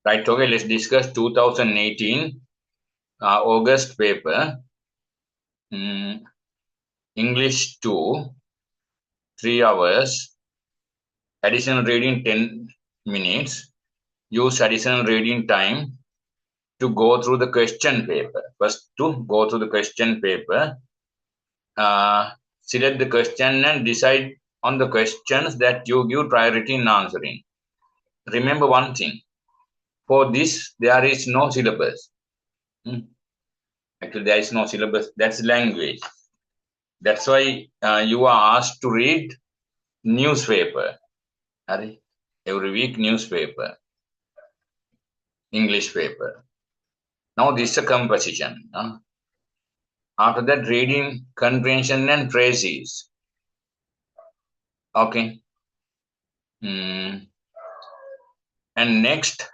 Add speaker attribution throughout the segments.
Speaker 1: Right, okay, let's discuss 2018 August paper. English 2, 3 hours, additional reading 10 minutes. Use additional reading time to go through the question paper. First, to go through the question paper, select the question and decide on the questions that you give priority in answering. Remember one thing, for this, there is no syllabus. Actually, there is no syllabus, that's language. That's why you are asked to read newspaper. Every week newspaper, English paper. Now this is a composition. After that, reading comprehension and phrases. Okay. And next,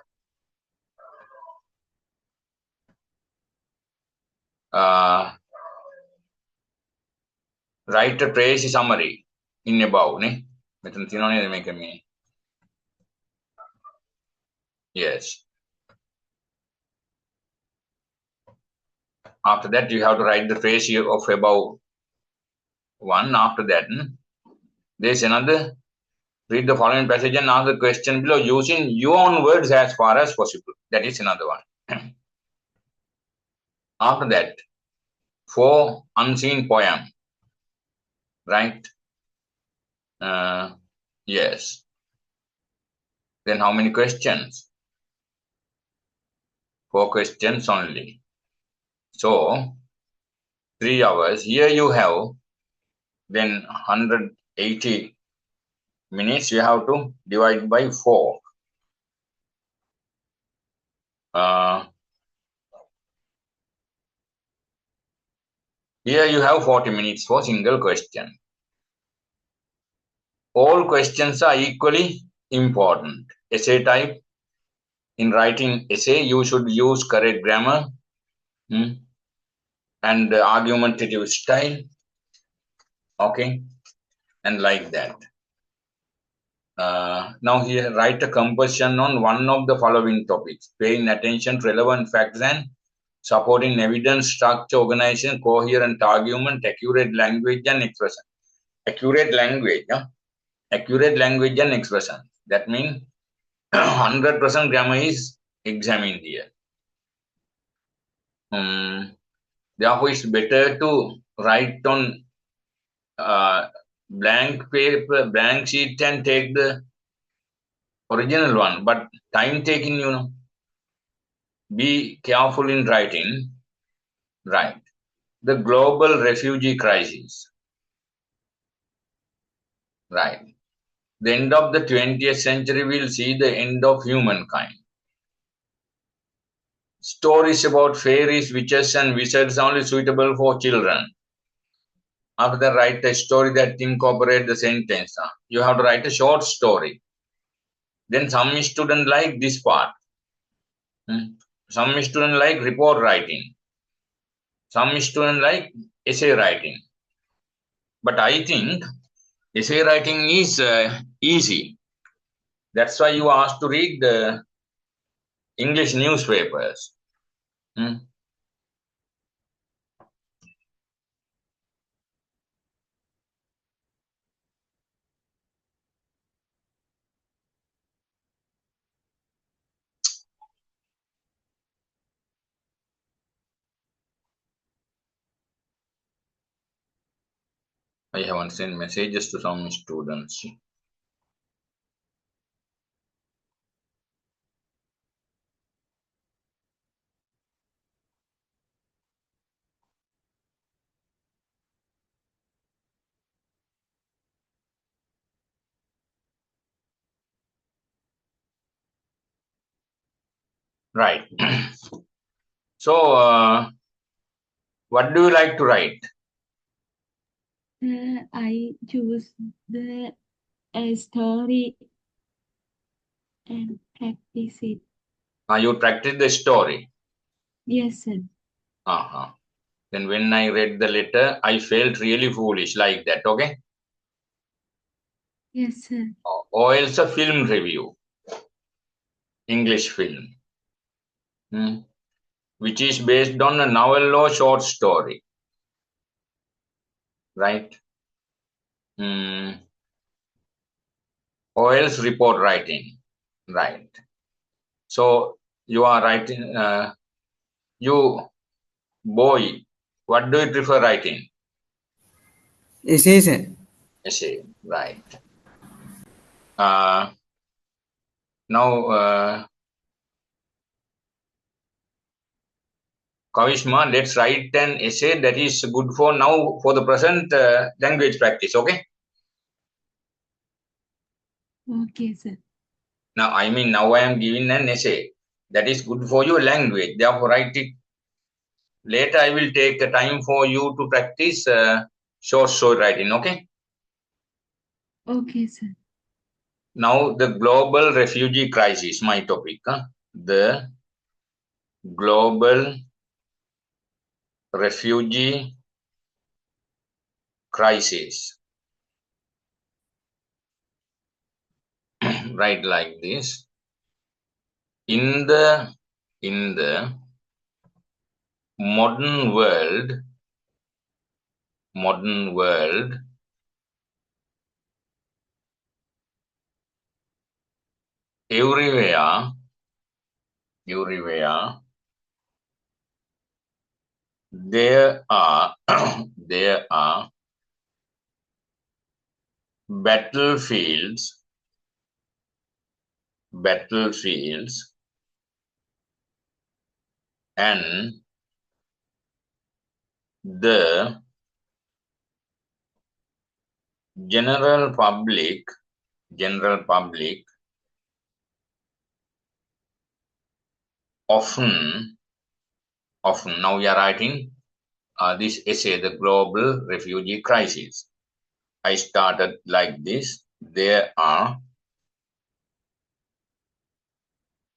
Speaker 1: write a phrase summary in above. Yes. After that, you have to write the phrase of above one. After that, there is another. Read the following passage and answer the question below using your own words as far as possible. That is another one. After that, 4 unseen poem. Right? Yes. Then how many questions? 4 questions only. So, 3 hours. Here you have then 180 minutes. You have to divide by 4. Here you have 40 minutes for single question. All questions are equally important. Essay type. In writing essay, you should use correct grammar and argumentative style. Okay. And like that. Now here, write a composition on one of the following topics. Paying attention to relevant facts and supporting evidence, structure, organization, coherent argument, accurate language and expression. Accurate language. Accurate language and expression. That means 100% grammar is examined here. Therefore, it's better to write on blank paper, blank sheet and take the original one. But time taking, be careful in writing. Right. The global refugee crisis. Right. The end of the 20th century will see the end of humankind. Stories about fairies, witches, and wizards are only suitable for children. After that, write a story that incorporates the sentence. You have to write a short story. Then some students like this part. Some students like report writing. Some students like essay writing. But I think essay writing is easy. That's why you are asked to read the English newspapers. I haven't sent messages to some students. Right. So, what do you like to write?
Speaker 2: I choose the story and practice it.
Speaker 1: You practice the story?
Speaker 2: Yes, sir.
Speaker 1: Then when I read the letter, I felt really foolish, like that, okay?
Speaker 2: Yes, sir.
Speaker 1: Or else a film review, English film. which is based on a novel or short story, right? Or else report writing, right? So you are writing, you boy, what do you prefer writing?
Speaker 3: Essays, sir.
Speaker 1: Essay, right? Uh, now, Kavishma, let's write an essay that is good for now for the present language practice. Okay.
Speaker 2: Okay, sir.
Speaker 1: Now, I mean, now I am giving an essay that is good for your language. Therefore, write it. Later, I will take the time for you to practice short story writing. Okay.
Speaker 2: Okay, sir.
Speaker 1: Now, the global refugee crisis, my topic. The global refugee crisis. Write like this. In the modern world, everywhere, there are there are battlefields, and the general public often now we are writing this essay, the global refugee crisis. I started like this. There are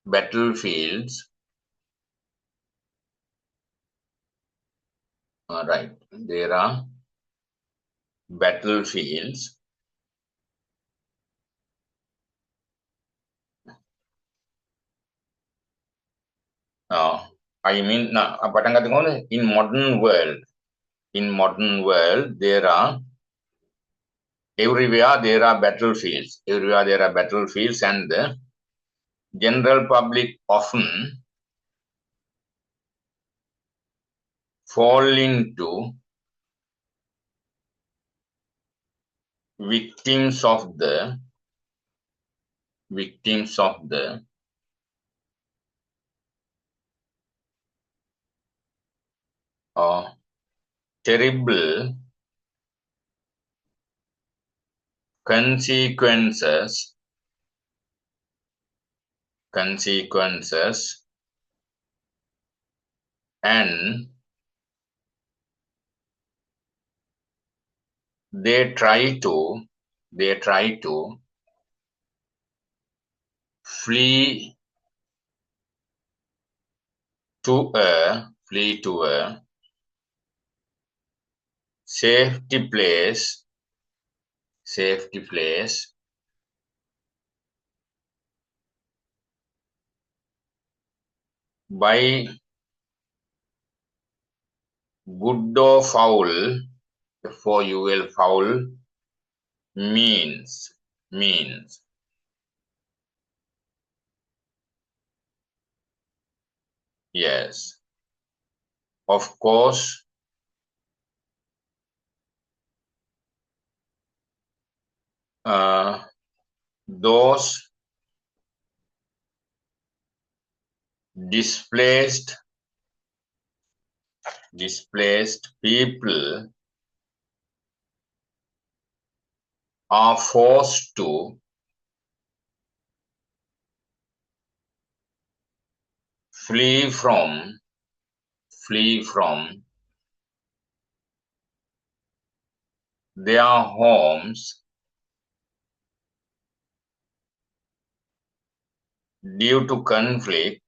Speaker 1: battlefields, right? There are battlefields I mean, in modern world, there are everywhere there are battlefields. Everywhere there are battlefields, and the general public often fall into victims of the uh, terrible consequences and they try to flee to a safety place by good or foul, for you will foul means yes, of course, those displaced people are forced to flee from their homes due to conflict,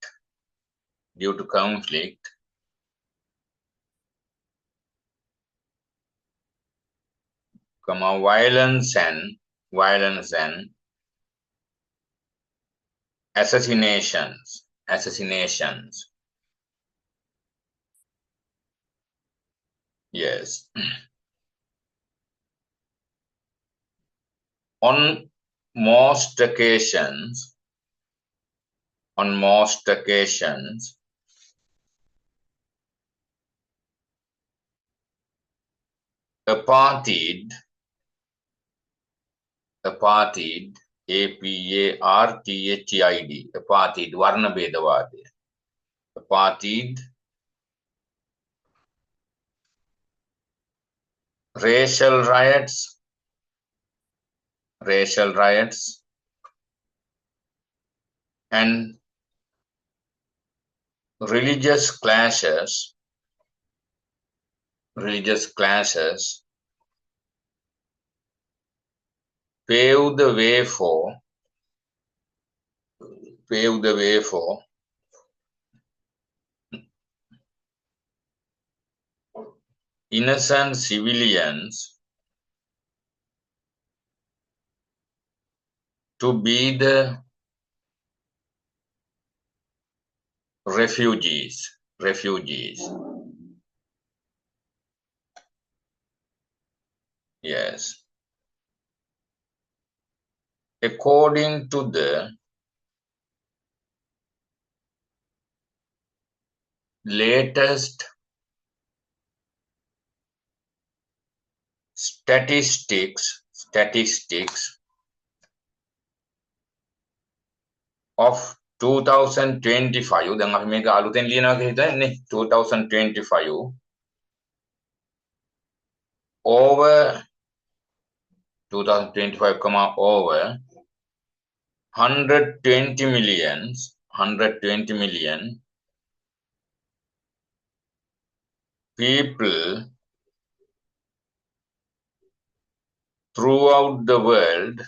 Speaker 1: violence and assassinations. Yes. On most occasions, apartheid, apartheid, A-P-A-R-T-H-E-I-D, apartheid, Varna Bedavadi, apartheid, racial riots, and religious clashes paved the way for innocent civilians to be the refugees. Yes. According to the latest statistics of 2025, දැන් අපි මේක අලුතෙන් ලියනවා කියලා හිතන්නේ 2025 over 2025, over 120 million people throughout the world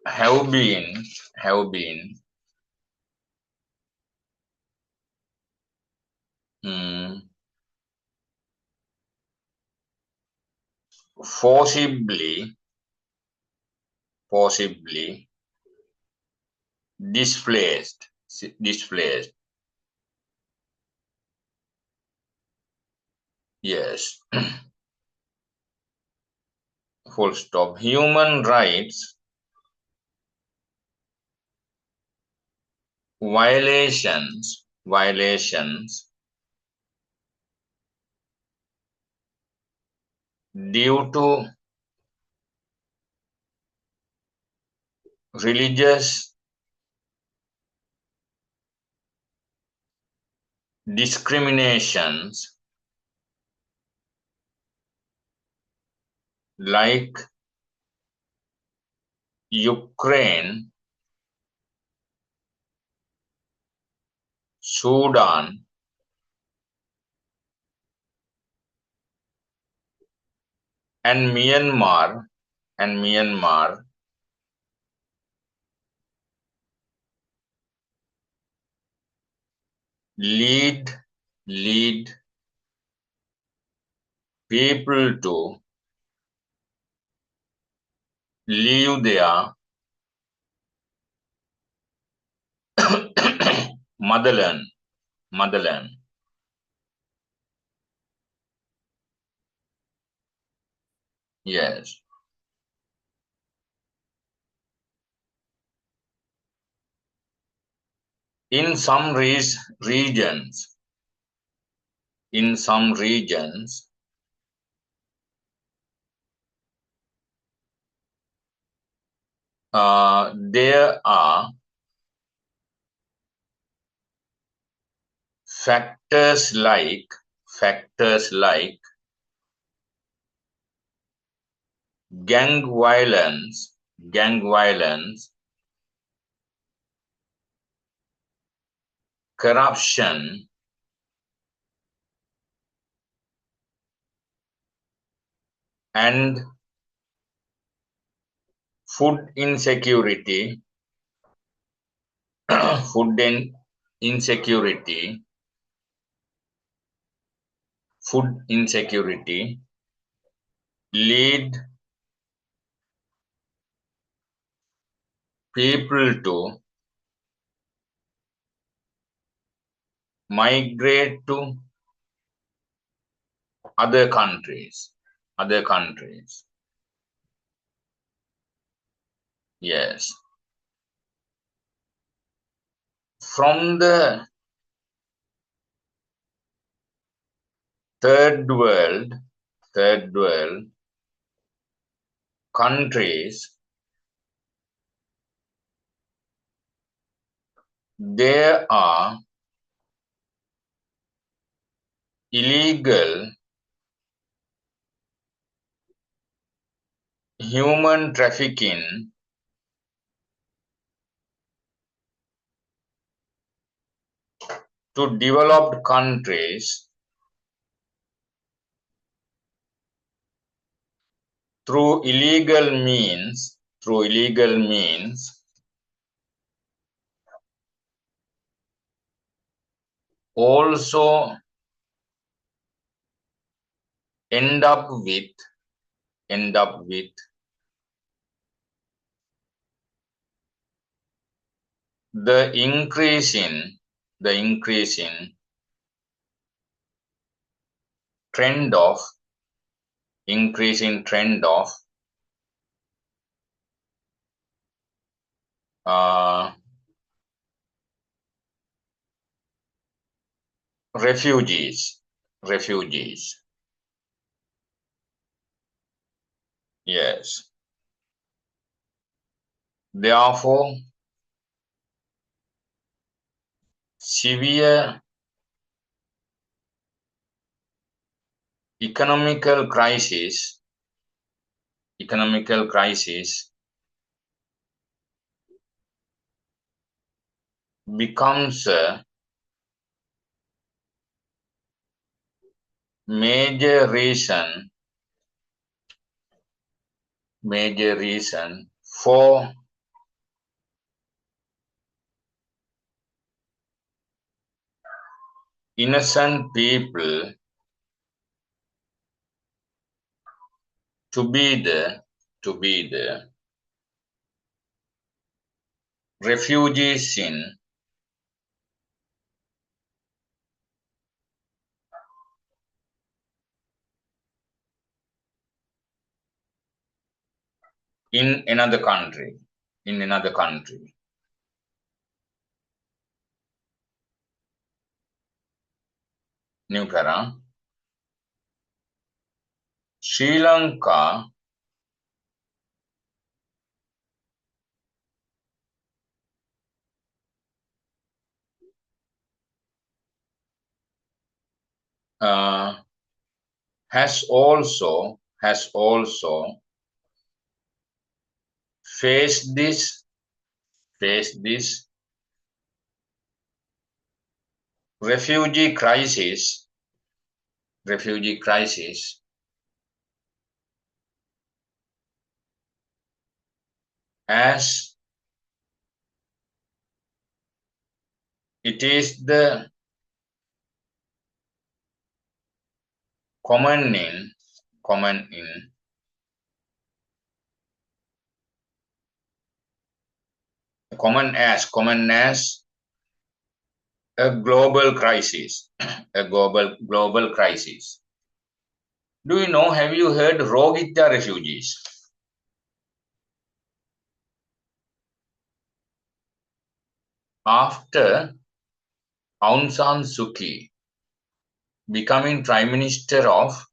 Speaker 1: have been forcibly displaced. Yes. Full stop. Human rights violations due to religious discriminations like Ukraine, Sudan, and Myanmar lead people to leave their motherland. Yes. In some regions, there are factors like gang violence, corruption, and food insecurity lead people to migrate to other countries. Other countries. Yes. From the third world countries, there are illegal human trafficking to developed countries through illegal means also end up with the increasing trend of refugees. Yes. Therefore, severe economical crisis becomes a major reason for innocent people to be the refugees in another country. New Kara. Sri Lanka has also faced this refugee crisis as it is the common as a global crisis. A global crisis. Do you know, have you heard Rohingya refugees? After Aung San Suu Kyi becoming Prime Minister of,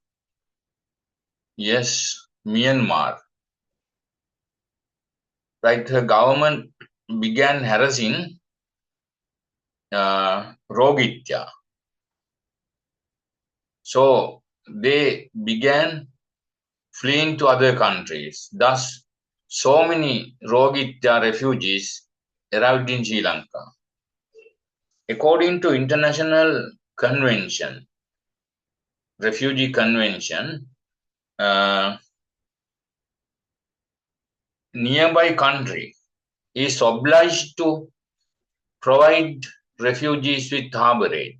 Speaker 1: yes, Myanmar, right, her government began harassing Rohingya. So they began fleeing to other countries. Thus, so many Rohingya refugees arrived in Sri Lanka. According to international convention, refugee convention, nearby country is obliged to provide refugees with harbour aid.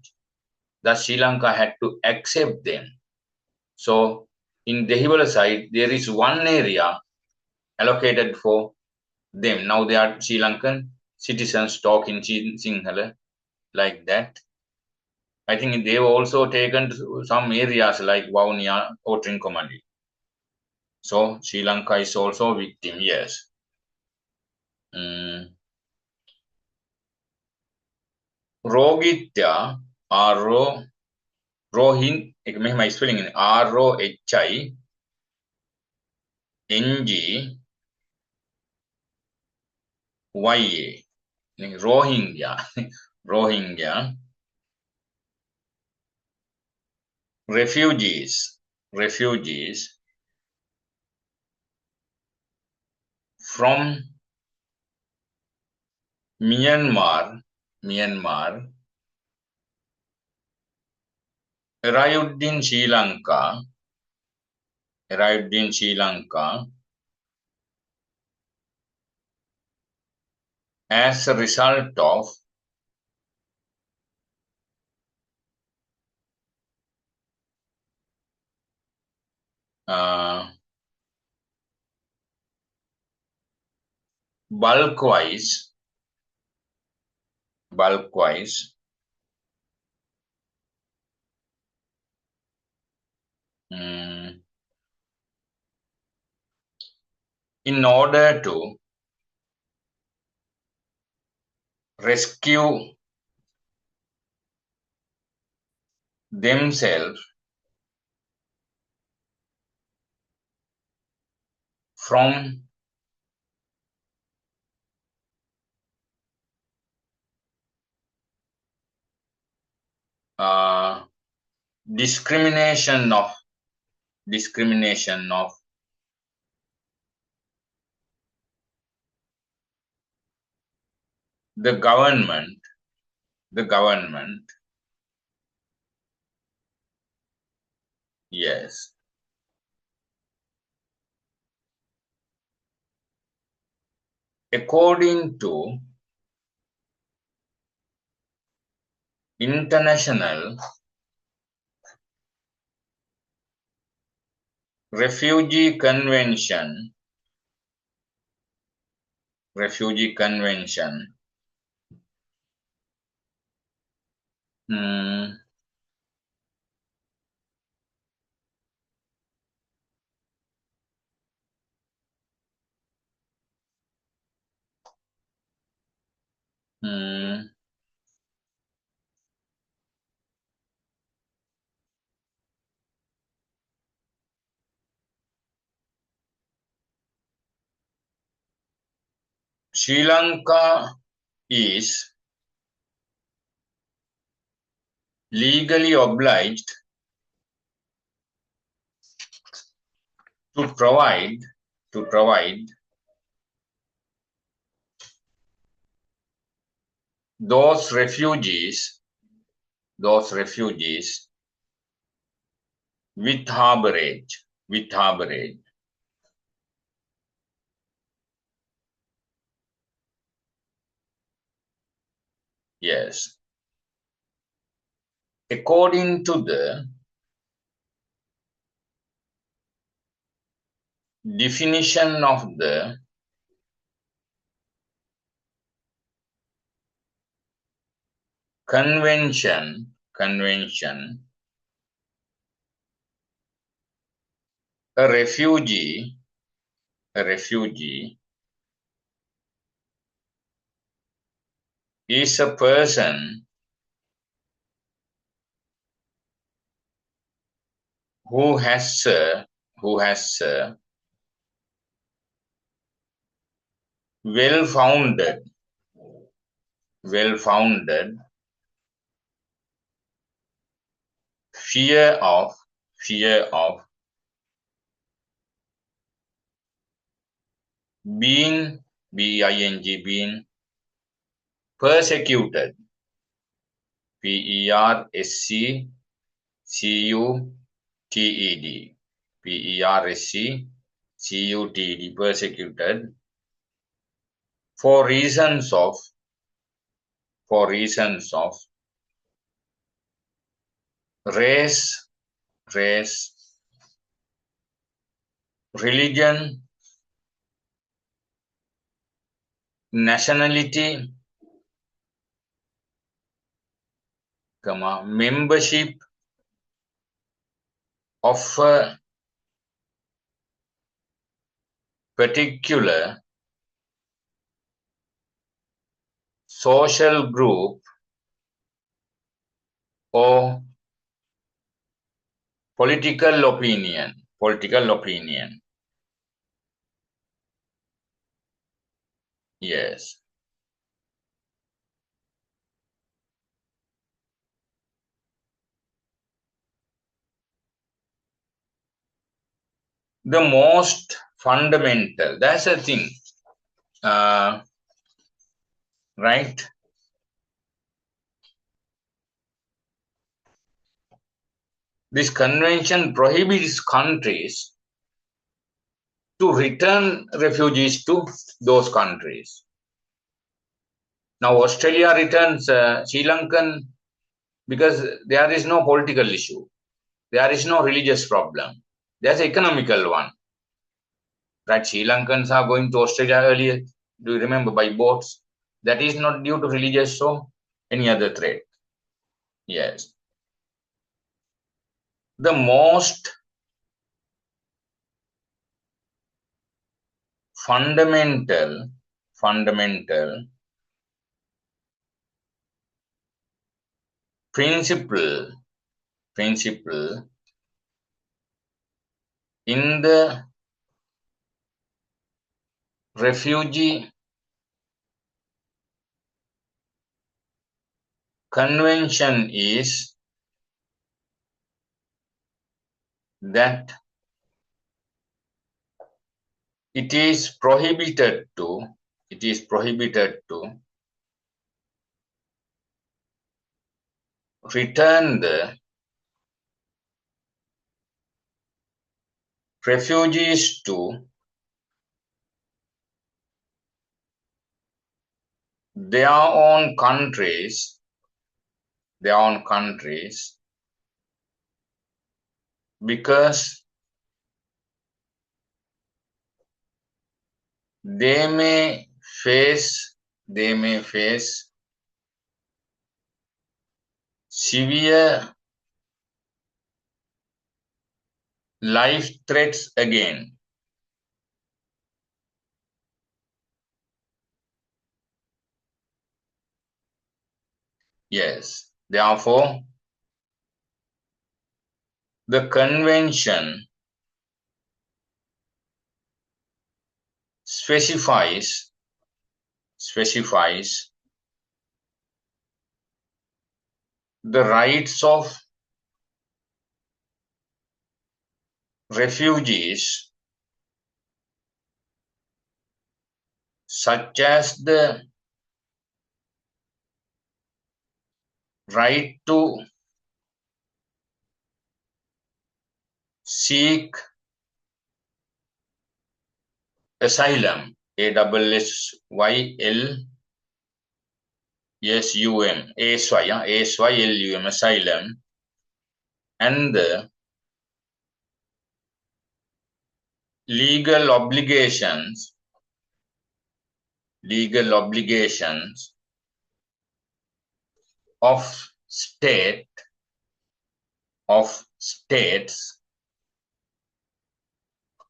Speaker 1: Thus, Sri Lanka had to accept them. So, in Dehiwala side, there is one area allocated for them. Now they are Sri Lankan citizens, talk in Sinhala like that. I think they've also taken some areas like Vavuniya or Trincomalee. So Sri Lanka is also a victim, yes. Rohitya, Rohin, එක මෙහෙමයි spelling එක ROHINGYA Rohingya Rohingya refugees from Myanmar arrived in Sri Lanka as a result of bulk-wise in order to rescue themselves from discrimination of the government yes according to international refugee convention Sri Lanka is legally obliged to provide those refugees with harborage yes according to the definition of the convention a refugee is a person who has well-founded fear of being being persecuted PERSECUTED persecuted for reasons of race, religion, nationality, membership of a particular social group or political opinion. Yes. The most fundamental, that's the thing, right? This convention prohibits countries to return refugees to those countries. Now, Australia returns Sri Lankan because there is no political issue. There is no religious problem. There's an economical one. Right? Sri Lankans are going to Australia earlier. Do you remember, by boats? That is not due to religious or any other threat. Yes. The most fundamental principle in the refugee convention is that it is prohibited to return the refugees to their own countries because they may face severe life threats again. Yes. Therefore, the convention specifies the rights of refugees, such as the right to seek asylum, asylum, asylum, and the legal obligations of states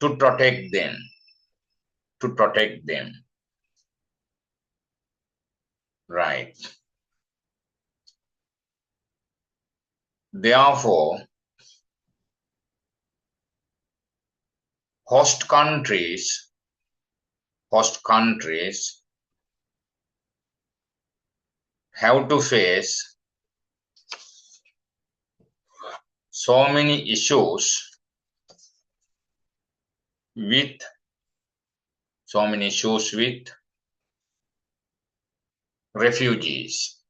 Speaker 1: to protect them. Right. Therefore, host countries have to face so many issues with refugees.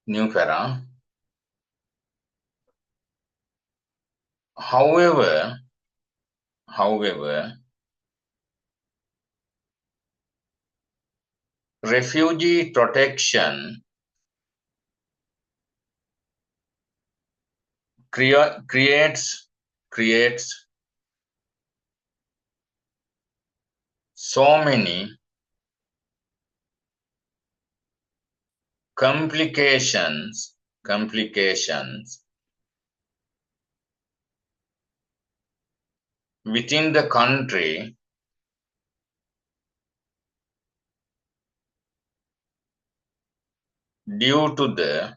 Speaker 1: New para. However, refugee protection creates so many complications within the country due to the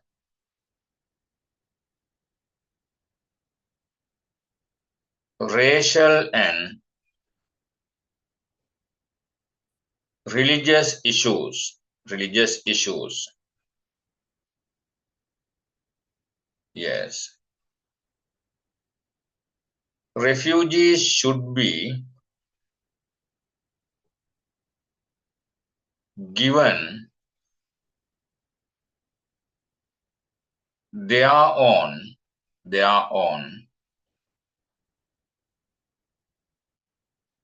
Speaker 1: racial and religious issues. Yes. Refugees should be given their own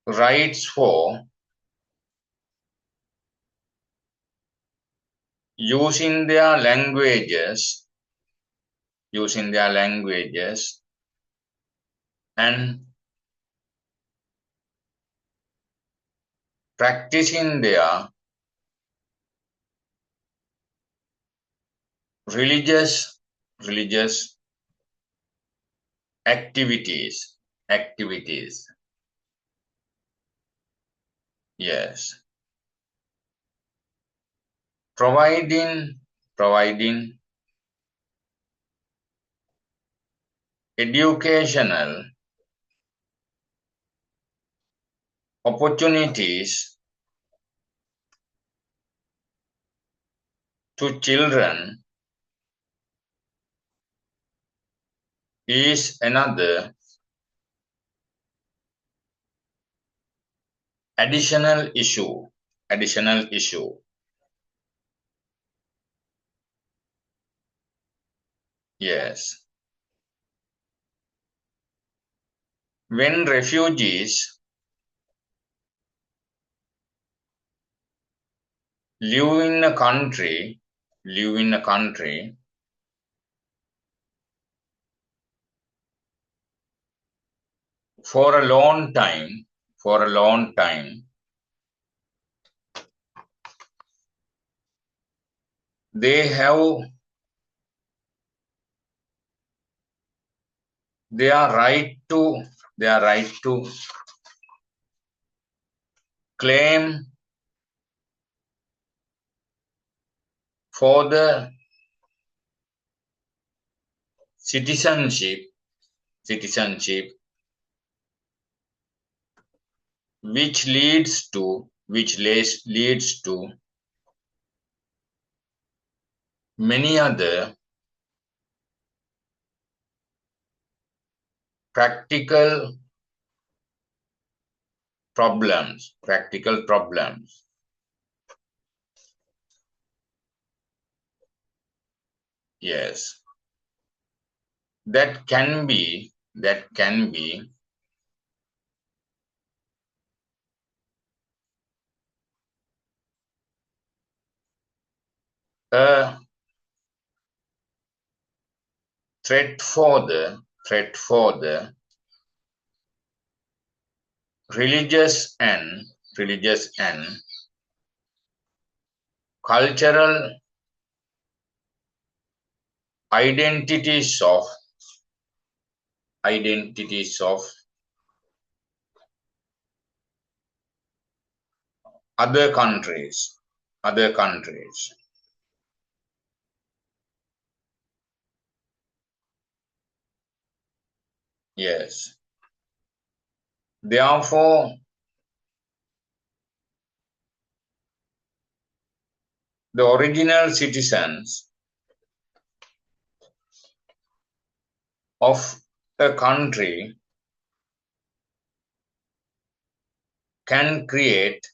Speaker 1: rights for using their languages and practicing their religious activities. Yes. Providing educational opportunities to children is another additional issue. Yes. When refugees live in a country for a long time, they have their right to claim for the citizenship which leads to many other practical problems. Yes. That can be a threat for the religious and cultural identities of other countries. Yes. Therefore, the original citizens of a country can create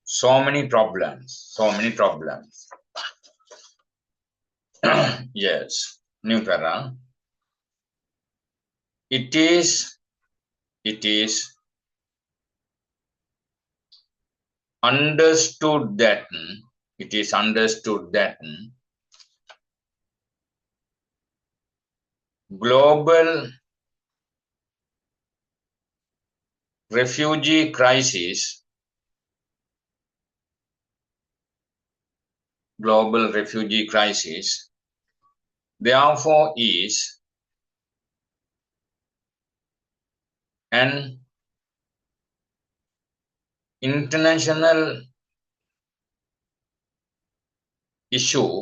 Speaker 1: so many problems. Yes. New para. It is understood that global refugee crisis global refugee crisis, therefore is an international issue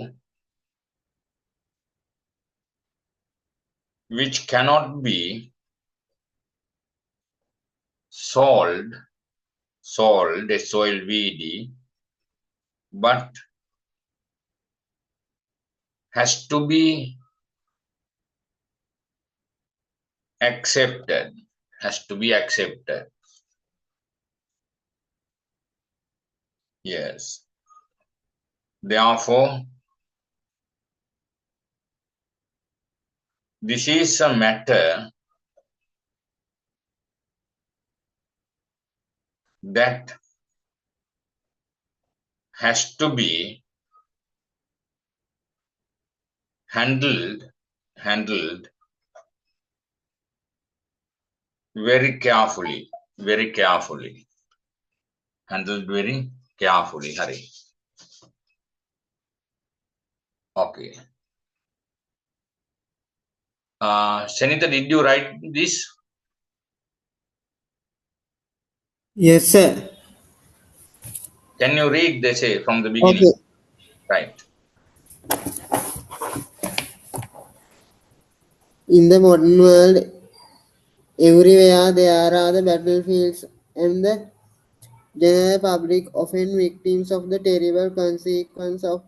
Speaker 1: which cannot be solved, SOLVD, but has to be accepted, Yes. Therefore, this is a matter that has to be handled very carefully, handled very carefully. Hari. Okay. Senita, did you write this?
Speaker 3: Yes, sir.
Speaker 1: Can you read the essay from the beginning?
Speaker 3: Okay.
Speaker 1: Right.
Speaker 3: In the modern world, everywhere there are the battlefields, and the general public often victims of the terrible consequence of,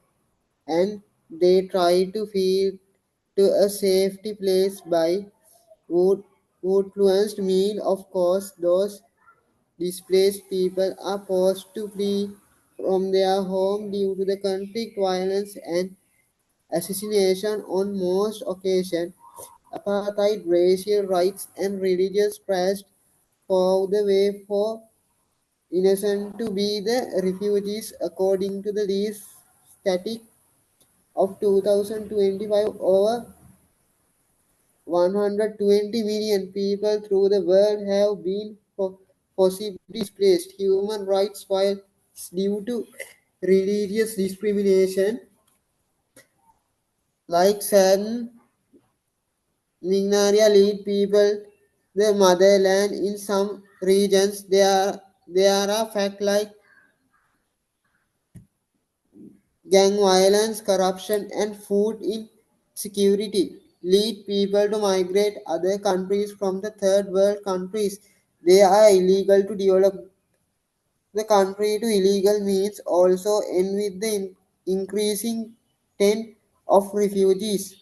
Speaker 3: and they try to flee to a safety place by wood, wood-fluenced meal. Of course, those displaced people are forced to flee from their home due to the conflict, violence, and assassination on most occasions. Apartheid, racial rights, and religious trust pave the way for innocent to be the refugees. According to the list static of 2025, over 120 million people through the world have been forcibly displaced. Human rights violations due to religious discrimination, like San Mignaria, lead people the motherland. In some regions. There are facts like gang violence, corruption, and food insecurity lead people to migrate other countries from the third world countries. They are illegal to develop the country to illegal means also end with the increasing trend of refugees.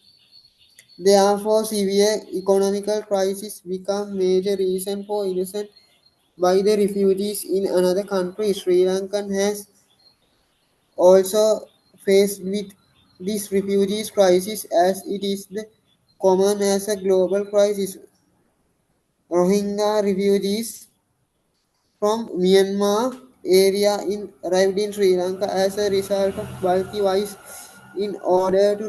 Speaker 3: Therefore, severe economical crisis become major reason for innocent by the refugees in another country. Sri Lanka has also faced with this refugees crisis as it is the common as a global crisis. Rohingya refugees from Myanmar area arrived in Sri Lanka as a result of bulky violence in order to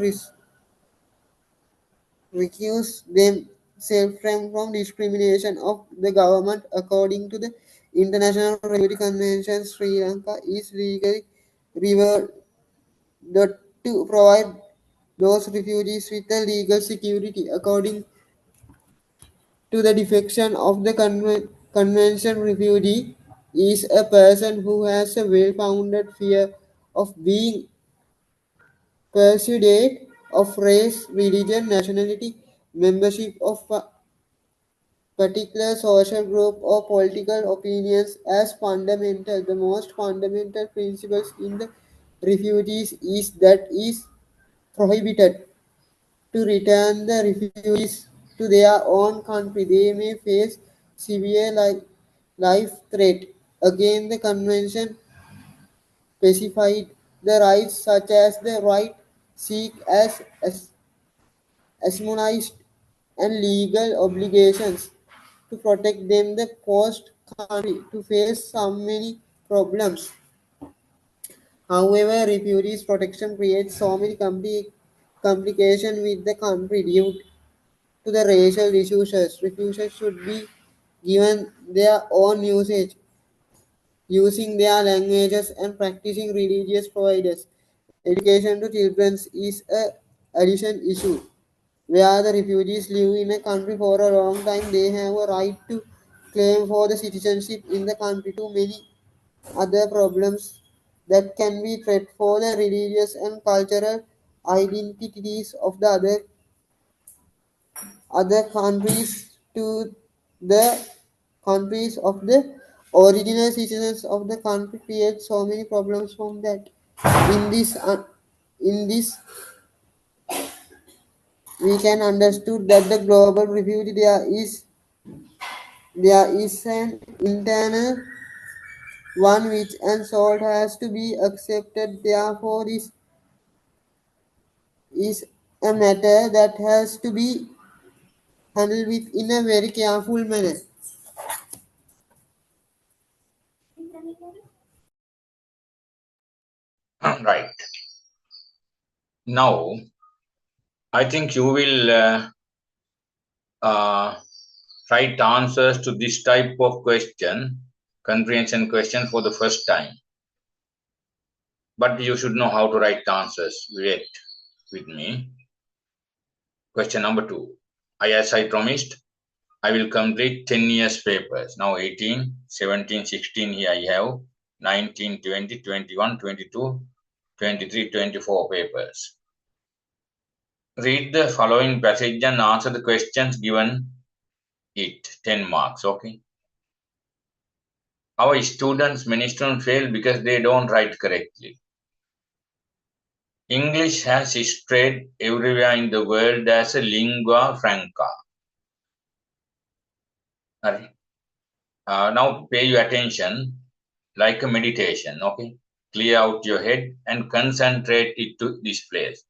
Speaker 3: recuse themselves from discrimination of the government. According to the International Refugee Convention, Sri Lanka is legally rewarded to provide those refugees with a legal security. According to the definition of the convention, refugee is a person who has a well-founded fear of being persecuted of race, religion, nationality, membership of a particular social group, or political opinions as fundamental. The most fundamental principles in the refugees is that is prohibited to return the refugees to their own country. They may face severe life threat. Again, the convention specified the rights such as the right seek as assimilation and legal obligations to protect them the post country to face so many problems. However, refugees protection creates so many complications with the country due to the racial issues. Refugees should be given their own usage, using their languages and practicing religious providers. education to children is a addition issue. Where the refugees live in a country for a long time, they have a right to claim for the citizenship in the country. Too many other problems that can be threat for the religious and cultural identities of the other countries to the countries of the original citizens of the country create so many problems from that. In this we can understood that the global refugee there is an internal one which and salt has to be accepted. Therefore, this is a matter that has to be handled with in a very careful manner.
Speaker 1: Right. Now, I think you will write answers to this type of question, comprehension question, for the first time. But you should know how to write answers. Wait with me. Question number 2. As I promised, I will complete 10 years papers. Now 18, 17, 16 here I have, 19, 20, 21, 22, 23, 24 papers. Read the following passage and answer the questions given it. 10 marks, okay? Our students, many students fail because they don't write correctly. English has spread everywhere in the world as a lingua franca. Now pay your attention like a meditation, okay? Clear out your head and concentrate it to this place.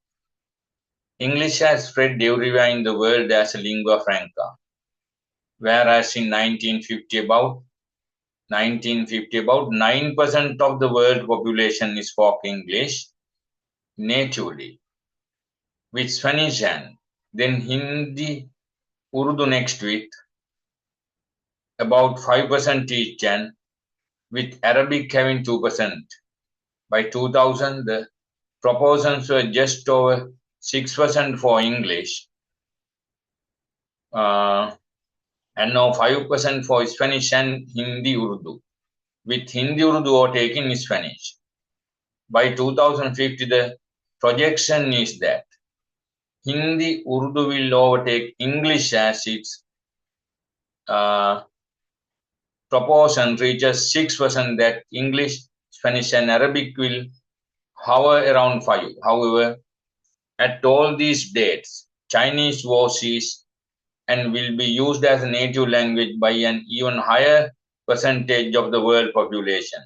Speaker 1: English has spread everywhere in the world as a lingua franca. Whereas in 1950, about 9% of the world population spoke English natively, with Spanish and then Hindi, Urdu next with about 5% each, and with Arabic having 2%. By 2000, the proportions were just over 6% for English, and now 5% for Spanish and Hindi Urdu, with Hindi Urdu overtaking Spanish. By 2050, the projection is that Hindi Urdu will overtake English as its proportion reaches 6%, that English, Spanish, and Arabic will hover around 5. However, at all these dates, Chinese overseas and will be used as a native language by an even higher percentage of the world population.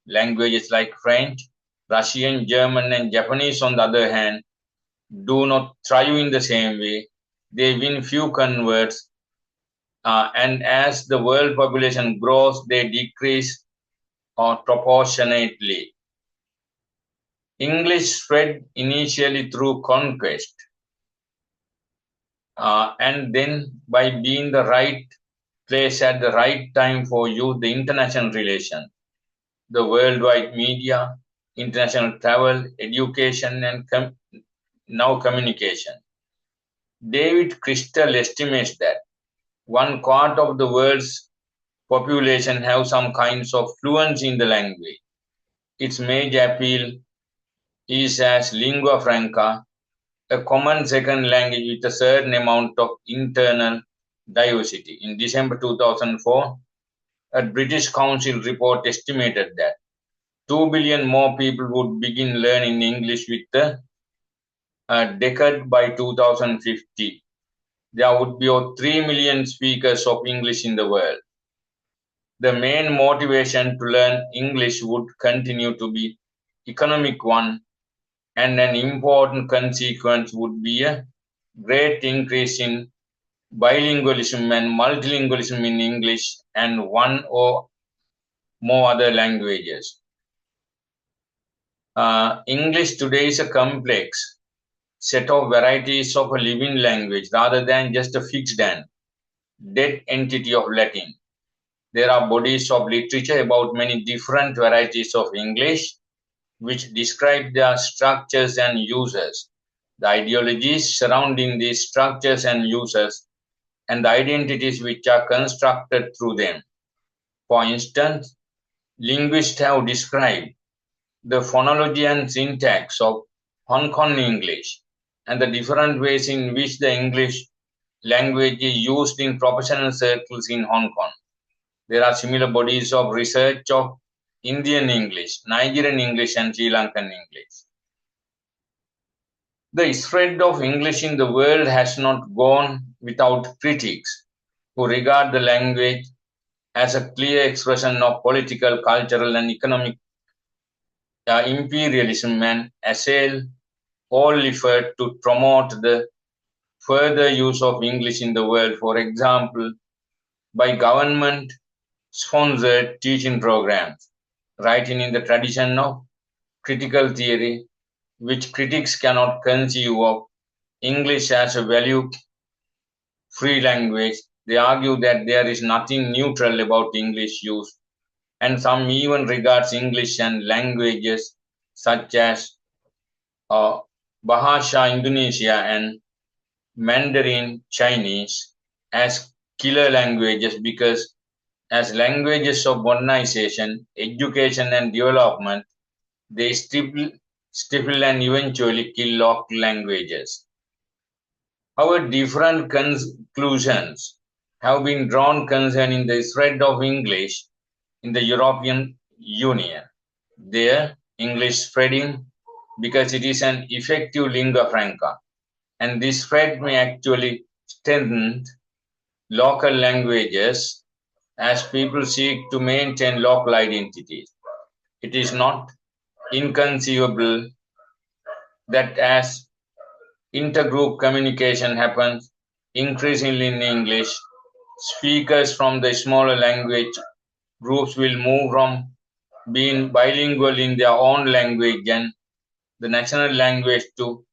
Speaker 1: Languages like French, Russian, German, and Japanese, on the other hand, do not thrive in the same way. They win few converts, and as the world population grows, they decrease proportionately. English spread initially through conquest, and then by being the right place at the right time for you, the international relation, the worldwide media, international travel, education, and now communication. David Crystal estimates that 1/4 of the world's population have some kinds of fluency in the language. Its major appeal is as lingua franca, a common second language with a certain amount of internal diversity. In December 2004, a British Council report estimated that 2 billion more people would begin learning English with the decade. By 2050. There would be 3 million speakers of English in the world. The main motivation to learn English would continue to be economic one, and an important consequence would be a great increase in bilingualism and multilingualism in English and one or more other languages. English today is a complex set of varieties of a living language rather than just a fixed and dead entity of Latin. There are bodies of literature about many different varieties of English, which describe their structures and uses, the ideologies surrounding these structures and uses, and the identities which are constructed through them. For instance, linguists have described the phonology and syntax of Hong Kong English and the different ways in which the English language is used in professional circles in Hong Kong. There are similar bodies of research of Indian English, Nigerian English, and Sri Lankan English. The spread of English in the world has not gone without critics who regard the language as a clear expression of political, cultural, and economic imperialism and assail all effort to promote the further use of English in the world, for example, by government-sponsored teaching programs, writing in the tradition of critical theory, which critics cannot conceive of English as a value-free language. They argue that there is nothing neutral about English use, and some even regards English and languages such as Bahasa Indonesia and Mandarin Chinese as killer languages because as languages of modernization, education, and development, they stifle and eventually kill local languages. However, different conclusions have been drawn concerning the spread of English in the European Union. There, English spreading because it is an effective lingua franca, and this spread may actually strengthen local languages as people seek to maintain local identities. It is not inconceivable that as intergroup communication happens increasingly in English, speakers from the smaller language groups will move from being bilingual in their own language and the national language to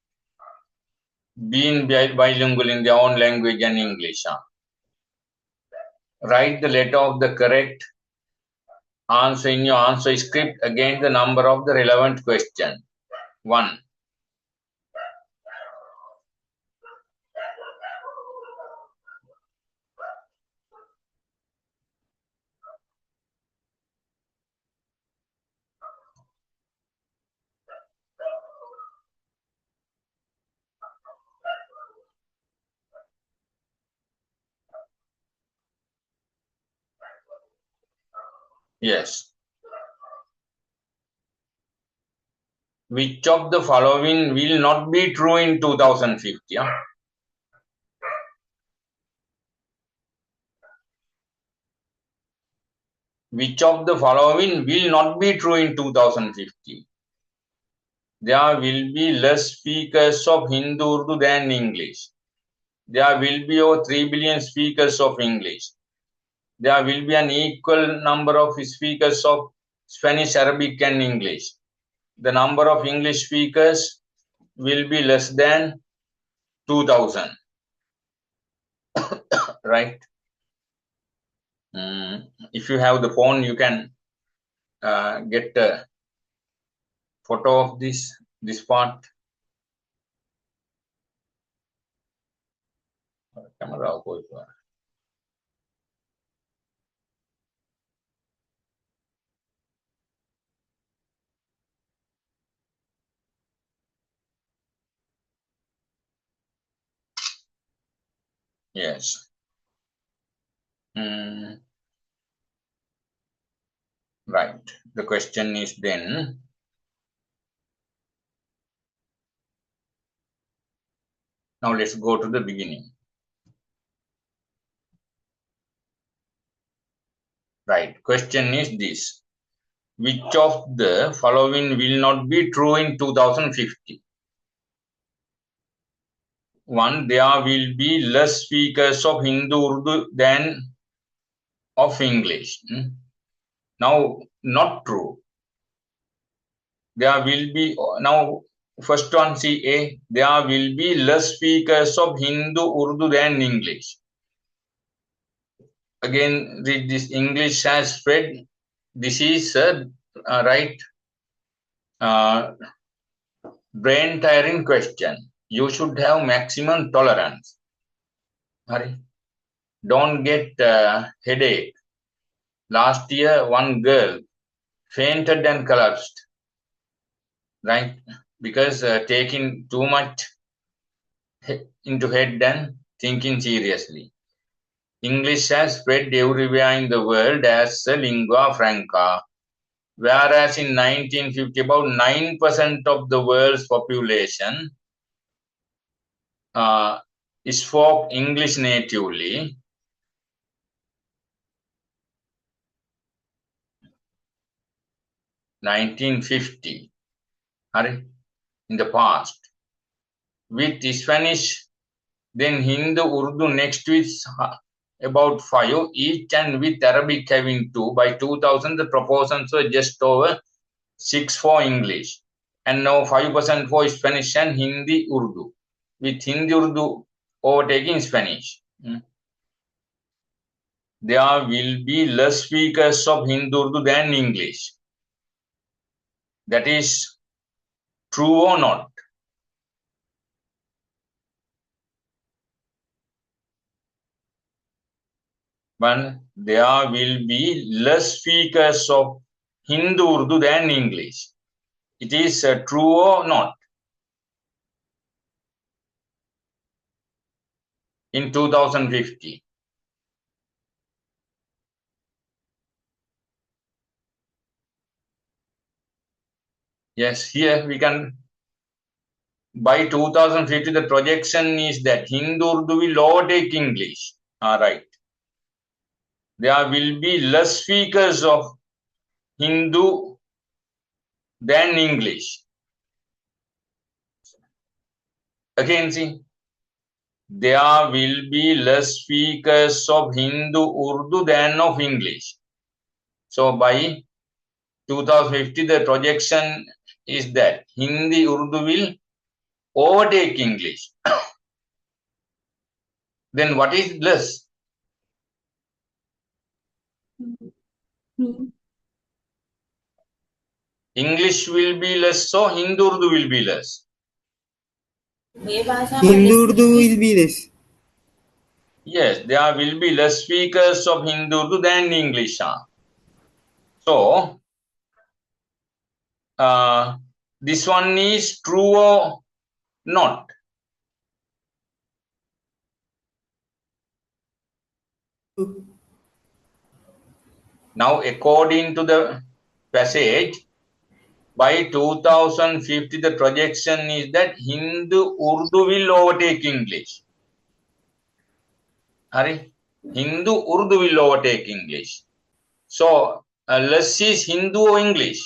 Speaker 1: being bilingual in their own language and English. Write the letter of the correct answer in your answer script against the number of the relevant question. 1. Yes. Which of the following will not be true in 2050? Which of the following will not be true in 2050? There will be less speakers of Hindu Urdu than English. There will be over 3 billion speakers of English. There will be an equal number of speakers of Spanish, Arabic, and English. The number of English speakers will be less than 2000. Right? If you have the phone, you can get a photo of this part. Camera. Yes. Right. The question is then, now let's go to the beginning. Right. Question is this. Which of the following will not be true in 2050? 1. There will be less speakers of Hindu Urdu than of English. Now, not true. There will be, now, first one, see A, there will be less speakers of Hindu Urdu than English. Again, this English has spread. This is right. brain tiring question. You should have maximum tolerance. Hurry. Don't get headache. Last year, one girl fainted and collapsed, right? Because taking too much into head and thinking seriously. English has spread everywhere in the world as a lingua franca, whereas in 1950, about 9% of the world's population spoke English natively. 1950, in the past. With Spanish, then Hindu, Urdu next with about 5 each, and with Arabic having 2. By 2000, the proportions were just over 6 for English, and now 5% for Spanish and Hindi, Urdu, with Hindi, Urdu overtaking Spanish. There will be less speakers of Hindi, Urdu than English. That is true or not? But there will be less speakers of Hindi, Urdu than English. It is true or not? In 2050. Yes, here we can, by 2050, the projection is that Hindi, Urdu will overtake English. All right. There will be less speakers of Hindu than English. Again, see, there will be less speakers of Hindu, Urdu than of English. So by 2050, the projection is that Hindi, Urdu will overtake English. Then what is less?
Speaker 2: True.
Speaker 1: English will be less, so Hindi, Urdu will be less.
Speaker 3: Hindu Urdu will be less.
Speaker 1: Yes, there will be less speakers of Hindi, Urdu than English. So, this one is true or not? Now, according to the passage, by 2050, the projection is that Hindi, Urdu will overtake English. Hindi, Urdu will overtake English. So, less is Hindu or English?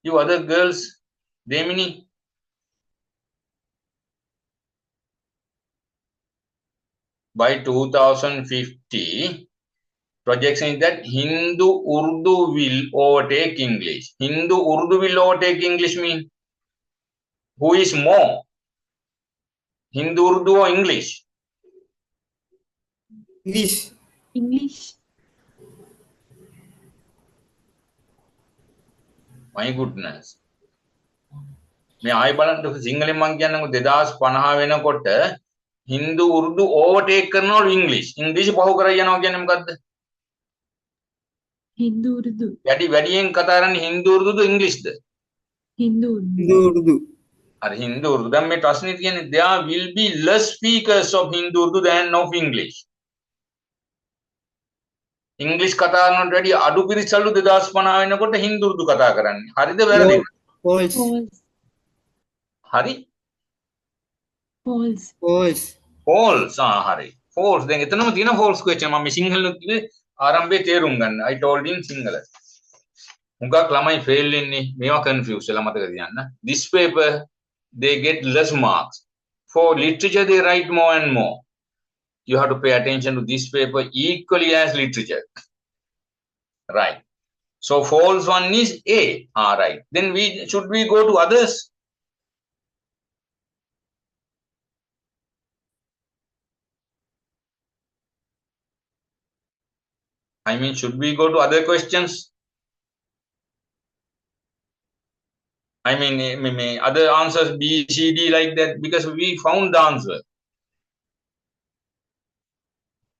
Speaker 1: You other girls, Demini? By 2050, projection is that Hindu, Urdu will overtake English. Hindu, Urdu will overtake English mean who is more? Hindu, Urdu or English?
Speaker 3: English.
Speaker 2: English.
Speaker 1: My goodness. මේ ආයි බලන්න සිංහලෙන් මං කියන්නකො 2050 වෙනකොට Hindu, Urdu overtake කරනවලු English. English පහු කරලා යනවා කියන්නේ මොකද්ද?
Speaker 2: Hindu, Urdu.
Speaker 1: වැඩියෙන් කතා කරන්නේ Hindu, Urduද Englishද?
Speaker 2: Hindu, Urdu.
Speaker 3: Hindu Urdu.
Speaker 1: අර Hindu, Urdu. දැන් මේ ප්‍රශ්නේ තියෙන්නේ there will be less speakers of Hindu, Urdu than of English. English කතා කරනවට වැඩිය අඩු පිරිසලු 2050 වෙනකොට Hindu, Urdu කතා කරන්නේ. හරිද වැරදිද?
Speaker 3: False.
Speaker 2: False.
Speaker 1: හරි?
Speaker 2: False.
Speaker 3: False.
Speaker 1: False. හරි. False. දැන් එතනම තියෙන false question. මම සිංහලෙන් කිව්වේ ආරම්භයේ තේරුම් ගන්න. I told in Sinhala. හුඟක් ළමයි fail වෙන්නේ මේවා confuse වෙලා මතක තියන්න. This paper they get less marks. For literature they write more and more. You have to pay attention to this paper equally as literature. Right. So false one is A. Right. Then should we go to others? I mean, should we go to other questions? I mean, other answers B, C, D like that, because we found the answer.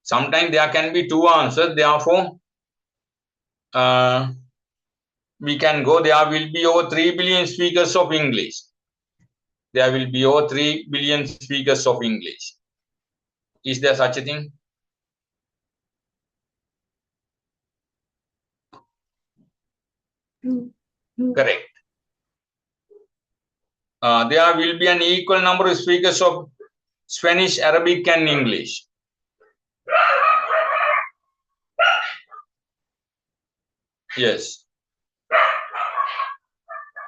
Speaker 1: Sometimes there can be two answers, therefore, we can go, there will be over 3 billion speakers of English. There will be over 3 billion speakers of English. Is there such a thing?
Speaker 2: True.
Speaker 1: Correct. There will be an equal number of speakers of Spanish, Arabic, and English. Yes.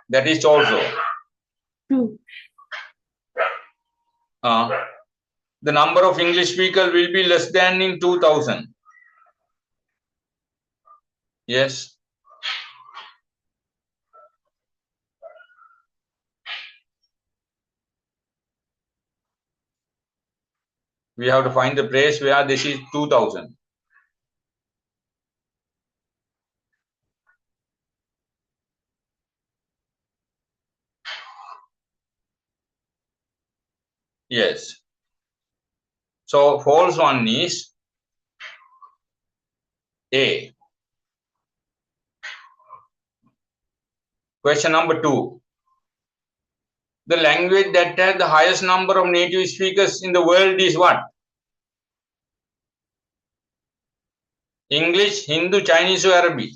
Speaker 1: That is also.
Speaker 2: True.
Speaker 1: The number of English speakers will be less than in 2000. Yes. We have to find the place where this is 2000. Yes. So false one is A. Question number 2. The language that has the highest number of native speakers in the world is what? English, Hindu, Chinese, or Arabic?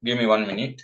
Speaker 1: Give me 1 minute.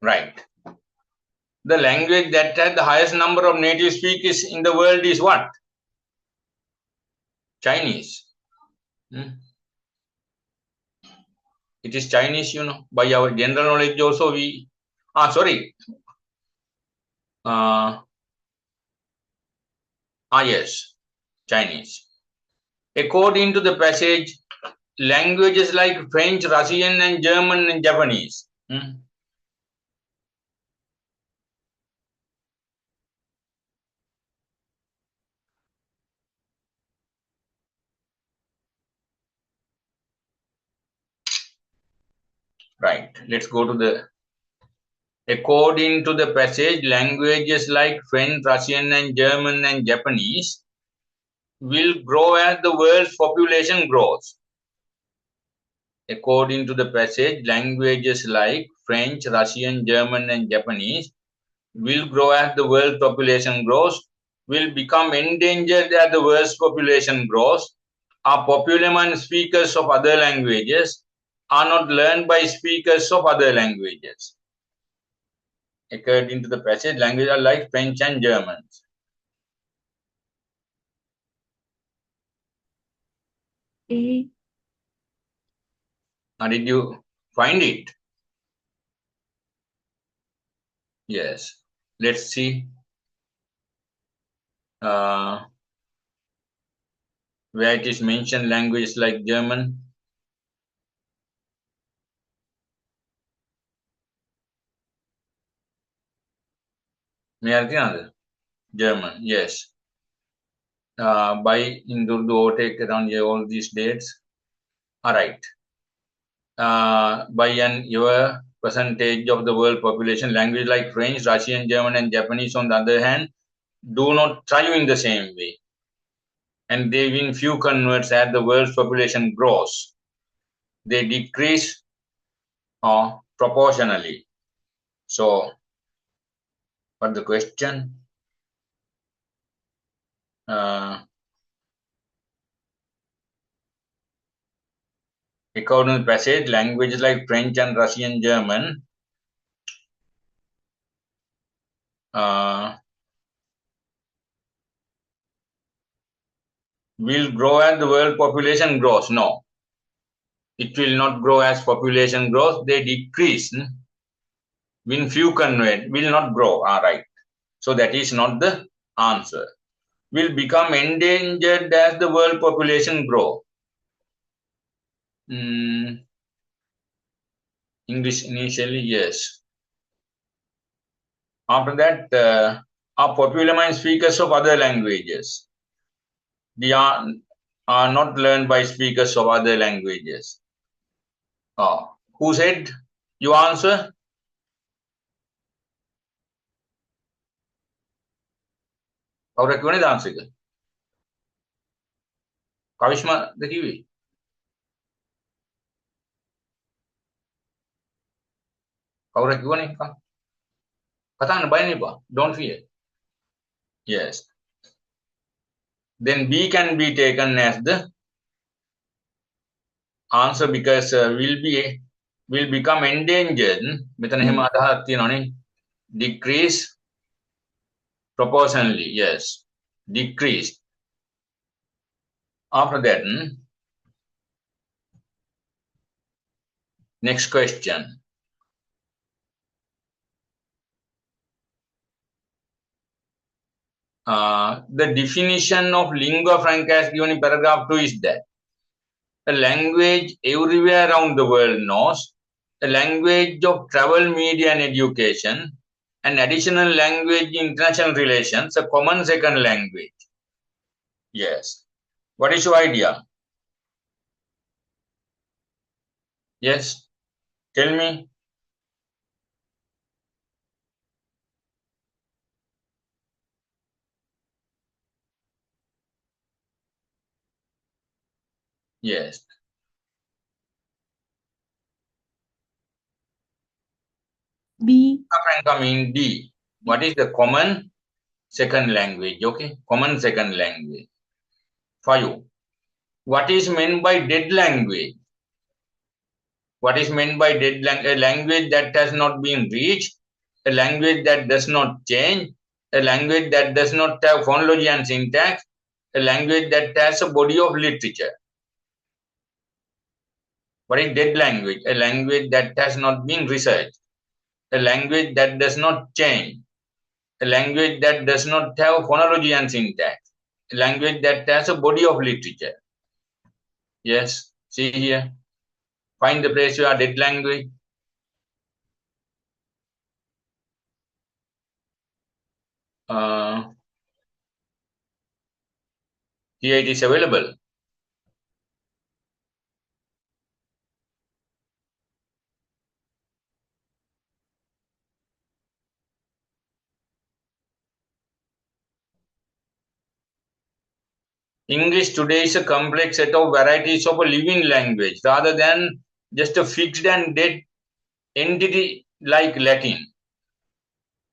Speaker 1: Right. The language that has the highest number of native speakers in the world is what? Chinese. It is Chinese, by our general knowledge also we... sorry. Yes, Chinese. According to the passage, languages like French, Russian, and German and Japanese. Right. Let's go to the... According to the passage, languages like French, Russian, and German and Japanese will grow as the world's population grows. According to the passage, languages like French, Russian, German, and Japanese will grow as the world population grows, will become endangered as the world's population grows, are popular among speakers of other languages, are not learned by speakers of other languages. according to the passage, languages are like French and German.
Speaker 2: A.
Speaker 1: Did you find it? Yes. Let's see. Where it is mentioned languages like German. German, yes. By in Urdu, take around all these dates. All right. By an your percentage of the world population, language like French, Russian, German, and Japanese, on the other hand, do not thrive in the same way. And they win few converts as the world's population grows. They decrease proportionally. So, what the question? According to the passage, languages like French and Russian, German will grow as the world population grows. No, it will not grow as population grows. They decrease. When few convert, will not grow. All right. So that is not the answer. Will become endangered as the world population grow. English initially, yes. After that, are popular mind speakers of other languages. They are not learned by speakers of other languages. Who said? You answer? කවුරක් කිව්වනේ dance එක? කවිශ්මද කිව්වේ? කවුරක් කිව්වනේ? කතා කරන්න බය නෙපා. Don't fear. Yes. Then B can be taken as the answer because will become endangered. මෙතන එහෙම අදහයක් තියෙනවනේ. Decrease proportionally. Yes. Decrease. After that, next question. The definition of lingua franca as given in paragraph 2 is that a language everywhere around the world knows, a language of travel, media, and education, an additional language in international relations, a common second language. Yes. What is your idea? Yes. Tell me. Yes.
Speaker 2: B.
Speaker 1: Franca mean D. What is the common second language? Okay. Common second language. 5. What is meant by dead language? What is meant by dead language? A language that has not been reached, a language that does not change, a language that does not have phonology and syntax, a language that has a body of literature. What is dead language? A language that has not been researched, a language that does not change, a language that does not have phonology and syntax, a language that has a body of literature. Yes, see here. Find the place where dead language. Here it is available. English today is a complex set of varieties of a living language rather than just a fixed and dead entity like Latin.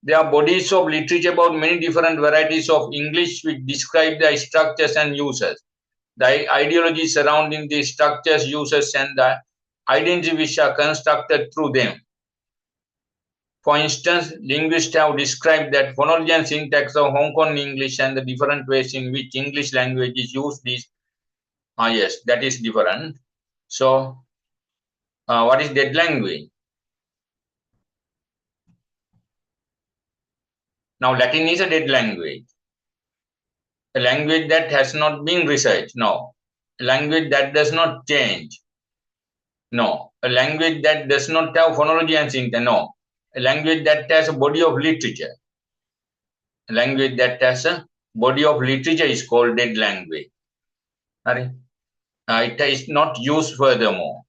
Speaker 1: There are bodies of literature about many different varieties of English which describe the structures and uses, the ideology surrounding these structures, uses, and the identity which are constructed through them. For instance, linguists have described that phonology and syntax of Hong Kong English and the different ways in which English language is used these. Yes, that is different. So, what is dead language? Now, Latin is a dead language. A language that has not been researched. No. A language that does not change. No. A language that does not have phonology and syntax. No. A language that has a body of literature. A language that has a body of literature is called dead language. It is not used furthermore.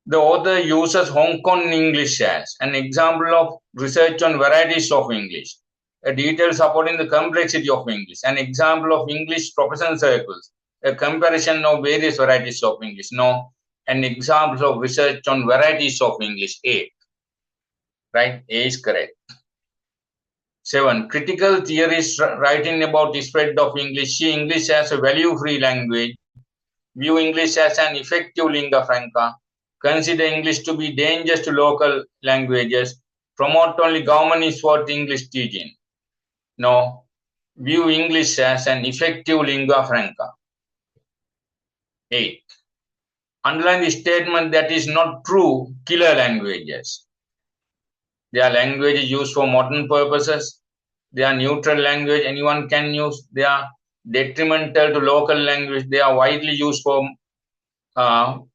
Speaker 1: The author uses Hong Kong English as an example of research on varieties of English, a detail supporting the complexity of English, an example of English professional circles, a comparison of various varieties of English. No, an example of research on varieties of English. A. Right? A is correct. 7. Critical theorists writing about the spread of English see English as a value-free language, view English as an effective lingua franca, consider English to be dangerous to local languages, promote only government-issued English teaching. No, view English as an effective lingua franca. 8. Underline the statement that is not true, killer languages. They are languages used for modern purposes. They are neutral language anyone can use. They are detrimental to local language. They are widely used for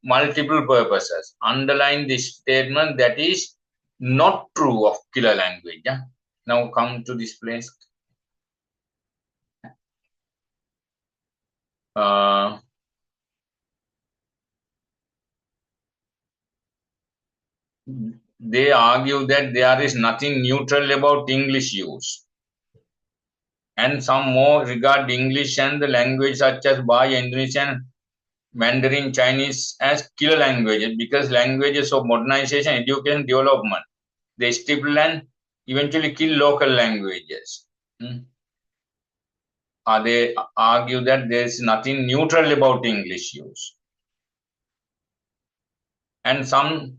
Speaker 1: multiple purposes. Underline this statement that is not true of killer language. Yeah? Now come to this place. They argue that there is nothing neutral about English use. And some more regard English and the language such as Bahasa, Indonesian, Mandarin, Chinese as killer languages because languages of modernization, education, development. They stifle and eventually kill local languages. They argue that there is nothing neutral about English use. And some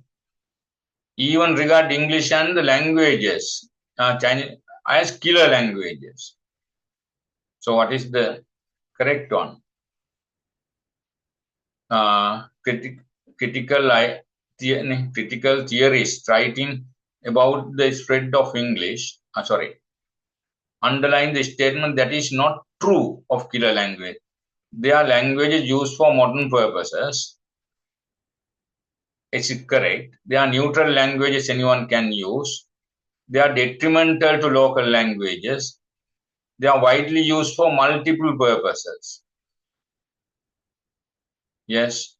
Speaker 1: even regard English and the languages, Chinese, as killer languages. So what is the correct one? Critical theorists writing about the spread of English, underline the statement that is not true of killer language. They are languages used for modern purposes. It's correct. They are neutral languages anyone can use. They are detrimental to local languages. They are widely used for multiple purposes. Yes.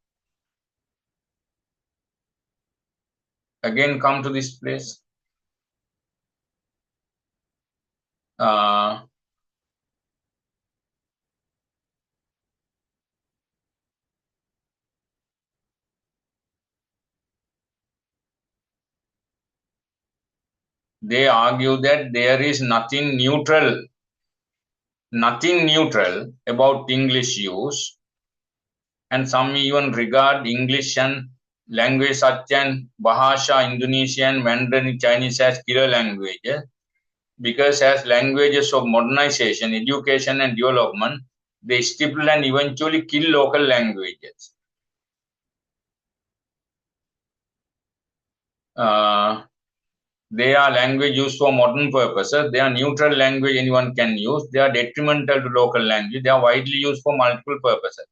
Speaker 1: Again, come to this place. They argue that there is nothing neutral about English use, and some even regard English and language such as Bahasa, Indonesian, Mandarin, Chinese as killer languages, because as languages of modernization, education, and development, they stifle and eventually kill local languages. They are language used for modern purposes. They are neutral language anyone can use. They are detrimental to local language. They are widely used for multiple purposes.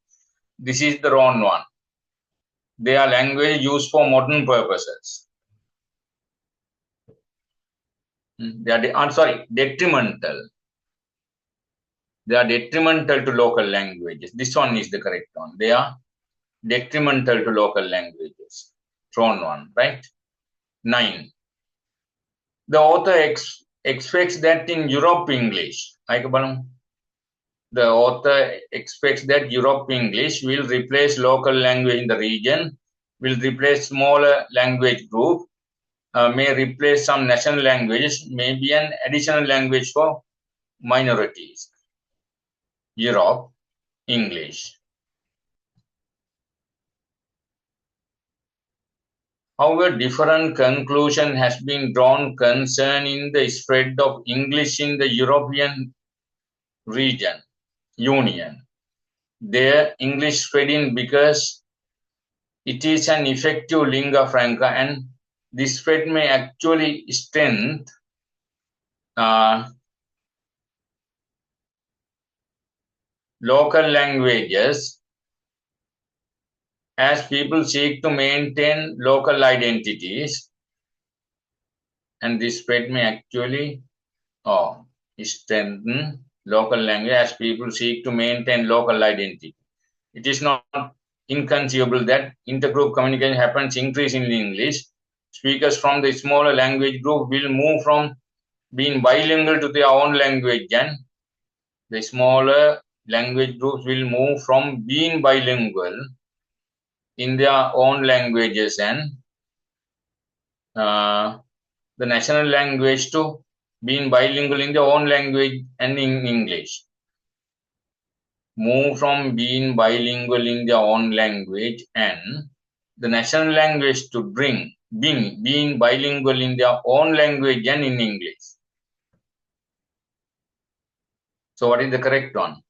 Speaker 1: This is the wrong one. They are language used for modern purposes. They are detrimental. They are detrimental to local languages. This one is the correct one. They are detrimental to local languages. Wrong one, right? 9. The author expects that in Europe English, the author expects that Europe English will replace local language in the region, will replace smaller language group, may replace some national languages, may be an additional language for minorities. Europe English. However, different conclusion has been drawn concerning the spread of English in the European Union. There, English spread in because it is an effective lingua franca, and this spread may actually strengthen local languages as people seek to maintain local identities, and this spread may actually strengthen local language as people seek to maintain local identity. It is not inconceivable that intergroup communication happens increasingly in English. Speakers from the smaller language group will move from being bilingual to their own language, and the smaller language groups will move from being bilingual in their own languages and the national language to being bilingual in their own language and in English. Move from being bilingual in their own language and the national language to being bilingual in their own language and in English. So what is the correct one?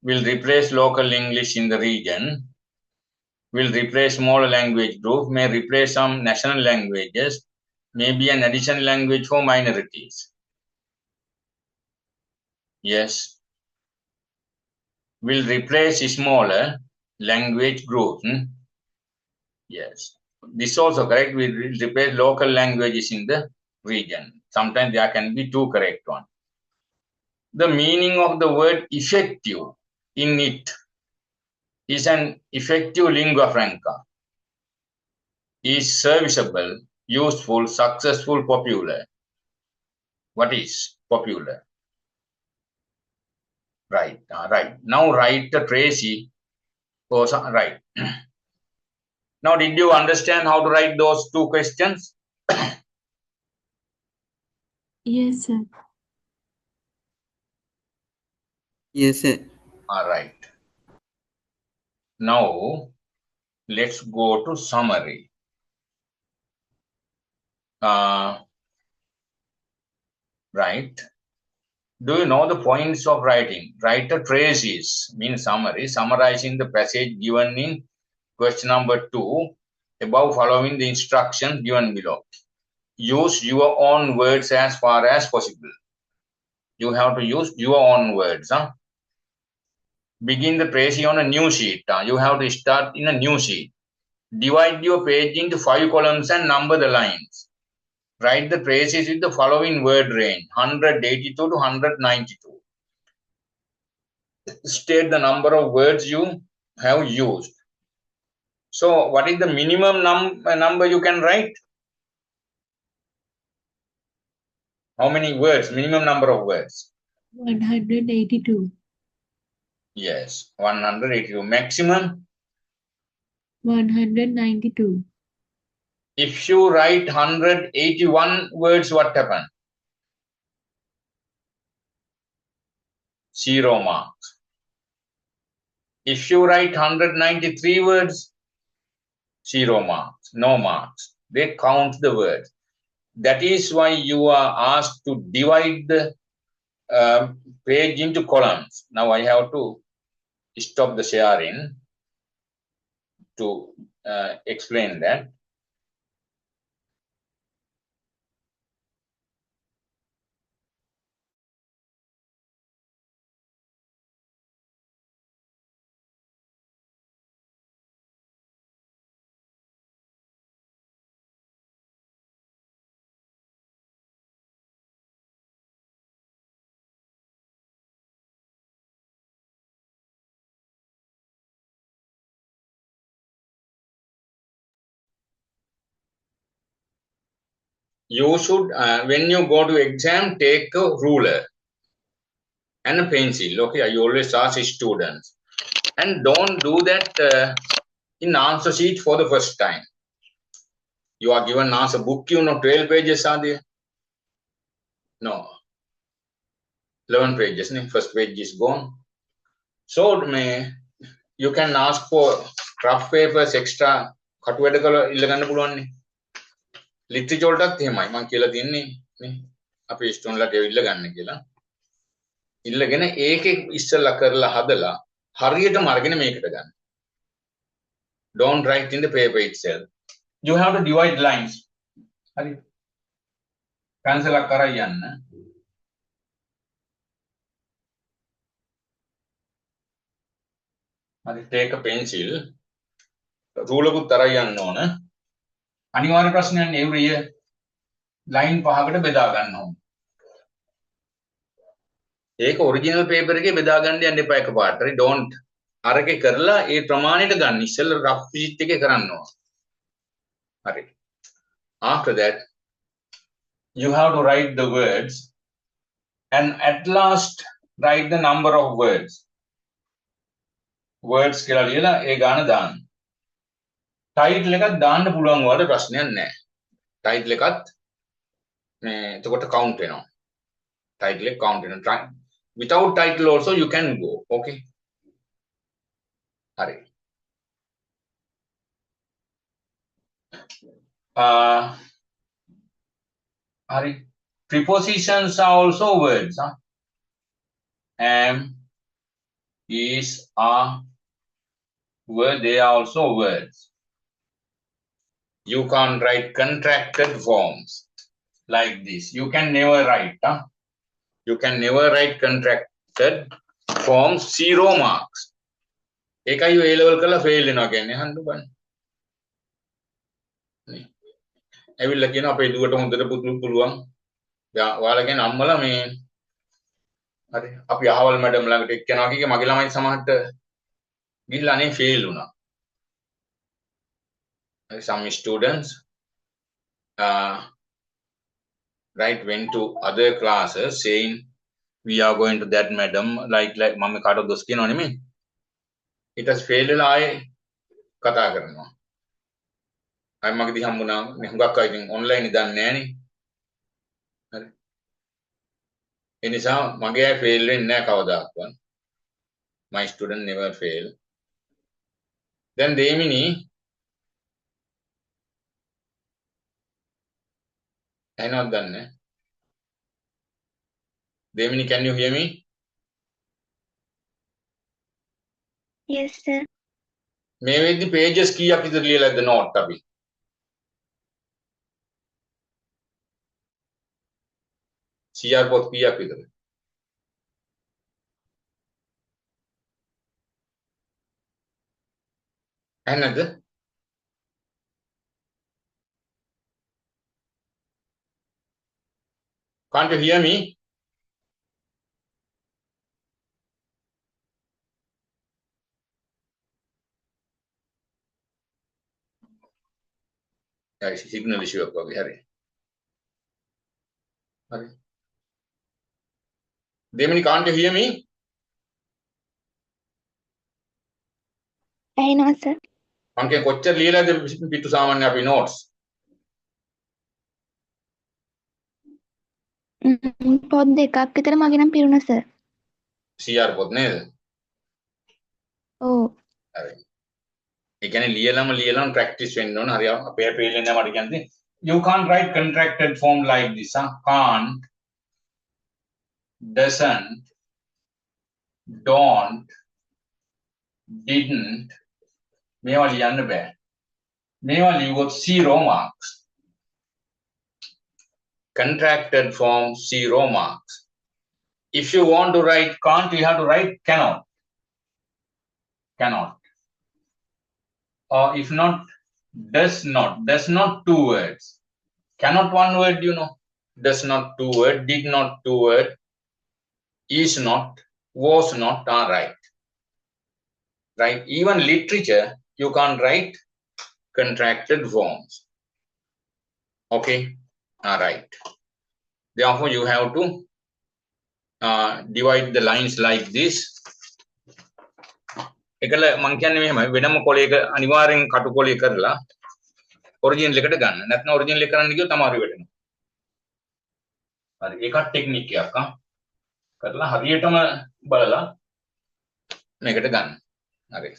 Speaker 1: Will replace local English in the region, will replace smaller language group, may replace some national languages, may be an additional language for minorities. Yes. Will replace smaller language group. Yes. This is also correct. We will replace local languages in the region. Sometimes there can be two correct ones. The meaning of the word effective in it is an effective lingua franca. Is serviceable, useful, successful, popular. What is popular? Right. Right. Now write Tracy. Oh, right. Now, did you understand how to write those two questions?
Speaker 2: Yes, sir.
Speaker 3: Yes, sir.
Speaker 1: All right. Now, let's go to summary. Right. Do you know the points of writing? Write a traces, means summary, summarizing the passage given in question number 2, above following the instructions given below. Use your own words as far as possible. You have to use your own words. Begin the tracing on a new sheet. You have to start in a new sheet. Divide your page into 5 columns and number the lines. Write the traces with the following word range, 182 to 192. State the number of words you have used. So, what is the minimum number you can write? How many words? Minimum number of words?
Speaker 2: 182.
Speaker 1: Yes, 182. Maximum?
Speaker 2: 192.
Speaker 1: If you write 181 words, what happens? 0 marks. If you write 193 words, 0 marks, no marks. They count the words. That is why you are asked to divide the page into columns. Now I have to stop the sharing to explain that. You should, when you go to exam, take a ruler and a pencil. Okay, I always ask students. And don't do that in answer sheet for the first time. You are given answer book, 12 pages are there. No, 11 pages. First page is gone. So you can ask for rough papers, extra කටු වැඩ කරලා ඉල්ල ගන්න පුළුවන් නේ. Literature වලටත් එහෙමයි. මම කියලා තියන්නේ නේ. අපේ ස්ටුඩන්ට්ලාට ඉල්ල ගන්න කියලා. ඉල්ලගෙන ඒකේ ඉස්සෙල්ලා කරලා හදලා හරියටම අරගෙන මේකට ගන්න. Don't write in the paper itself. You have to divide lines. හරි. pencil එක කරා යන්න. හරි, take a pencil. ruler එකත් තරයි යන්න ඕන. අනිවාර්ය ප්‍රශ්නයක් නේ every year line පහකට බෙදා ගන්න ඕන. ඒක ඔරිජිනල් පේපර් එකේ බෙදා ගන්න යන්න එපා එකපාරට. හරි, don't අරකේ කරලා ඒ ප්‍රමාණයට ගන්න. ඉස්සෙල්ලා rough sheet එකේ කරන්න ඕන. හරි. After that you have to write the words and at last write the number of words. Words කියලා ලියලා ඒ ගාන දාන්න. title එකක් දාන්න පුළුවන් වල ප්‍රශ්නයක් නැහැ. title එකත් මේ එතකොට count වෙනවා. title එක count වෙනවා. Without title also you can go. Okay. හරි. Hari, prepositions are also words. Huh? Am, is, are, were, they are also words. You can't write contracted forms like this. You can never write. Huh? You can never write contracted forms, 0 marks. ඒකයි A level කරලා fail වෙනවා කියන්නේ අහන්න බෑ. ඇවිල්ලා කියන අපේ දුවට හොඳට පුළුවන්. ඔයාලා කියන අම්මලා මේ හරි අපි අහවල් මැඩම් ළඟට එක්කනවා කිය මගේ ළමයි සමහරට ගිහිල්ලා අනේ ෆේල් වුණා. Some students right went to other classes saying we are going to that madam like මම කාටවත් දොස් කියනව නෙමෙයි. ඊට පස්සේ ෆේල් වෙලා ආයේ කතා කරනවා. අය මගදී හම්බුණා මේ හුඟක් අය ඉතින් ඔන්ලයින් ඉදන්නේ නැහනේ. හරි. ඒ නිසා මගේ අය ෆේල් වෙන්නේ නැහැ කවදාවත්. My student never fail. Then Demini ඇහෙනවද දන්නේ? Demini, can you hear me?
Speaker 4: Yes, sir.
Speaker 1: මේ වෙද්දි pages කීයක් විතර ලියලාද note අපි? CR පොත් කීයක් විතර? ඇහෙනවද? Can't you hear me? Signal issue එකක් වගේ හරි. හරි. Demini, can't you hear me?
Speaker 4: ඇහෙනවා sir.
Speaker 1: මං කිය කොච්චර ලියලාද පිටු සාමාන්‍ය අපි notes?
Speaker 4: පොත් දෙකක් විතර මගේ නම් පිරුණා sir.
Speaker 1: CR පොත් නේද?
Speaker 4: ඔව්.
Speaker 1: හරි. ඒ කියන්නේ ලියලම practice වෙන්න ඕන. හරි අපේ පේලෙන් නම් මට කියන්නේ you can't write contracted form like this. Can't, doesn't, don't, didn't. මේවා ලියන්න බෑ. මේවා ලියුවොත් 0 marks. Contracted form 0 marks. If you want to write can't, you have to write cannot. Cannot. Or if not, does not. Does not 2 words. Cannot 1 word, you know. Does not 2 word. Did not 2 word. Is not. Was not are right. Right. Even literature, you can't write contracted forms. Okay. All right. Therefore, you have to divide the lines like this. එකල මං කියන්නේ මෙහෙමයි වෙනම කොලයක අනිවාර්යෙන් කටු කොලය කරලා original එකට ගන්න. නැත්නම් ඔරිජිනල් එක කරන්න ගියොත් අමාරු වෙනවා. හරි ඒකත් ටෙක්නික් එකක් කරලා හරියටම බලලා මේකට ගන්න. හරි.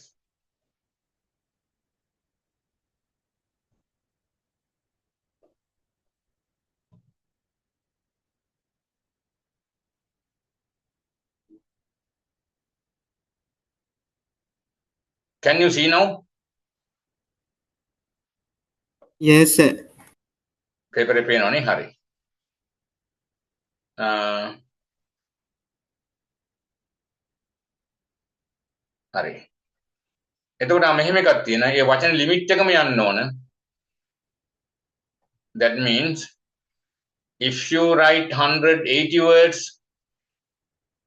Speaker 1: Can you see now?
Speaker 3: Yes, sir.
Speaker 1: Paper pen on hari. හරි. එතකොට මෙහෙම එකක් තියෙනවා. ඒ වචන ලිමිට් එකම යන්න ඕන. That means if you write 180 words,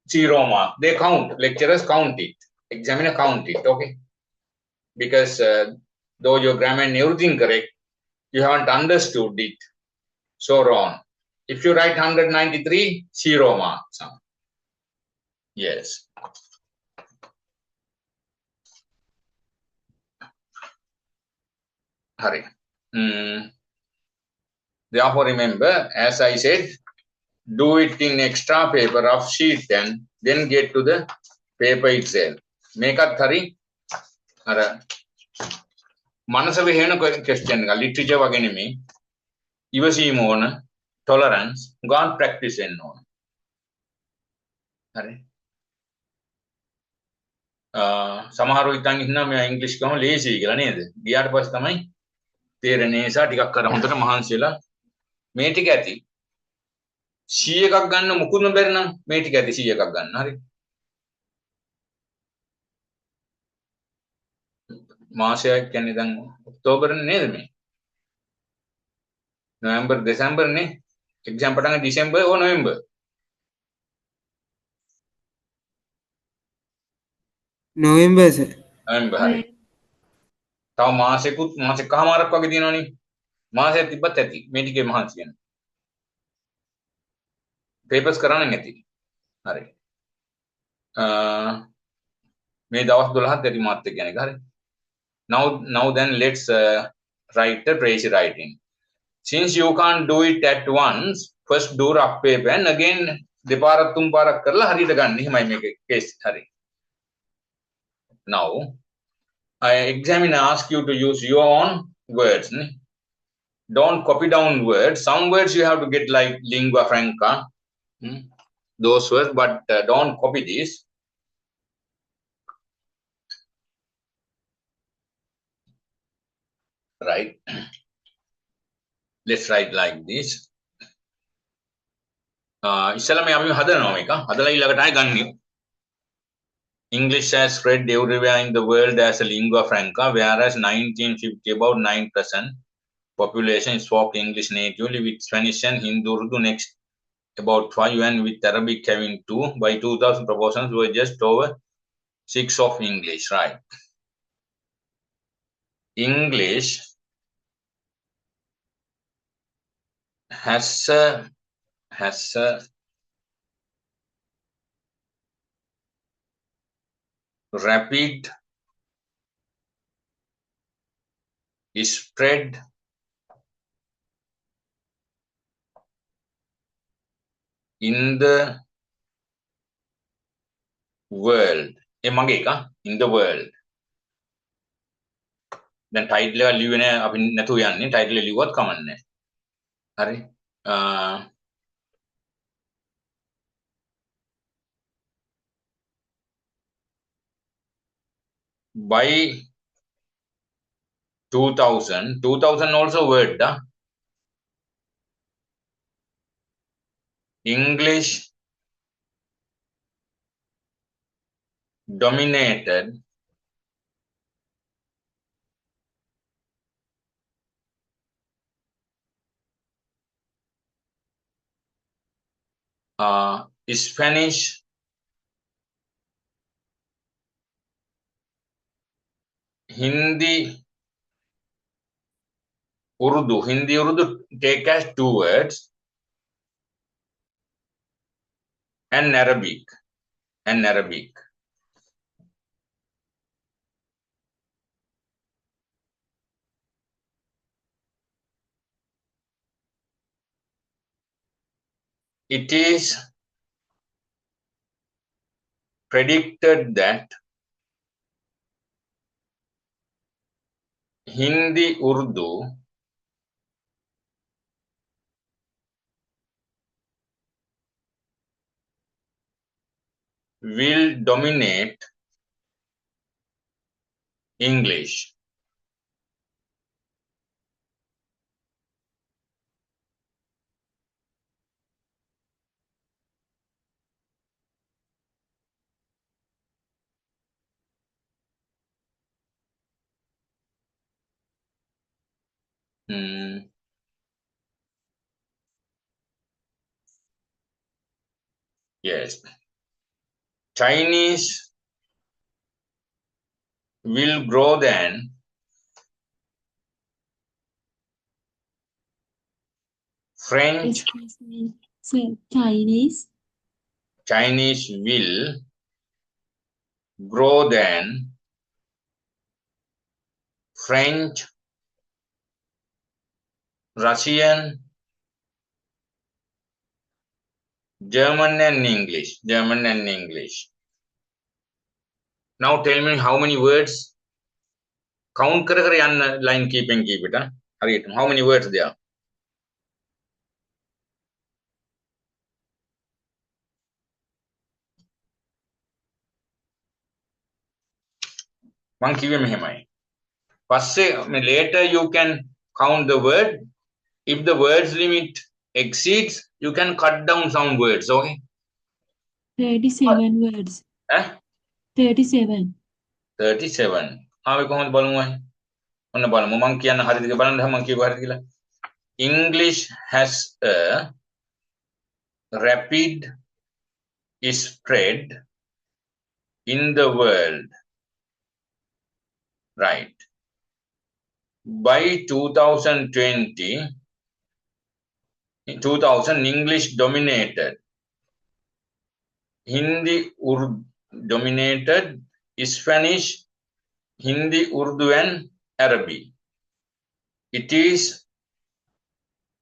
Speaker 1: 0 mark. They count. Lecturers count it. Examiner count it. Okay. Because though your grammar and everything correct, you haven't understood it. So wrong. If you write 193, 0 marks. Yes. Hurry. Therefore, remember, as I said, do it in extra paper of sheet 10, then get to the paper itself. මේකත් හරි අර මනස වෙහෙන question එක literature වගේ නෙමෙයි ඉවසීම ඕන tolerance ගාන් practice වෙන්න ඕන හරි සමහරව හිතන් ඉන්නවා මේ ඉංග්‍රීසි කම ලේසියි කියලා නේද ගියාට පස්සේ තමයි තේරෙන්නේ නිසා ටිකක් අර හොඳට මහන්සි වෙලා මේ ටික ඇති 100 එකක් ගන්න මුකුත්ම බැරි නම් මේ ටික ඇති 100 එකක් ගන්න හරි මාසයක් කියන්නේ දැන් ඔක්තෝබර් නේද මේ නොවැම්බර් දෙසැම්බර් නේ එක්සෑම් පටන් ගන්න දෙසැම්බර් ඕ නොවැම්බර්
Speaker 3: November, sir.
Speaker 1: නොවැම්බර් හරි තව මාසෙකමාරක් වගේ තියෙනවනේ මාසයක් තිබ්බත් ඇති මේ ටිකේ මහන්සි වෙන පේපර්ස් කරන්න නැති හරි මේ දවස් 12ක් ඇති මාත් එක්ක යන එක හරි now then let's write the tracy writing since you can't do it at once first do rough paper and again දෙපාරක් තුන් පාරක් කරලා හරියට ගන්න එහෙමයි මේක case හරි now I examiner ask you to use your own words don't copy down words some words you have to get like lingua franca those words but don't copy these right let's write like this ඉස්සෙල්ලා මේ අපි හදනවා මේක හදලා ඊළඟට ආයෙ ගන්න English has spread everywhere in the world as a lingua franca whereas 1950 about 9% population spoke English natively with Spanish and Hindu Urdu next about 5 and with Arabic having 2 by 2000 proportions were just over 6 of English right English has a rapid spread in the world මගේ එක in the world දැන් title එක ලියුවේ නෑ අපි නැතුව යන්නේ title එක ලිව්වත් කමන්නේ හරි by 2000 also word English dominated Spanish Hindi Urdu take as 2 words and Arabic it is predicted that Hindi Urdu will dominate English. Yes. Chinese will grow than French.
Speaker 2: Excuse me. Sir, Chinese.
Speaker 1: Chinese will grow than French, Russian, German and English. German and English. Now tell me how many words. Count kar yan line keep it. Hurry. How many words there? One කිව්වේ මෙහෙමයි. පස්සේ later you can count the word. If the words limit exceeds, you can cut down some words, okay?
Speaker 2: 37 words. 37.
Speaker 1: 37. ආවේ කොහොමද බලමු අය. ඔන්න බලමු මම කියන්න හරියද කියලා බලන්න මම කියව හරියද කියලා. English has a rapid spread in the world. Right. By 2020, 2000 English dominated. Hindi dominated Spanish, Hindi, Urdu and Arabic. It is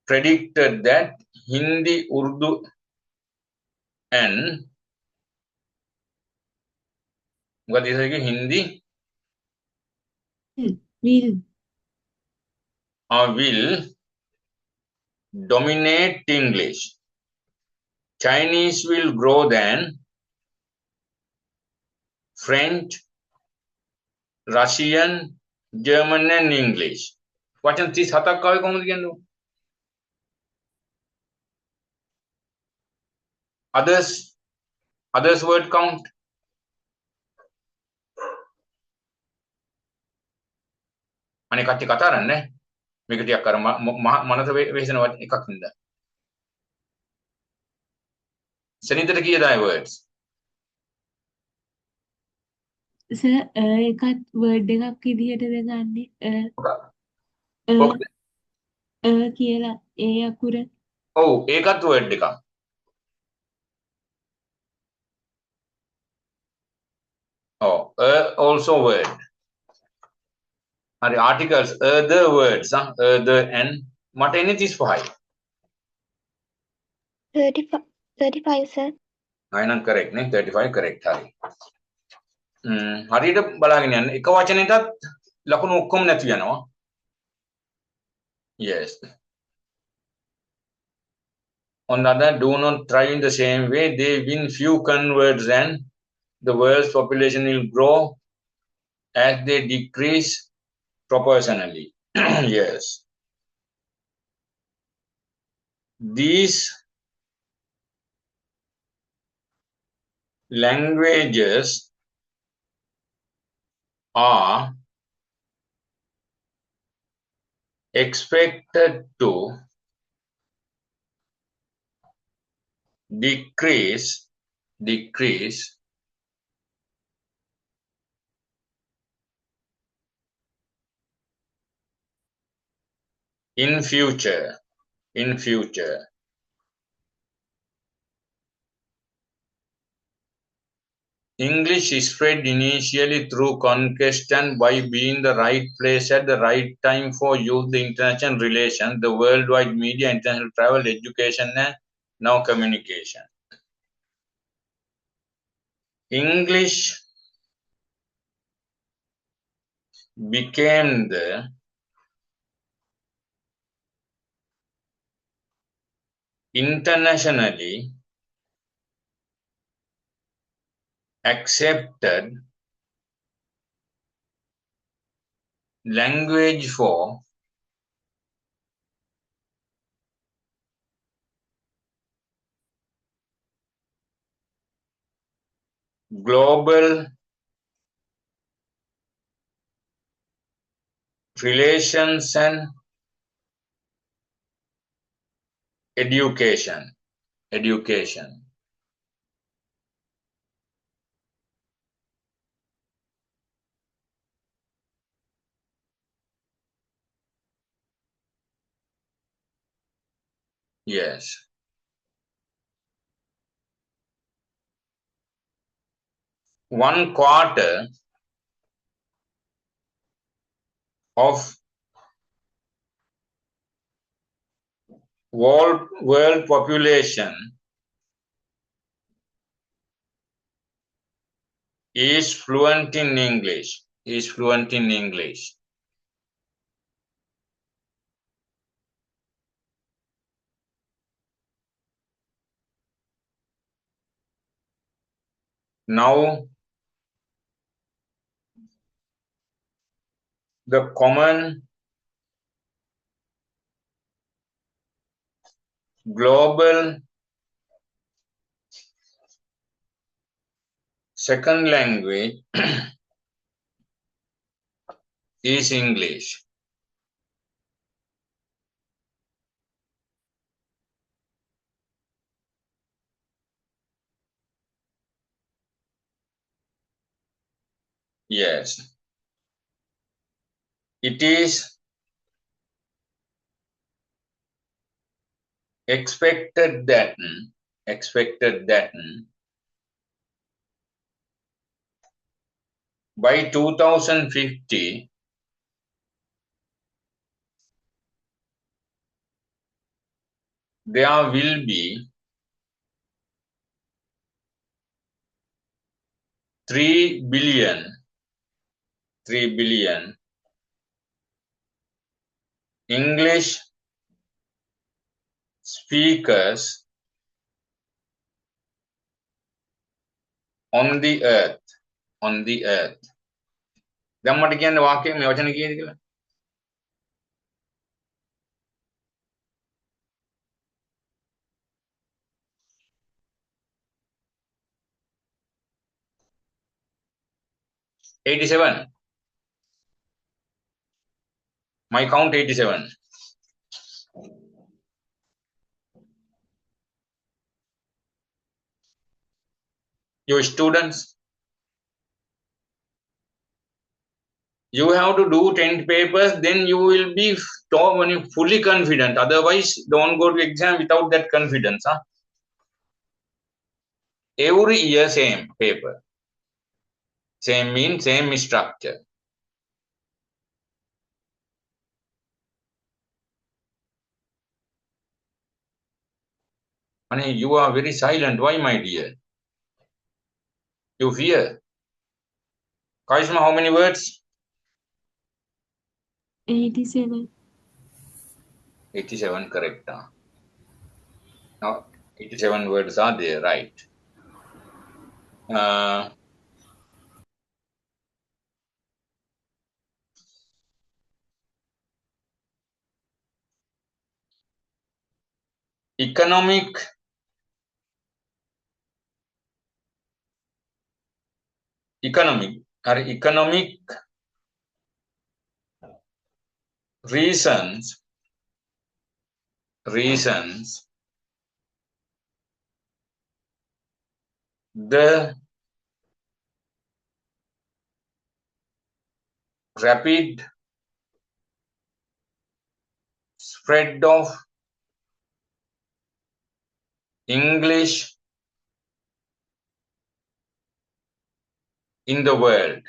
Speaker 1: predicted that Hindi, Urdu and what is it? Hindi will dominate English. Chinese will grow than French, Russian, German and English. වචන 37ක් ආවේ කොහොමද කියන්නේ? Others word count. අනේ කට්ටිය කතා කරන්නේ මේක ටිකක් අර මනස වෙහෙසන එකක් නේද? සෙනිතට කීයද ආයේ words?
Speaker 2: සර් එකත් වර්ඩ් එකක් විදිහටද ගන්නෙ? කියලා ඒ අකුර.
Speaker 1: ඔව් ඒකත් word එකක්. Oh, also word. Are articles, the words, the and මට එන්නේ 35.
Speaker 4: 35 sir.
Speaker 1: අයනම් correct නේ 35 correct හරි. හරියට බලාගෙන යන්න එක වචනෙටත් ලකුණු ඔක්කොම නැති වෙනවා. Yes. On the other, do not try in the same way. They win few converts and the world's population will grow as they decrease proportionally. Yes. These languages are expected to decrease in future. English spread initially through conquest and by being the right place at the right time for youth, the international relations, the worldwide media, international travel, education, and now communication. English became the internationally accepted language for global relations and education. Yes. One quarter of world population is fluent in English. Now, the common global second language is English. Yes. It is expected that by 2050 there will be 3 billion English speakers on the earth. දැන් මට කියන්න වාක්‍යයෙන් මේ වචන කීයද කියලා? 87. My count 87. Your students, you have to do 10 papers, then you will be fully confident. Otherwise, don't go to exam without that confidence. Huh? Every year, same paper. Same means same structure. Honey, you are very silent. Why, my dear? You fear. Kaishma, how many words?
Speaker 2: 87.
Speaker 1: 87, correct. Huh? Now, 87 words are there, right? Economic reasons the rapid spread of English in the world.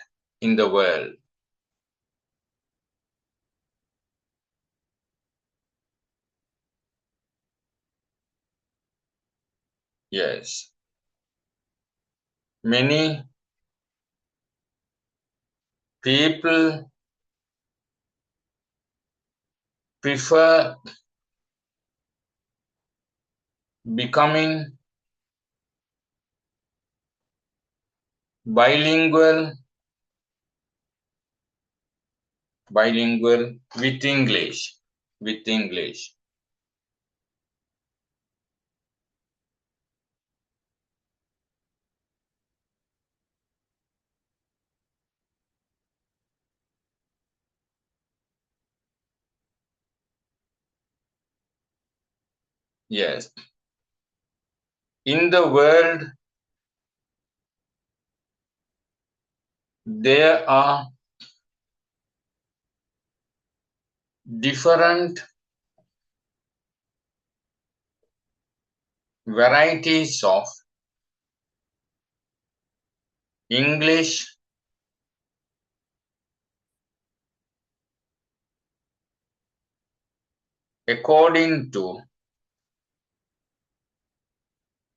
Speaker 1: Yes. Many people prefer becoming bilingual bilingual with English. With English. Yes. In the world, there are different varieties of English according to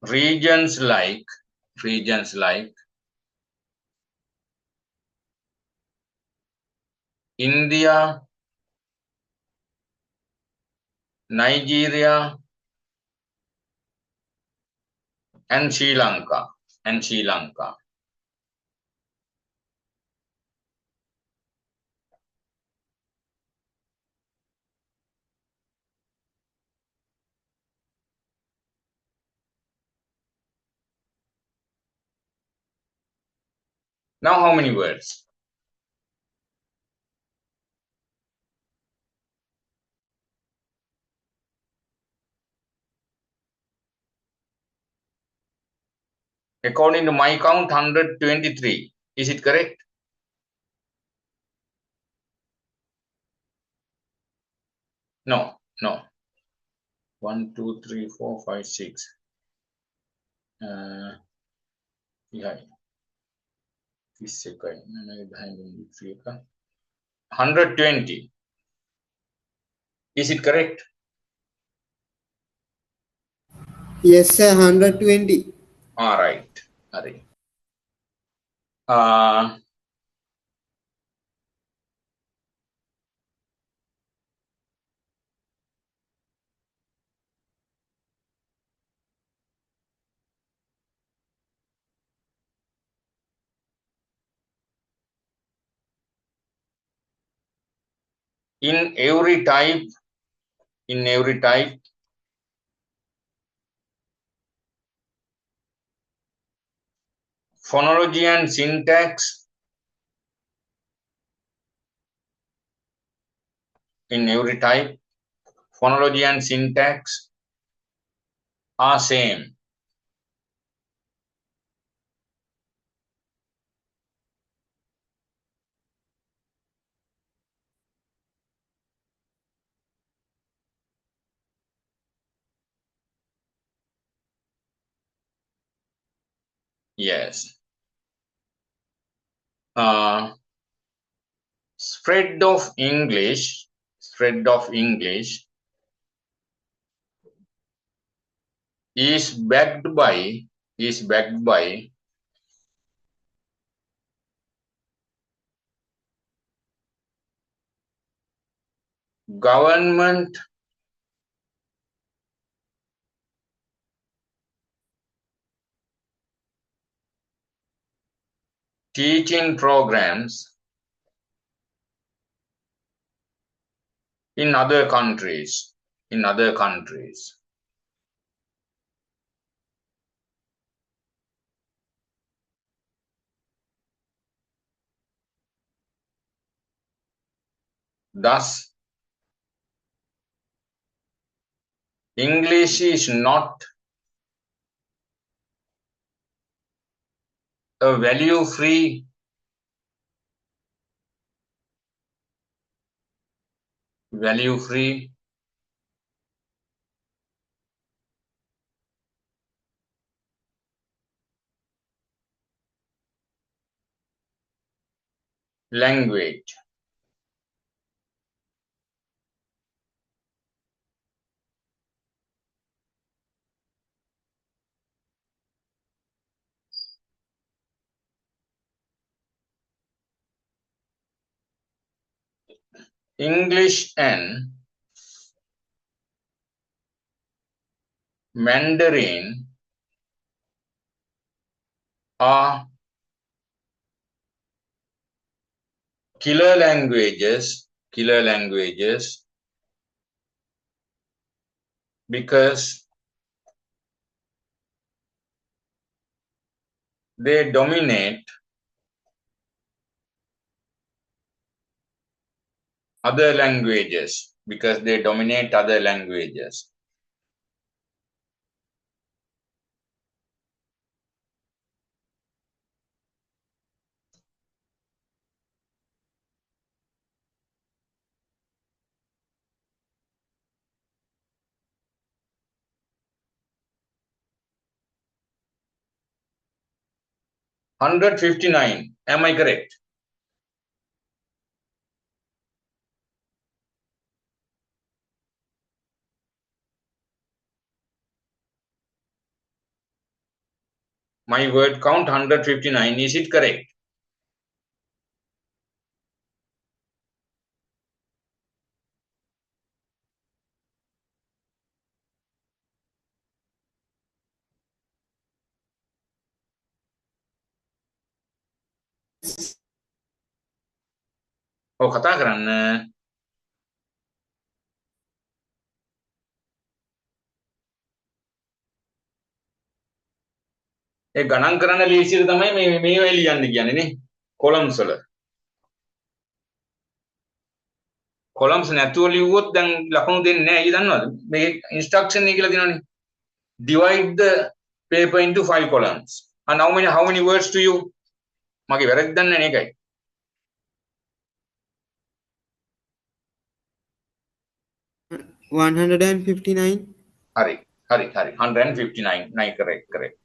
Speaker 1: regions like India, Nigeria, and Sri Lanka. Now how many words? According to my count, 123. Is it correct? No. 1, 2, 3, 4, 5, 6. Yeah. 120. Is it correct?
Speaker 3: Yes, sir, 120.
Speaker 1: All right. In every type, phonology and syntax, phonology and syntax are same. Yes. Spread of English is backed by government teaching programs in other countries. Thus, English is not a value-free language. English and Mandarin are killer languages because they dominate other languages. 159. Am I correct? My word count 159. Is it correct? Oh, කතා කරන්න. ඒ ගණන් කරන්න ලේසියට තමයි මේ ඔය ලියන්න කියන්නේ නේ. කොලම්ස් වල. කොලම්ස් නැතුව ලිව්වොත් දැන් ලකුණු දෙන්නේ නැහැ. ඊ දන්නවද? මේ ඉන්ස්ට්‍රක්ෂන් එක කියලා දෙනවනේ. Divide the paper into 5 columns. And how many words to you? මගේ වැරද්ද දන්නේ නැහැ ඒකයි.
Speaker 3: 159.
Speaker 1: Hari. 159. No, correct.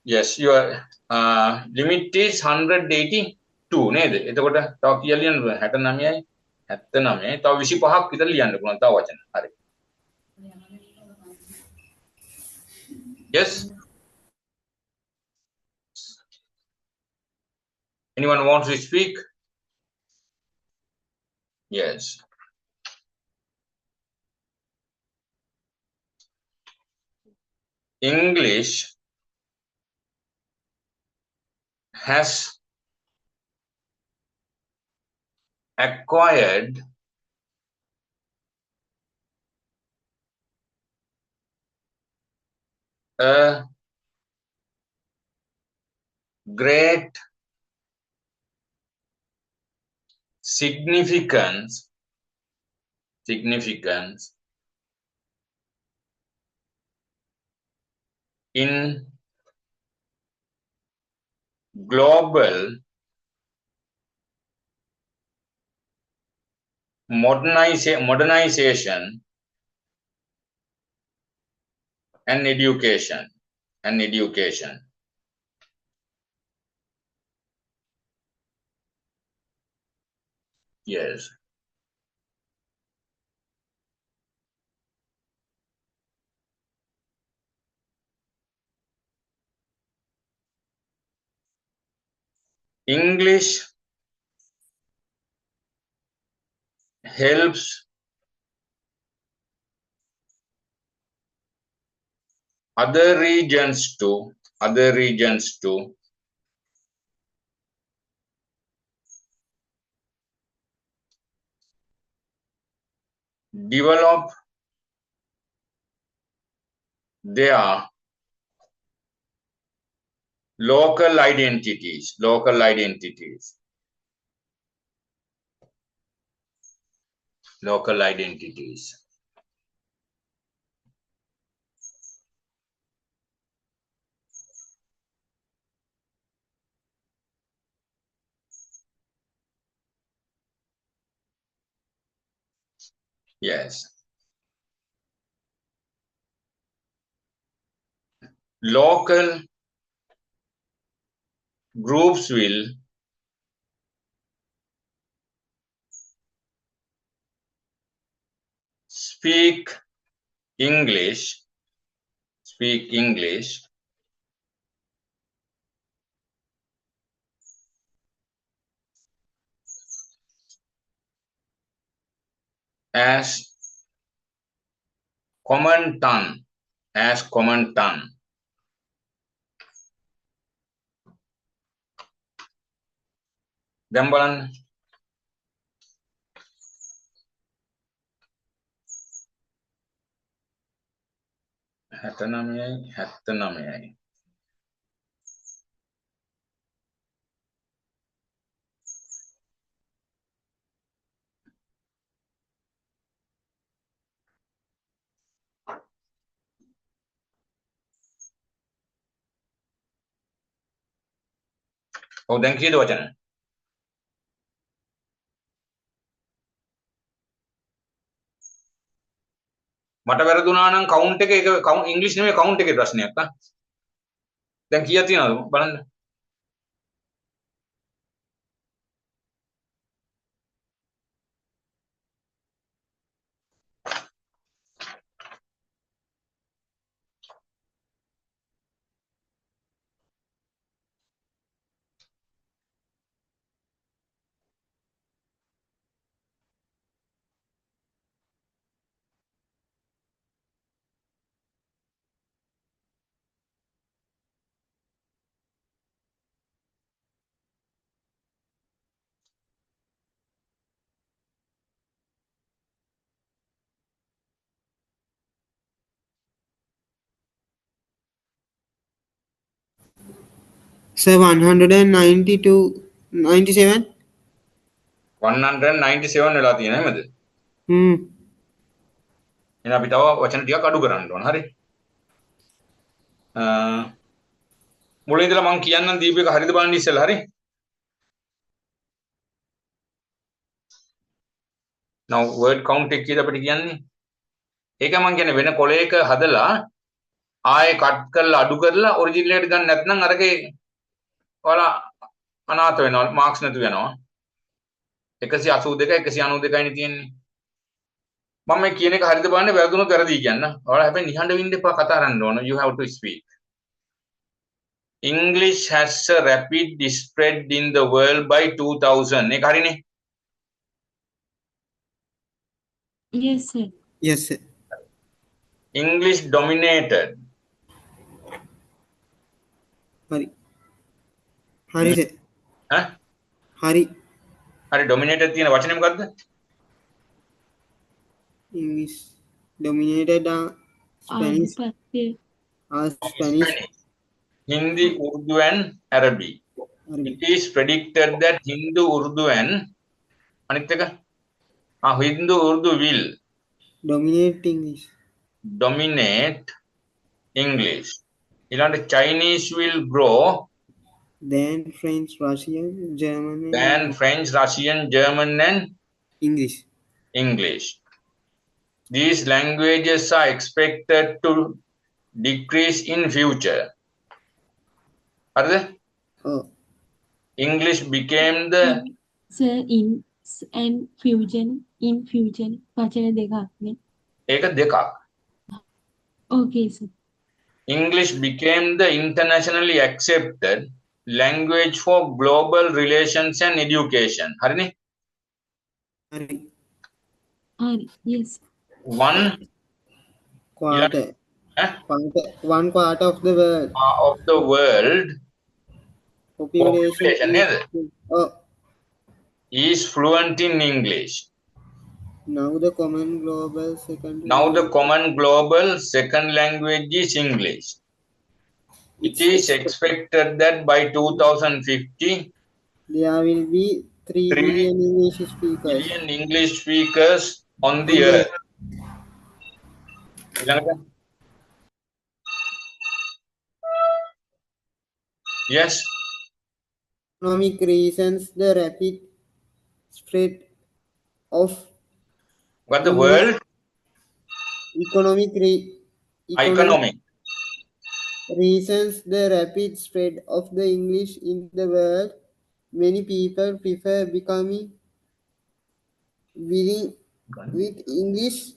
Speaker 1: Yes, your limit is 182 නේද? එතකොට තව කීයක් ලියන්න ඕනද? 69යි 79යි තව 25ක් විතර ලියන්න පුළුවන් තව වචන. හරි. Yes. Anyone wants to speak? Yes. English has acquired a great significance in global modernization and education. Yes. English helps other regions to develop their local identities. Yes. Local groups will speak English as common tongue. දැන් බලන්න. 79යි. ඔව් දැන් කීයද වචන? මට වැරදුනා නම් count එක ඉංග්‍රීසි නෙමෙයි කවුන්ට් එකේ ප්‍රශ්නයක් ආ. දැන් කීයක් තියෙනවද බලන්න.
Speaker 3: Sir, 192, 97?
Speaker 1: 197 වෙලා තියෙන හැමද? එහෙනම් අපි තව වචන ටිකක් අඩු කරන්න ඕන. හරි. මුලින් ඉඳලා මම කියන්නම් දීපු එක හරිද බලන්න ඉස්සෙල්ලා. හරි. now word count එක කීයද අපිට කියන්නේ? ඒක මම කියන්නේ වෙන කොලයක හදලා ආයේ කට් කරලා අඩු කරලා ඔරිජිනල් එකට ගන්න නැත්නම් අරගේ ඔයාලා අනාථ වෙනවා මාක්ස් නැතු වෙනවා 182 192යි නේ තියෙන්නේ මම මේ කියන එක හරිද බලන්න වැරදුනොත් වැරදි කියන්න ඔයාලා හැබැයි නිහඬ වෙන්න එපා කතා කරන්න ඕන you have to speak English has a rapid spread in the world by 2000 ඒක හරිනේ
Speaker 2: Yes, sir.
Speaker 3: Yes, sir.
Speaker 1: English dominated
Speaker 3: Hari sir.
Speaker 1: ඈ
Speaker 3: Hari.
Speaker 1: හරි dominated තියෙන වචනේ මොකද්ද
Speaker 3: English dominated Spanish. Spanish.
Speaker 1: Hindi, Urdu and Arabic. It is predicted that Hindu, Urdu and අනිත් එක Hindu, Urdu will
Speaker 3: Dominate English.
Speaker 1: dominate English. ඊළඟට Chinese will grow
Speaker 3: Then French, Russian, German, and
Speaker 1: than French, Russian, German and
Speaker 3: English.
Speaker 1: English. These languages are expected to decrease in future. හරිද?
Speaker 3: Oh.
Speaker 1: English became the
Speaker 2: Sir, in and fusion, in fusion, වචන දෙකක් නේ.
Speaker 1: ඒක දෙකක්.
Speaker 2: Okay, sir.
Speaker 1: English became the internationally accepted language for global relations and education. හරිනේ?
Speaker 3: Hari.
Speaker 2: Yes.
Speaker 3: Quarter. One quarter of the world. Population
Speaker 1: is fluent in English.
Speaker 3: Now the common global second language is English. It is expected that by 2050 there will be 3 billion English speakers
Speaker 1: on the earth. Yes.
Speaker 3: Economic reasons, the rapid spread of
Speaker 1: what the world
Speaker 3: economic reasons, the rapid spread of the English in the world. Many people prefer becoming willing with English.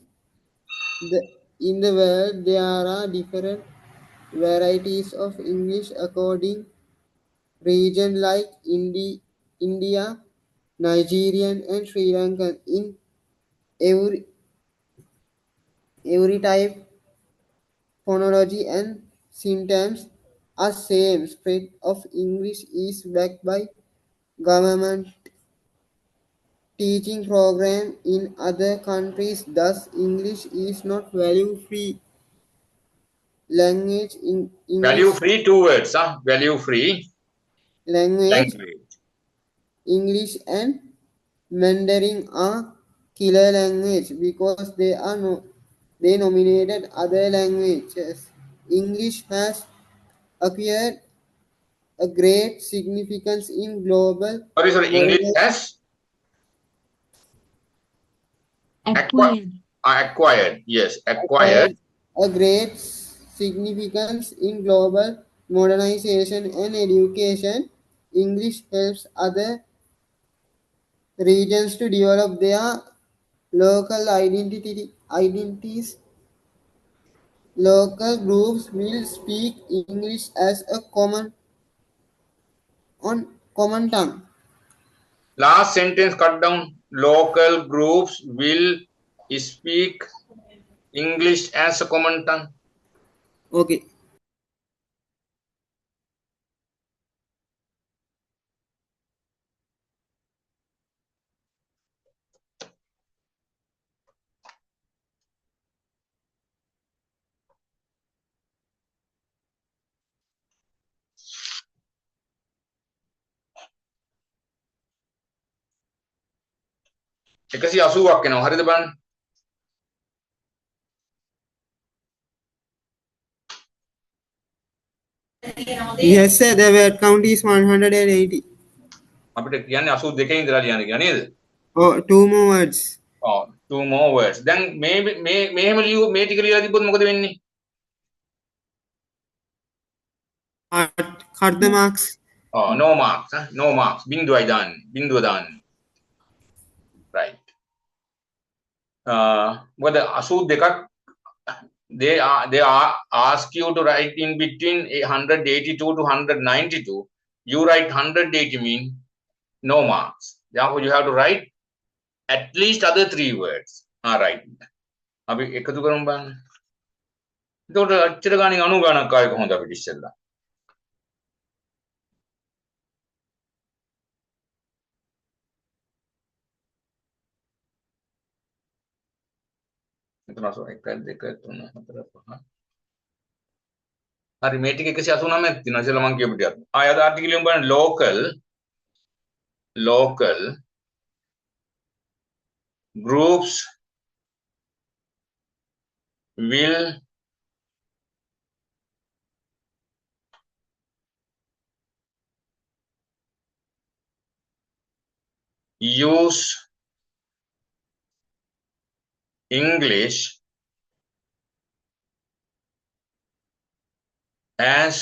Speaker 3: In the world, there are different varieties of English according region like India, Nigerian and Sri Lankan. In every type, phonology and syntax are same. Spread of English is backed by government teaching program in other countries. Thus, English is not value-free language. In
Speaker 1: Value
Speaker 3: English
Speaker 1: free, two words, value free
Speaker 3: language,
Speaker 1: language.
Speaker 3: English and Mandarin are killer language because they nominated other languages. English has acquired a great significance in global
Speaker 1: Sorry, English
Speaker 3: modernization.
Speaker 1: has
Speaker 2: Acquired.
Speaker 1: acquired. Yes, acquired.
Speaker 3: Acquired a great significance in global modernization and education. English helps other regions to develop their local identities. Local groups will speak English as a common tongue.
Speaker 1: Last sentence cut down. Local groups will speak English as a common tongue.
Speaker 3: Okay.
Speaker 1: එකසි අසුවක් එනවා හරිද බලන්න
Speaker 3: Yes, sir. The word count is 180.
Speaker 1: අපිට කියන්නේ 82 ඉඳලා ලියන්න කියලා නේද
Speaker 3: Oh, two more words.
Speaker 1: two more words දැන් මෙහෙම ලියු මේ ටික ලියලා තිබ්බොත් මොකද වෙන්නේ
Speaker 3: Cut the marks.
Speaker 1: no marks no marks බිඳුවයි දාන්නේ බිඳුව දාන්නේ right මොකද 82ක් they ask you to write in between 182 to 192 you write 180 mean no marks therefore you have to write at least other three words all right අපි එකතු කරමු බලන්න එතකොට අච්චර ගාණින් 90 ගාණක් ආයෙ කොහොමද අපිට ඉස්සෙල්ලා එතන 1 2 3 4 5 හරි මේ ටික 189ක් තියෙනවා ඉතින් මම කියපු ටිකක් ආය අද ආටිකල් එක බලන්න local groups will use English as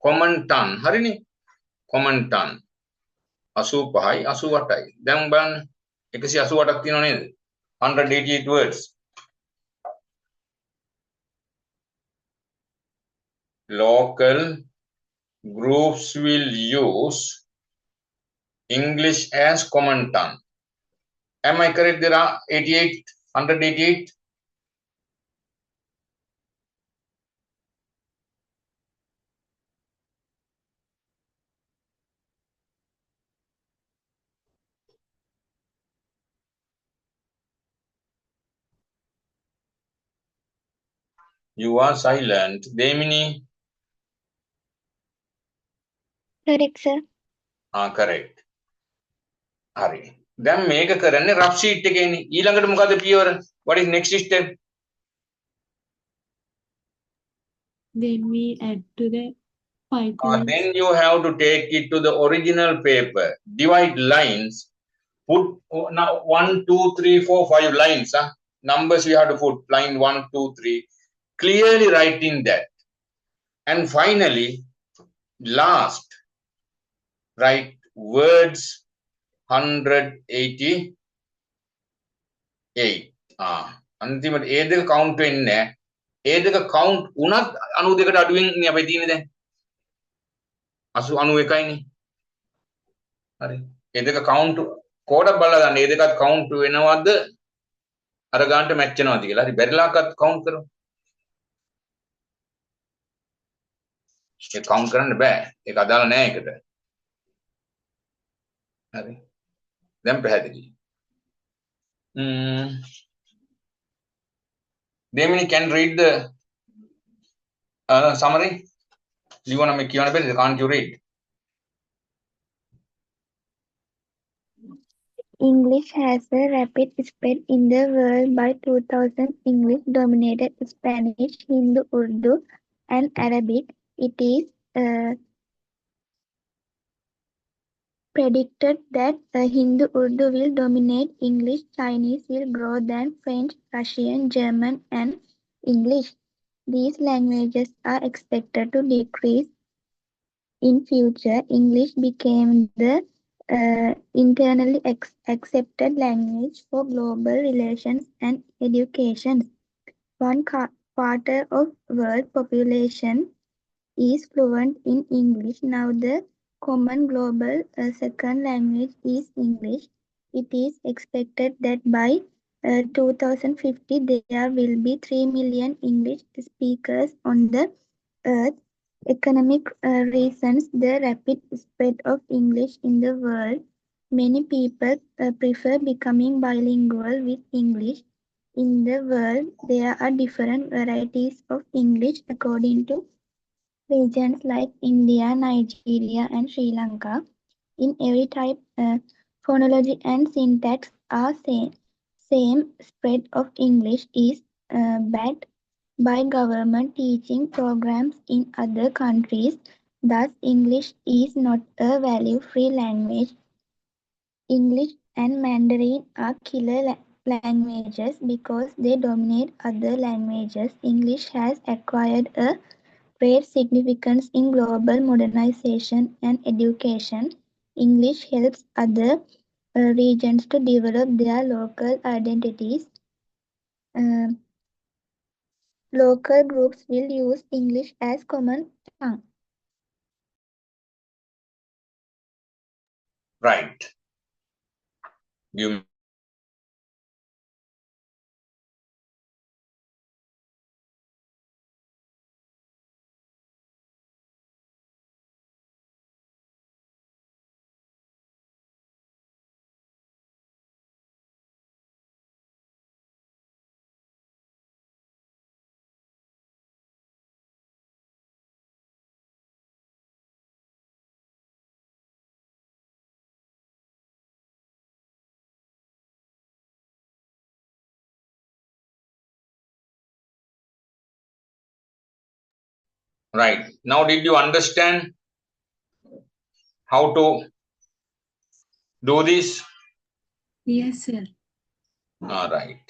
Speaker 1: common tongue හරිනේ common tongue 85යි 88යි දැන් බලන්න 188ක් තියෙනව නේද 188 words local groups will use English as common tongue am I correct there are 88 188 You are silent. Demini.
Speaker 4: Correct, sir.
Speaker 1: Correct. හරි. දැන් මේක කරන්නේ rough sheet එකේනේ. ඊළඟට මොකද පියවර? What is next step?
Speaker 2: Then we add to the python.
Speaker 1: Then you have to take it to the original paper. Divide lines. Put now 1, 2, 3, 4, 5 lines. Numbers we have to put line 1, 2, 3. Clearly writing that. And finally, last, write words 188. අන්තිමට ඒ දෙක count වෙන්නේ නැහැ. ඒ දෙක count වුණත් 92කට අඩුවෙන් නේ අපි තියෙන්නේ දැන්. 91යිනේ. හරි. ඒ දෙක count කෝඩක් බලලා ගන්න. ඒ දෙකත් count වෙනවද? අර ගන්නට match වෙනවද කියලා. හරි. බැරිලාකත් count කරමු. ඒක count කරන්න බෑ. ඒක අදාළ නෑ ඒකට. හරි. දැන් පැහැදිලි. Demini can read the summary. Do you want to make your bed? Can't you read?
Speaker 4: English has a rapid spread in the world. By 2000, English dominated Spanish, Hindu, Urdu, and Arabic. It is predicted that Hindu Urdu will dominate English. Chinese will grow than French, Russian, German, and English. These languages are expected to decrease in future. English became the internally accepted language for global relations and education. One quarter of world population is fluent in English. Now the common global second language is English. It is expected that by 2050 there will be 3 million English speakers on the earth. Economic reasons, the rapid spread of English in the world. Many people prefer becoming bilingual with English. In the world, there are different varieties of English according to regions like India, Nigeria, and Sri Lanka. In every type, phonology and syntax are same. Same spread of English is backed by government teaching programs in other countries. Thus, English is not a value-free language. English and Mandarin are killer languages because they dominate other languages. English has acquired a great significance in global modernization and education. English helps other regions to develop their local identities. Local groups will use English as common tongue.
Speaker 1: Right. Give Right. Now, did you understand how to do this?
Speaker 2: Yes, sir.
Speaker 1: All right.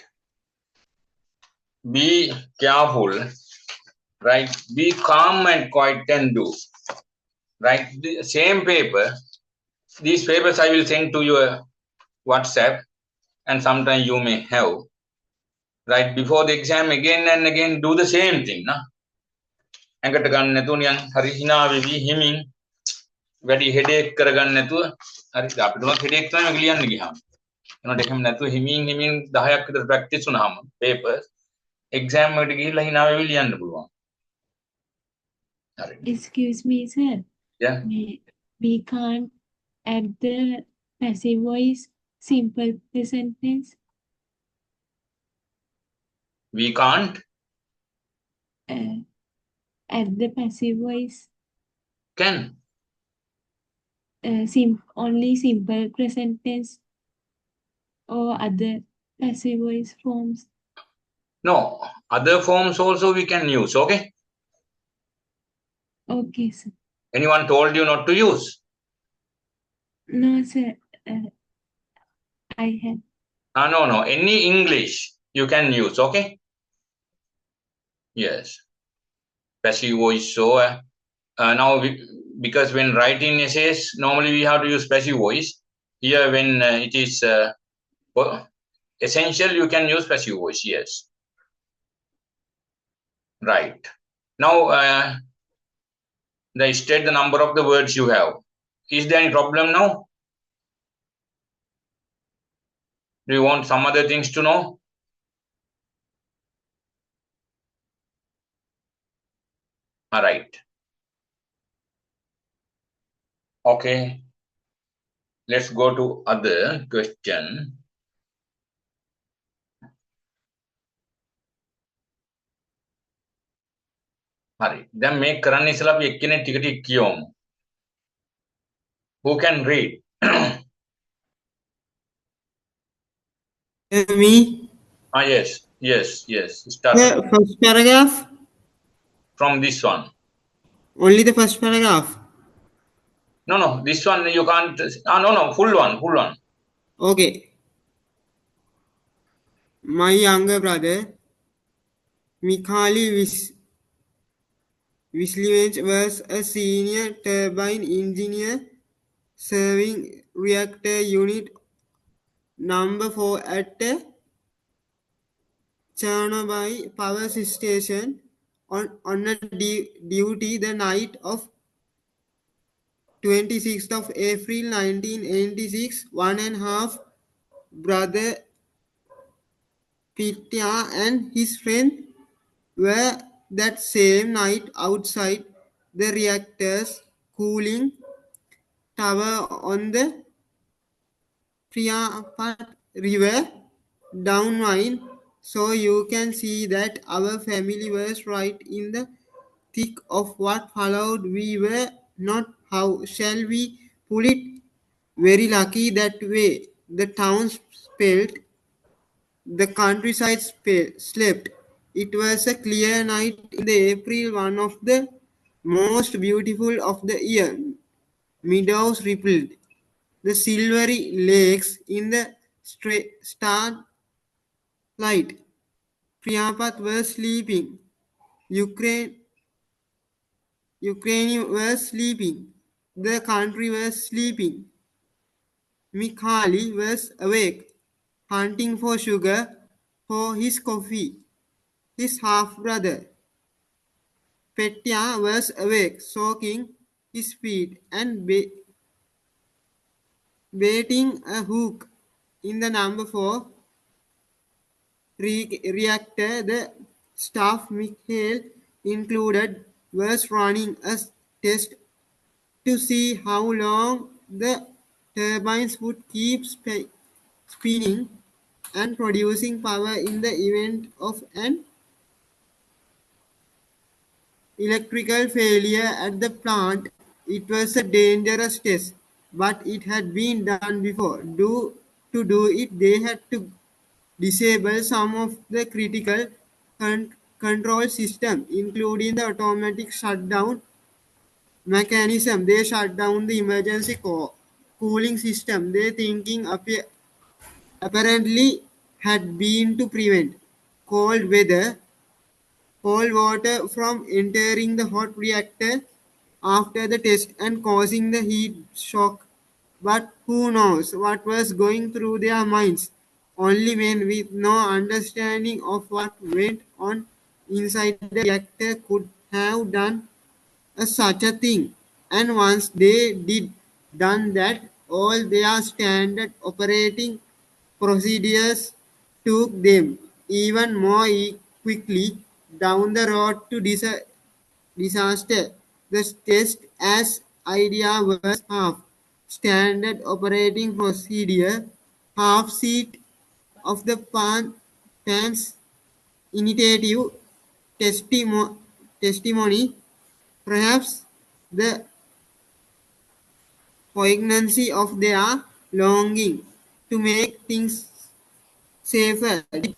Speaker 1: Be careful. Right. Be calm and quiet and do. Right. The same paper. These papers I will send to your WhatsApp, and sometime you may have. Right. Before the exam, again and again, do the same thing. Na? ඇඟට ගන්න නැතුව නිකන් හරි hina වෙවි හිමින් වැඩි headache කරගන්න නැතුව හරි අපිට උනත් හෙඩේක් තමයි මේක ලියන්න ගියාම එනකොට එහෙම නැතුව හිමින් 10ක් විතර ප්‍රැක්ටිස් වුණාම papers exam එකට ගිහිල්ලා hina වෙවි ලියන්න පුළුවන් හරි
Speaker 2: Excuse me, sir.
Speaker 1: yeah
Speaker 2: We can't add the passive voice simple present tense.
Speaker 1: we can't
Speaker 2: Add the passive voice.
Speaker 1: can
Speaker 2: Only simple present tense or other passive voice forms.
Speaker 1: no other forms also we can use okay
Speaker 2: Okay, sir.
Speaker 1: anyone told you not to use
Speaker 2: No, sir. I have.
Speaker 1: no any English you can use okay yes passive voice so now because when writing essays normally we have to use passive voice here when it is essential you can use passive voice yes right now state the number of the words you have is there any problem now do you want some other things to know all right okay Let's go to other question. Hari. Then make කරන්න ඉස්සලා අපි එක්කෙනෙක් ටික ටික කියමු. Who can read?
Speaker 3: Me.
Speaker 1: Yes. Start
Speaker 3: The first paragraph.
Speaker 1: from this one.
Speaker 3: Only the first paragraph.
Speaker 1: No, this one you can't. No, full one.
Speaker 3: Okay. My younger brother, Mikhail Wislevich, was a senior turbine engineer serving reactor unit number 4 at the Chernobyl power station on a duty the night of 26th of April 1986. One and a half brother Pitya and his friend were that same night outside the reactor's cooling tower on the Priyapat River downwind. So you can see that our family was right in the thick of what followed. We were not, how shall we pull it, very lucky that way. The town spelt, the countryside slept. It was a clear night in the April, one of the most beautiful of the year. Meadows rippled, the silvery lakes in the starlight. Priyapat was sleeping. Ukraine was sleeping. The country was sleeping. Mikhail was awake, hunting for sugar for his coffee. His half-brother, Petya, was awake, soaking his feet and baiting a hook in the number 4 reactor. The staff Mikhail included was running a test to see how long the turbines would keep spinning and producing power in the event of an electrical failure at the plant. It was a dangerous test, but it had been done before. To do it, they had to disable some of the critical control system, including the automatic shutdown mechanism. They shut down the emergency cooling system. Their thinking apparently had been to prevent cold water from entering the hot reactor after the test and causing the heat shock. But who knows what was going through their minds? Only men with no understanding of what went on inside the reactor could have done such a thing. And once they did done that, all their standard operating procedures took them even more quickly down the road to disaster. The test as idea was half standard operating procedure, half seat of the PAN's initiative testimony, perhaps the poignancy of their longing to make things safer. Did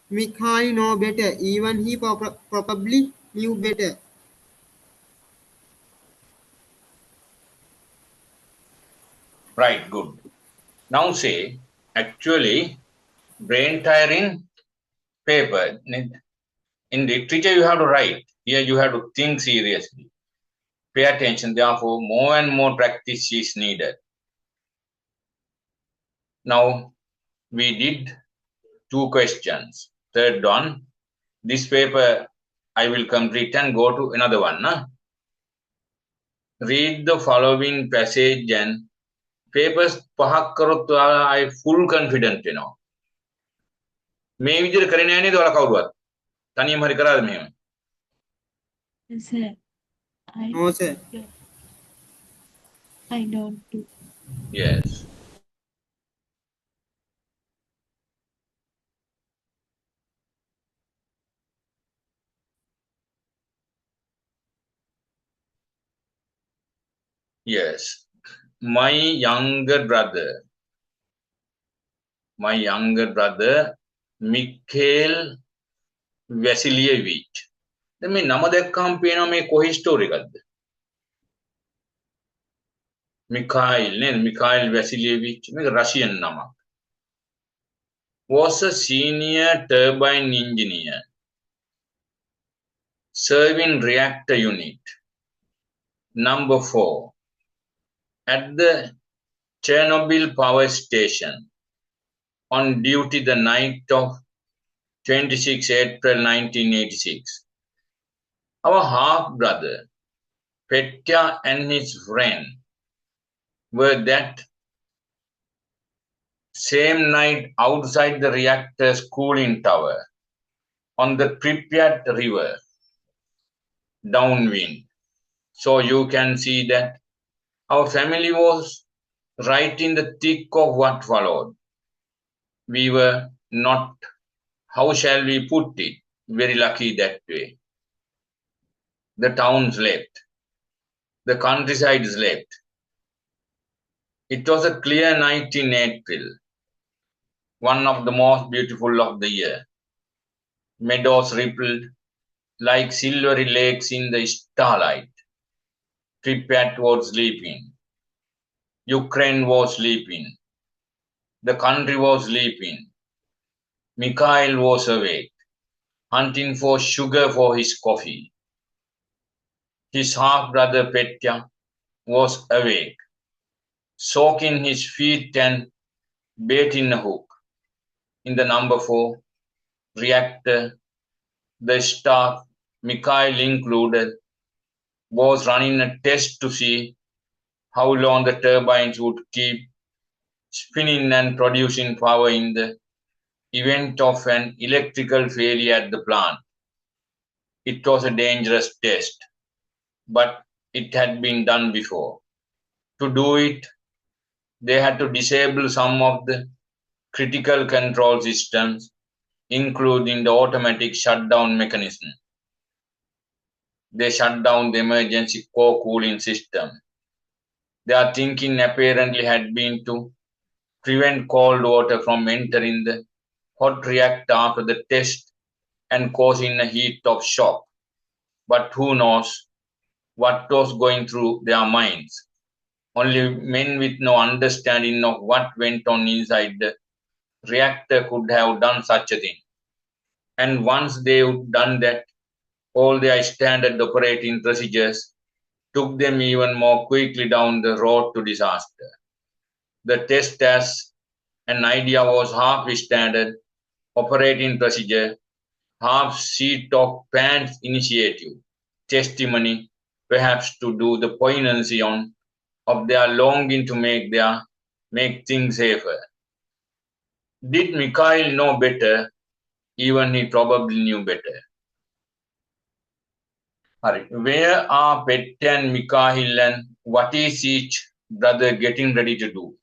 Speaker 3: Mikhail know better? Even he probably knew better.
Speaker 1: Right, good. Now say, actually, brain tiring paper. In literature, you have to write. Here, you have to think seriously. Pay attention. Therefore, more and more practice is needed. Now, we did 2 questions. Third one, this paper I will complete and go to another one. Read the following passage and papers පහක් කරොත් I full confident වෙනවා. මේ විදිහට කරේ නෑ නේද ඔයාලා කවුරුවත්? තනියම හරි කරාද මෙහෙම?
Speaker 2: Sir,
Speaker 3: No, sir.
Speaker 2: I don't do.
Speaker 1: Yes. Yes. My younger brother, Mikhail Vasilievich. දැන් මේ නම දැක්කම පේනවා මේ කොහේ ස්ටෝරි එකක්ද? Mikhail නේද? Mikhail Vasilievich මේක රෂියන් නමක්. Was a senior turbine engineer serving reactor unit number 4 at the Chernobyl power station on duty the night of 26 April 1986. Our half-brother, Petya and his friend were that same night outside the reactor's cooling tower on the Pripyat River, downwind. So you can see that our family was right in the thick of what followed. We were not, how shall we put it, very lucky that way. The town slept. The countryside slept. It was a clear night in April, one of the most beautiful of the year. Meadows rippled like silvery lakes in the starlight. Pripyat was sleeping. Ukraine was sleeping. The country was sleeping. Mikhail was awake, hunting for sugar for his coffee. His half-brother Petya was awake, soaking his feet and baiting a hook. In the number 4 reactor, the staff, Mikhail included, was running a test to see how long the turbines would keep spinning and producing power in the event of an electrical failure at the plant. It was a dangerous test, but it had been done before. To do it, they had to disable some of the critical control systems, including the automatic shutdown mechanism. They shut down the emergency core cooling system. Their thinking apparently had been to prevent cold water from entering the hot reactor after the test and causing a heat of shock. But who knows what was going through their minds? Only men with no understanding of what went on inside the reactor could have done such a thing. And once they had done that, all their standard operating procedures took them even more quickly down the road to disaster. The test as an idea was half standard operating procedure, half seat of pants initiative, testimony perhaps to do the poignancy on of their longing to make things safer. Did Mikhail know better? Even he probably knew better. Where are Petya and Mikhail and what is each brother getting ready to do?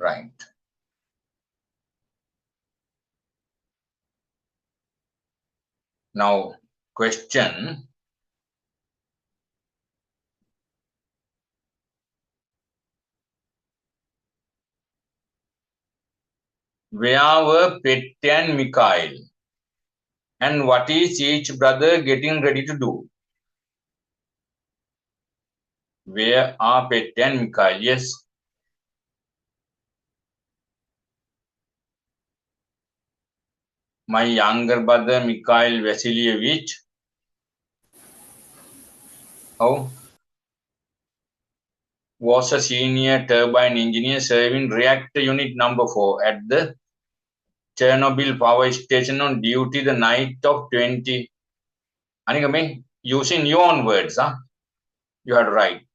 Speaker 1: Right. Now, question. Where were Petya and Mikhail? And what is each brother getting ready to do? Where are Petya and Mikhail? Yes. My younger brother Mikhail Vasilievich. How? Was a senior turbine engineer serving reactor unit number 4 at the Chernobyl power station on duty the night of 20. Anika, using your own words, huh? You had right.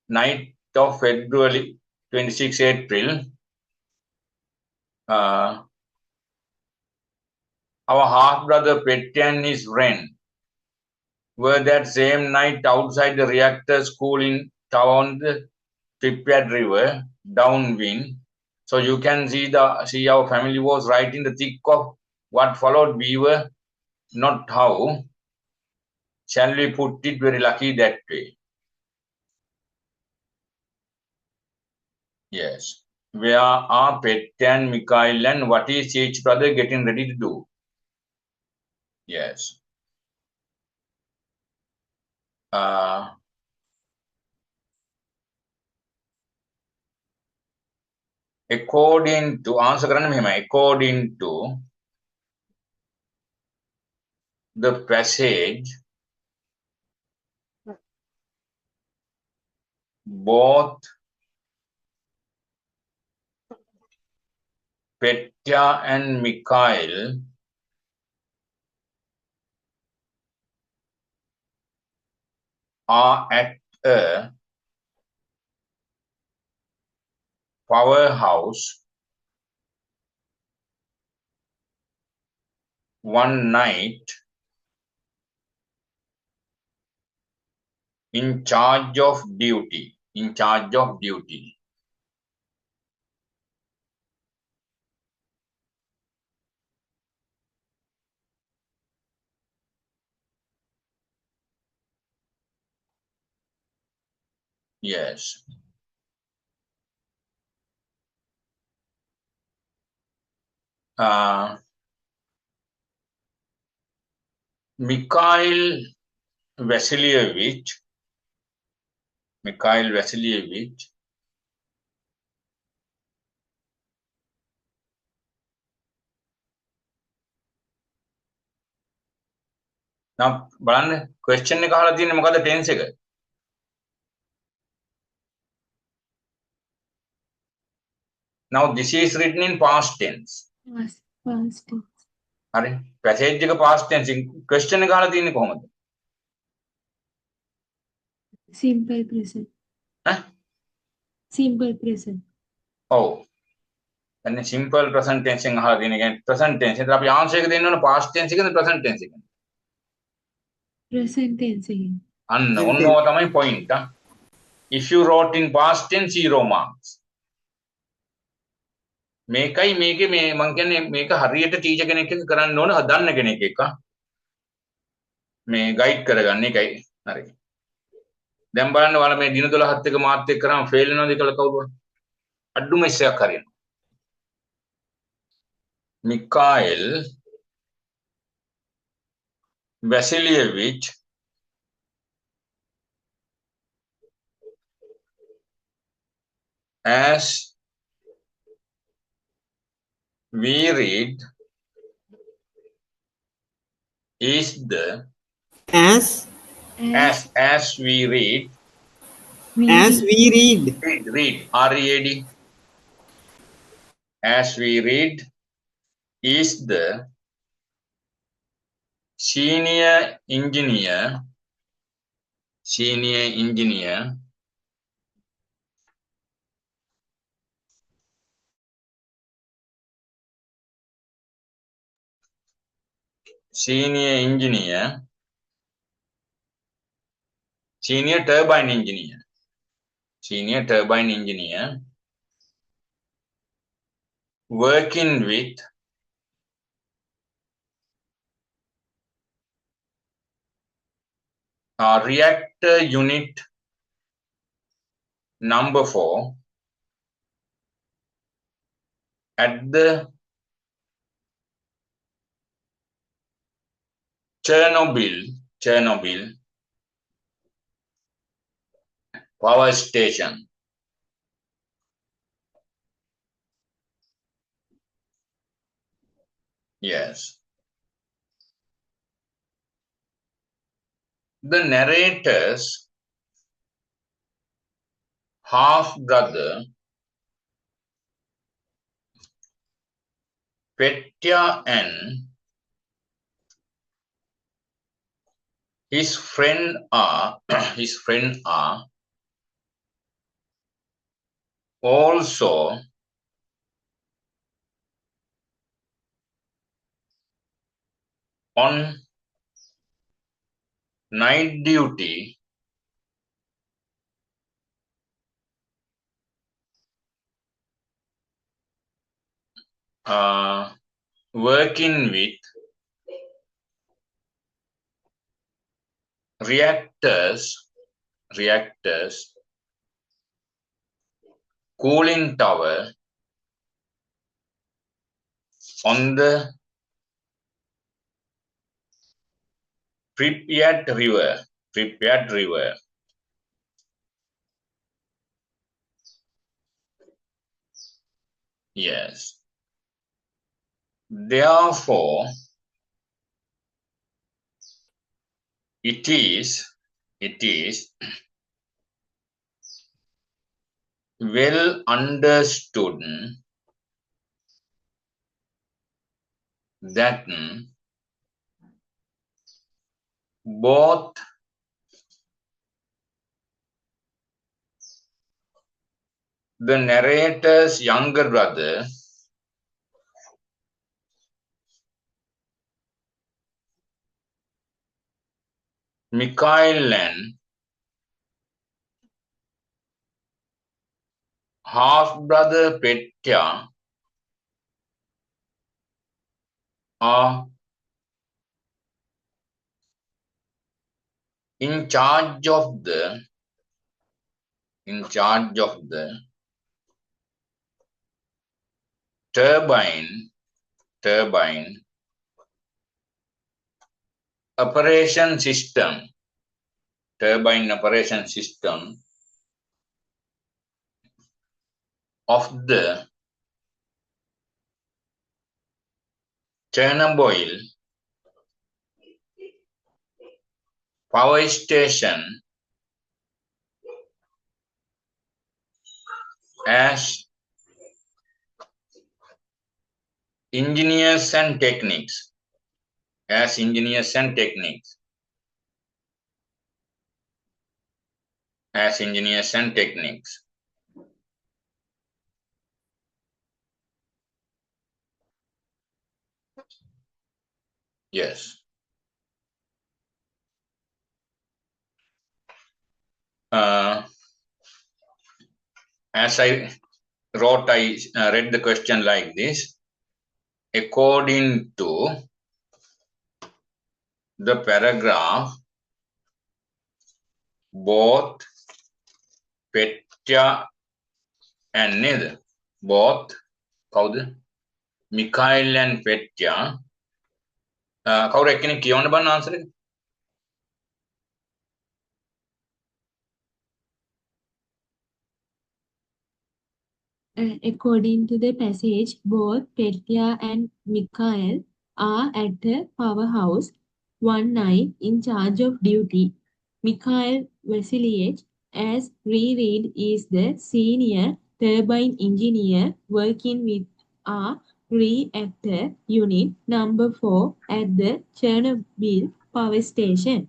Speaker 1: Night of February 26 April, our half-brother Petty and his friend were that same night outside the reactor school in town, the Pripyat River, downwind. So you can see our family was right in the thick of what followed. We were not how shall we put it, very lucky that way. Yes. Where are Petty and Mikhail and what is each brother getting ready to do? Yes. According to the passage, both Petya and Mikhail are at a powerhouse one night in charge of duty. Yes. Mikhail Vasilievich now බලන්න question එක අහලා තියෙන්නේ මොකද්ද tense එක? Now this is written in past tense.
Speaker 2: Past tense.
Speaker 1: හරි. passage එක past tense. question එක අහලා තියෙන්නේ කොහොමද?
Speaker 2: Simple present.
Speaker 1: ඈ?
Speaker 2: Simple present.
Speaker 1: ඔව්. දැන් simple present tense එකෙන් අහලා තියෙන කියන්නේ present tense. ඒතර අපි answer එක දෙන්න ඕන past tense එකද present tense එකද?
Speaker 2: Present tense again.
Speaker 1: අන්න ඔන්නෝ තමයි point. If you wrote in past tense 0 marks. මේකයි මේකේ මේ මං කියන්නේ මේක හරියට ටීචර් කෙනෙක් එක්ක කරන්න ඕන හදන්න කෙනෙක් එක්ක මේ ගයිඩ් කරගන්න එකයි හරි දැන් බලන්න ඔයාලා මේ දින 12ත් එක මාත් එක්ක කරාම ෆේල් වෙනවද කියලා කවුරුවත් අඩුම ඉස්සයක් හරියනවා Mikhail Vasilievich as we read is the as we read read R-E-A-D as we read is the senior engineer senior turbine engineer working with reactor unit number 4 at the Chernobyl power station. Yes. The narrator's half-brother Petya and his friend are Also, on night duty, working with reactors, cooling tower on the Pripyat River. Yes. Therefore, it is well understood that both the narrator's younger brother Mikhail and half-brother Petya are in charge of the turbine operation system of the Chernobyl power station as engineers and techniques. Yes. As I wrote, I read the question like this. According to the paragraph, both Petya and Nid, both Mikhail and Petya, කවුරු එක්කෙනෙක් කියවන්න බන්න answer එක?
Speaker 2: According to the passage, both Petya and Mikhail are at the powerhouse one night in charge of duty. Mikhail Vasilievich, as reread, is the senior turbine engineer working with a reactor unit number 4 at the Chernobyl power station.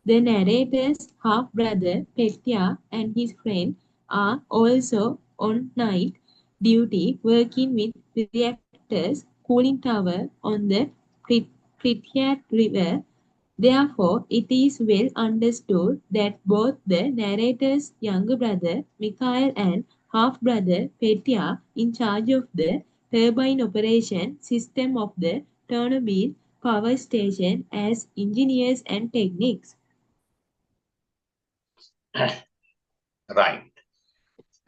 Speaker 2: The narrator's half-brother Petya and his friend are also on night duty working with reactors cooling tower on the Pripyat River. Therefore, it is well understood that both the narrator's younger brother Mikhail and half-brother Petya in charge of the turbine operation system of the Chernobyl power station as engineers and techniques.
Speaker 1: Right.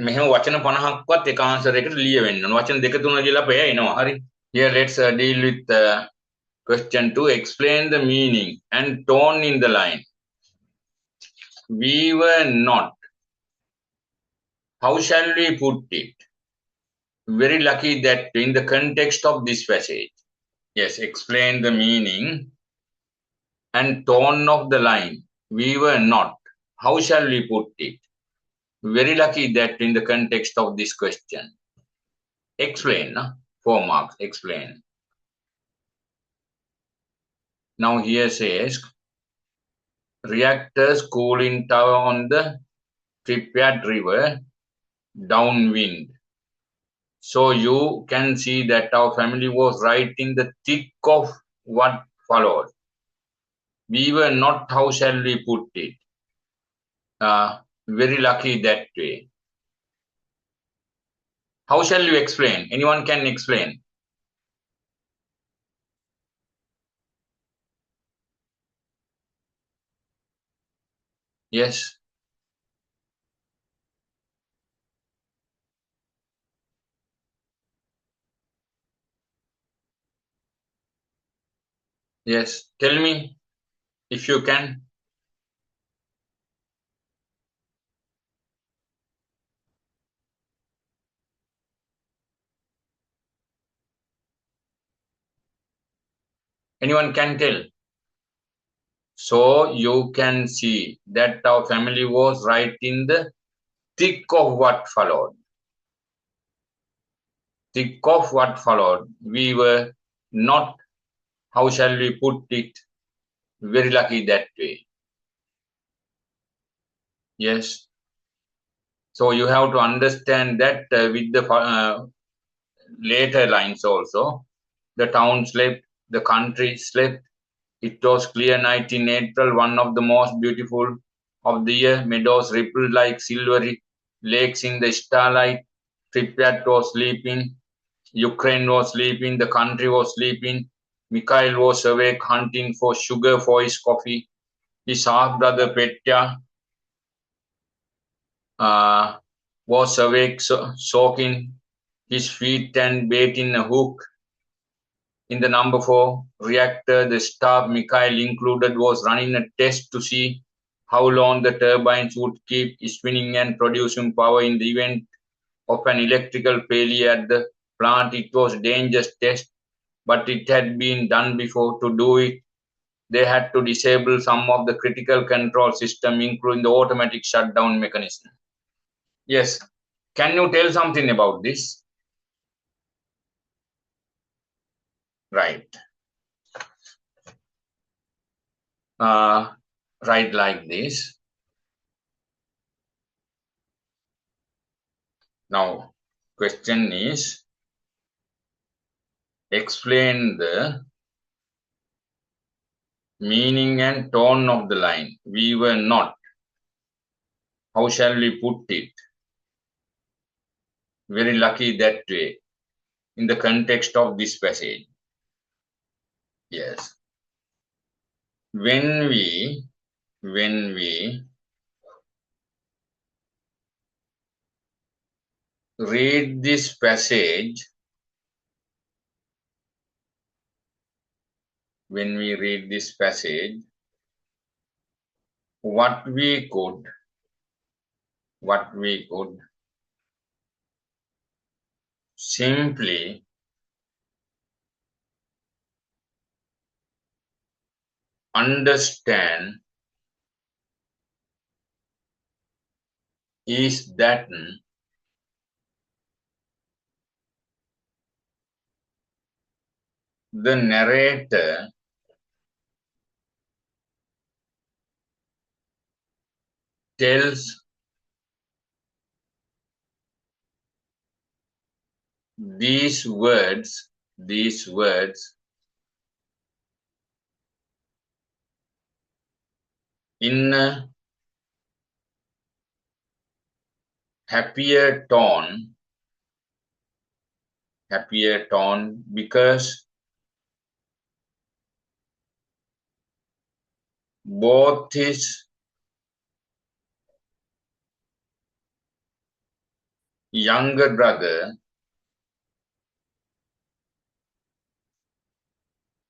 Speaker 1: මෙහෙම වචන 50ක්වත් එක answer එකට ලියවෙන්න ඕන. වචන දෙක තුන කියලා පෙය එනවා. හරි. Here let's deal with question 2. Explain the meaning and tone in the line. We were not. How shall we put it? Very lucky that in the context of this passage. Yes, explain the meaning and tone of the line. We were not. How shall we put it? Very lucky that in the context of this question. Explain, 4 marks, explain. Now here says, reactors cooling tower on the Pripyat River downwind. So you can see that our family was right in the thick of what followed. We were not, how shall we put it, very lucky that way. How shall you explain? Anyone can explain? Yes. Yes. Tell me if you can. Anyone can tell. So you can see that our family was right in the thick of what followed. Thick of what followed. We were not, how shall we put it, very lucky that way. Yes. So you have to understand that with the later lines also. The town slept, the country slept. It was clear night in April, one of the most beautiful of the year. Meadows rippled like silvery lakes in the starlight. Pripyat was sleeping. Ukraine was sleeping. The country was sleeping. Mikhail was awake, hunting for sugar for his coffee. His half-brother Petya uh, was awake, soaking his feet and bait in a hook. In the number 4 reactor, the staff, Mikhail included, was running a test to see how long the turbines would keep spinning and producing power in the event of an electrical failure at the plant. It was a dangerous test, but it had been done before. To do it, they had to disable some of the critical control system, including the automatic shutdown mechanism. Yes. Can you tell something about this? Right. Right like this. Now, question is, explain the meaning and tone of the line. We were not. How shall we put it? Very lucky that way in the context of this passage. Yes. When we read this passage, what we could simply understand is that the narrator tells these words in a happier tone because both his younger brother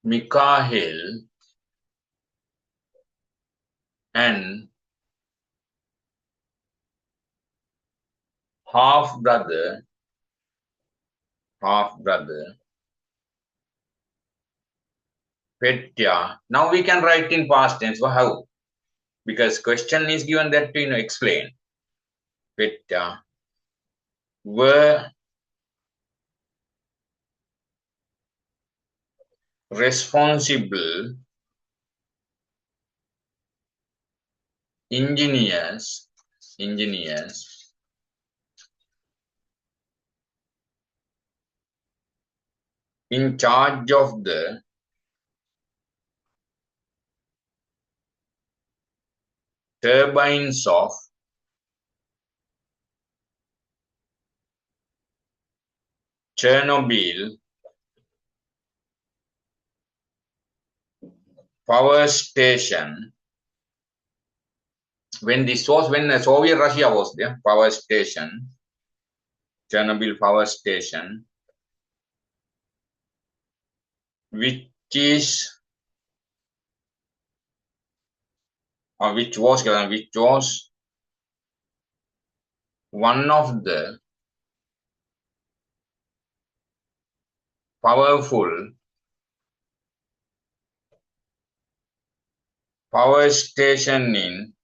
Speaker 1: Mikhail and half brother Petya. Now we can write in past tense. How? Because question is given that to explain. Petya were responsible engineers in charge of the turbines of Chernobyl power station. When the Soviet Russia was there, power station, Chernobyl power station, which was one of the powerful power station in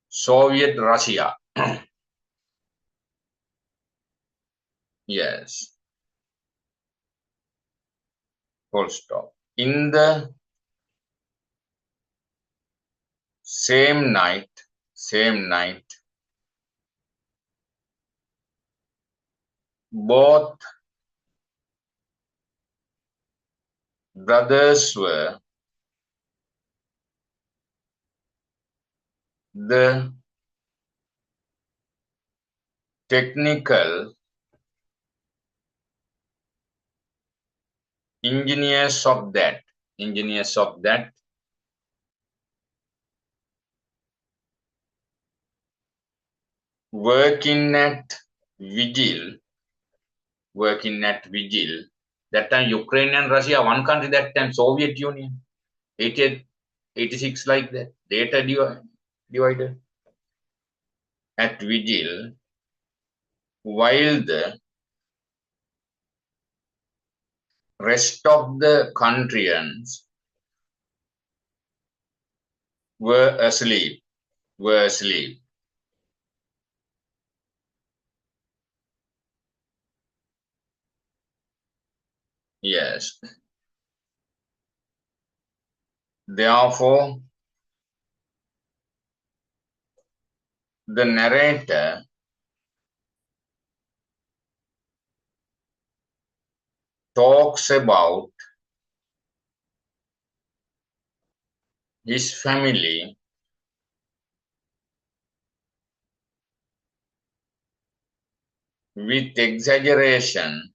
Speaker 1: Soviet Russia. Yes. Full stop. In the same night, both brothers were the technical engineers of that working at Vigil. That time Ukraine and Russia, one country that time, Soviet Union, 88, 86 like that, data divided at Vigil, while the rest of the countryans were asleep. Yes. Therefore, the narrator talks about his family with exaggeration,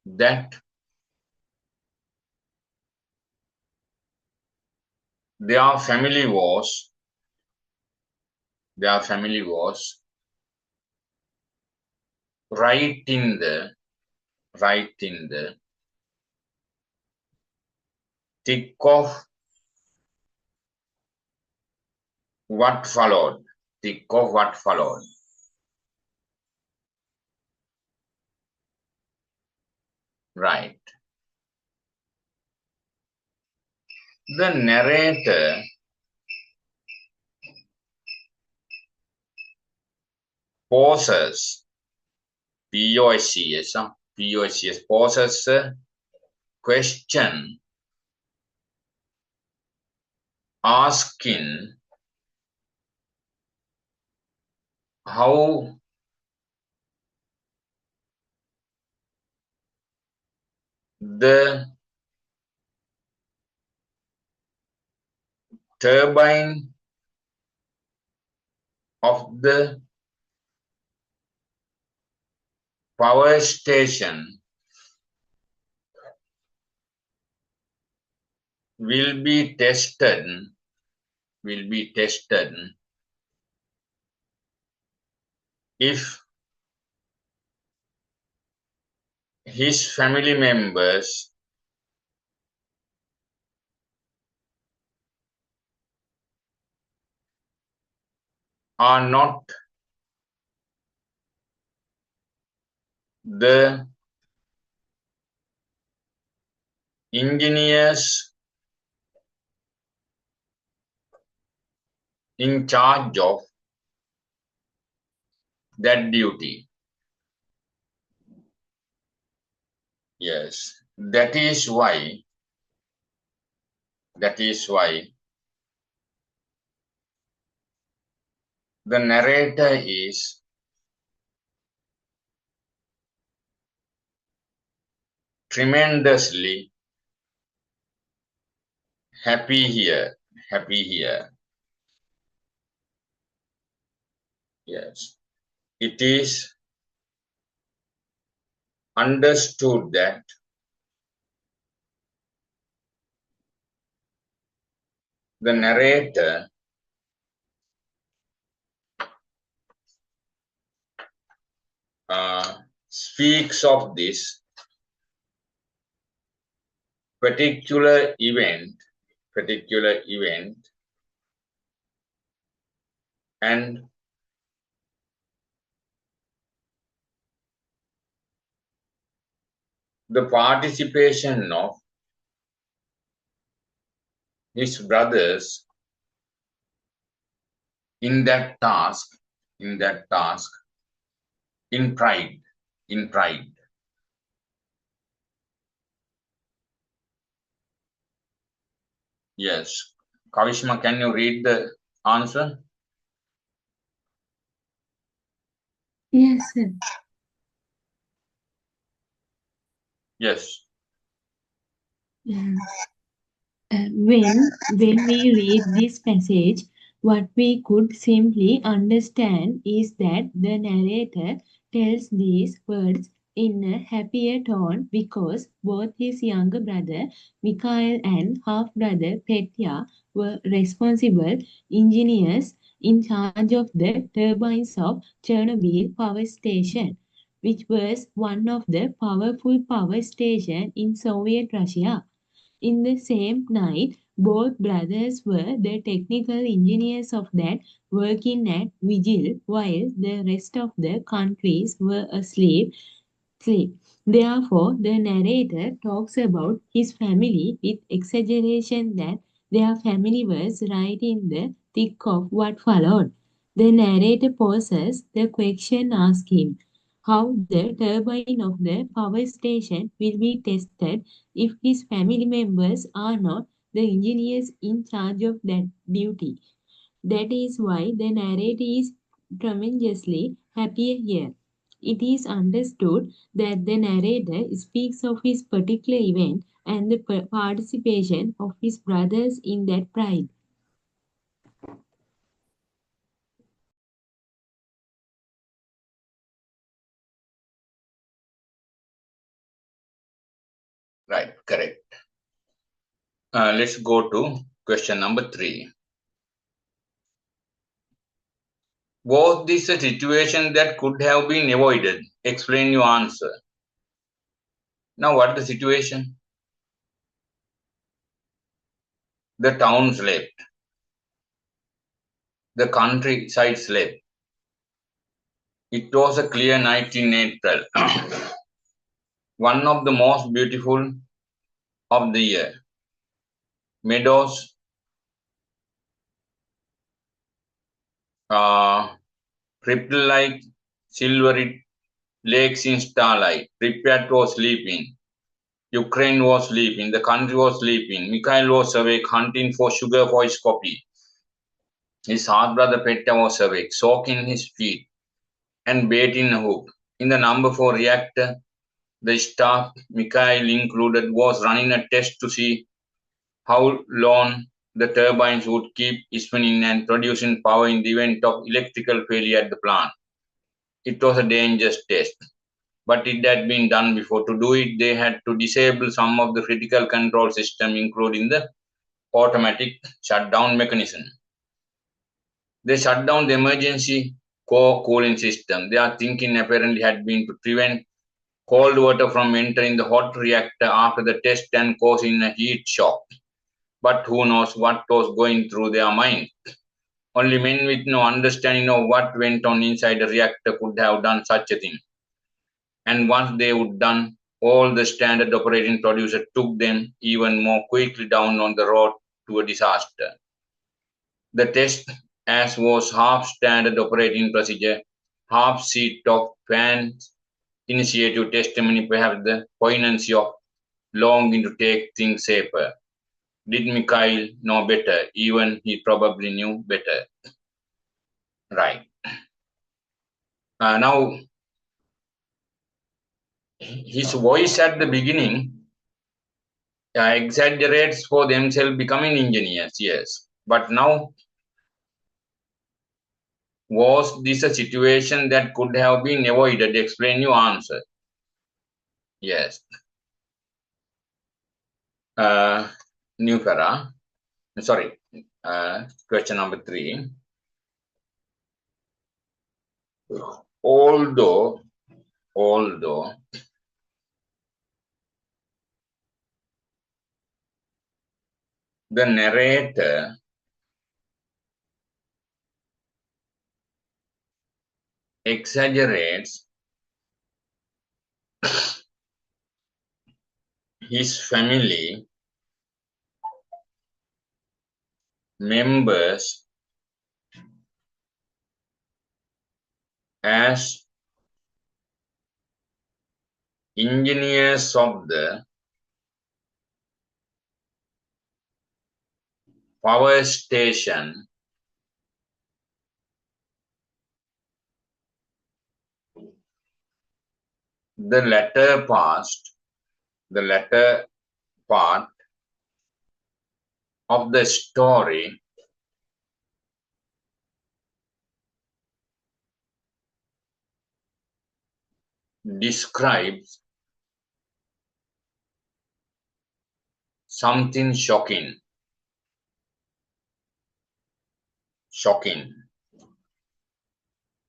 Speaker 1: that their family was right in the thick of what followed. Right. The narrator poses, poses a question asking how the turbine of the power station will be tested if his family members are not the engineers in charge of that duty. Yes, that is why The narrator is tremendously happy here. Yes. It is understood that the narrator speaks of this particular event and the participation of his brothers in that task in pride. Yes. Kavishma, can you read the answer?
Speaker 2: Yes, sir.
Speaker 1: Yes.
Speaker 2: When we read this passage, what we could simply understand is that the narrator tells these words in a happier tone because both his younger brother Mikhail and half brother Petya were responsible engineers in charge of the turbines of Chernobyl power station, which was one of the powerful power stations in Soviet Russia. In the same night, both brothers were the technical engineers of that working at vigil while the rest of the countries were asleep. Sleep. Therefore, the narrator talks about his family with exaggeration that their family was right in the thick of what followed. The narrator poses the question asking how the turbine of the power station will be tested if his family members are not the engineers in charge of that duty. That is why the narrator is tremendously happier here. It is understood that the narrator speaks of his particular event and the participation of his brothers in that pride.
Speaker 1: Right, correct. Let's go to question number 3. Was this a situation that could have been avoided? Explain your answer. Now, what is the situation? The town slept. The countryside slept. It was a clear night in April, one of the most beautiful of the year. Meadows rippled like silvery lakes in starlight. Pripyat was sleeping. Ukraine was sleeping. The country was sleeping. Mikhail was awake, hunting for sugar for his coffee. His half brother Petya was awake, soaking his feet and baiting a hook. In the number 4 reactor, the staff, Mikhail included, was running a test to see how long the turbines would keep spinning and producing power in the event of electrical failure at the plant. It was a dangerous test, but it had been done before. To do it, they had to disable some of the critical control system, including the automatic shutdown mechanism. They shut down the emergency core cooling system. Their thinking apparently had been to prevent cold water from entering the hot reactor after the test and causing a heat shock. But who knows what was going through their mind? Only men with no understanding of what went on inside a reactor could have done such a thing. And once they would done, all the standard operating procedures took them even more quickly down on the road to a disaster. The test, as was half standard operating procedure, half seat of fans initiative testimony, perhaps the poignancy of longing to take things safer. Did Mikhail know better? Even he probably knew better. Right. Now, his voice at the beginning exaggerates for themselves becoming engineers, yes. But now, was this a situation that could have been avoided? Explain your answer. Yes. New para. Sorry. Question number 3. Although the narrator exaggerates his family members as engineers of the power station, the latter part of the story describes something shocking.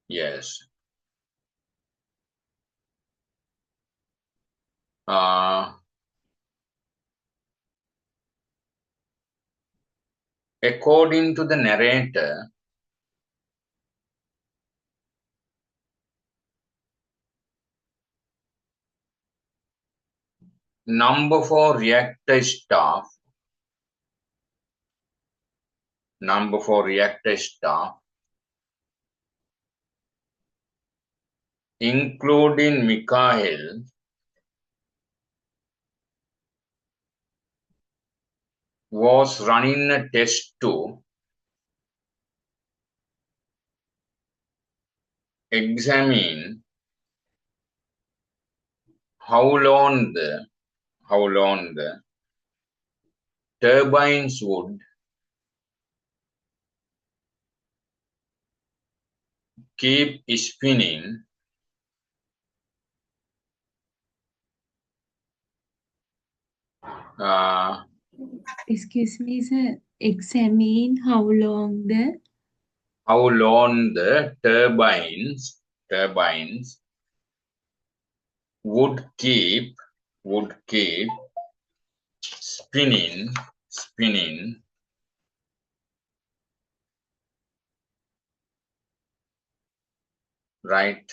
Speaker 1: Yes. According to the narrator, number 4 reactor staff, including Mikhail, was running a test to examine how long the turbines would keep spinning
Speaker 2: Excuse me, sir. Examine how long the
Speaker 1: turbines would keep spinning, right?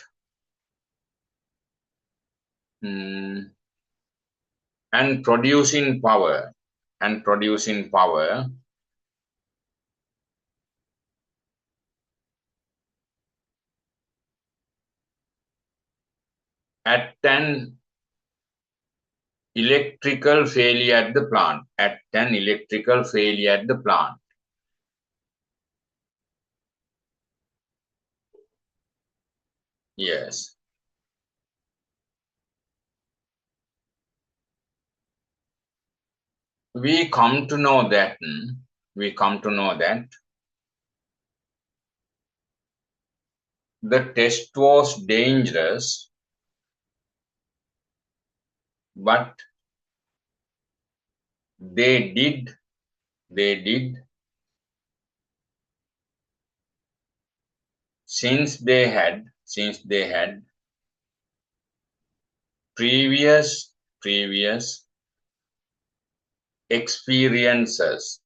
Speaker 1: And producing power at an electrical failure at the plant. Yes. We come to know that the test was dangerous, but they did since they had previous experiences.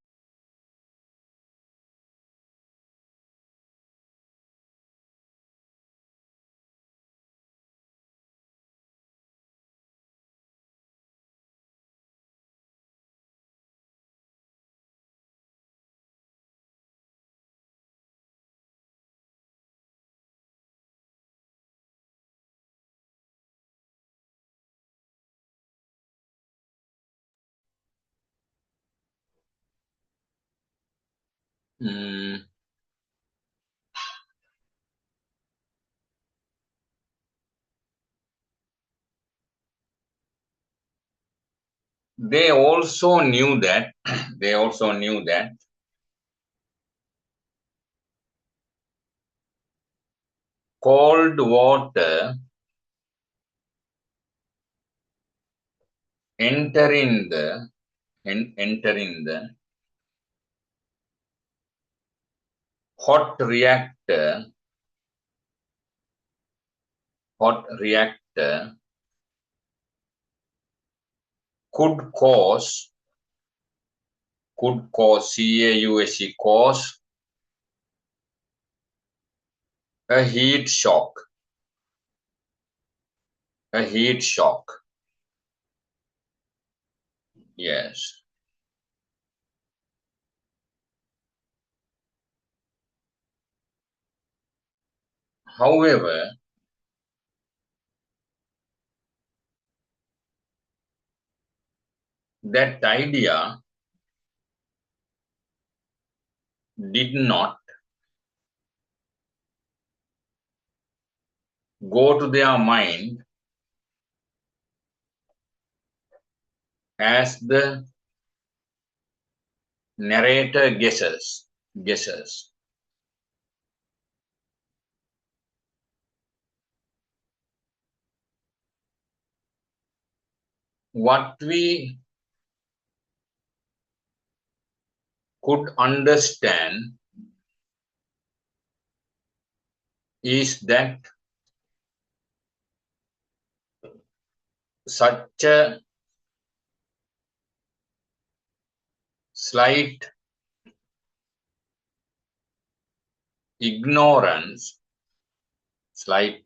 Speaker 1: they also knew that cold water entering the hot reactor could cause cause a heat shock. Yes. However, that idea did not go to their mind as the narrator guesses. What we could understand is that such a slight ignorance led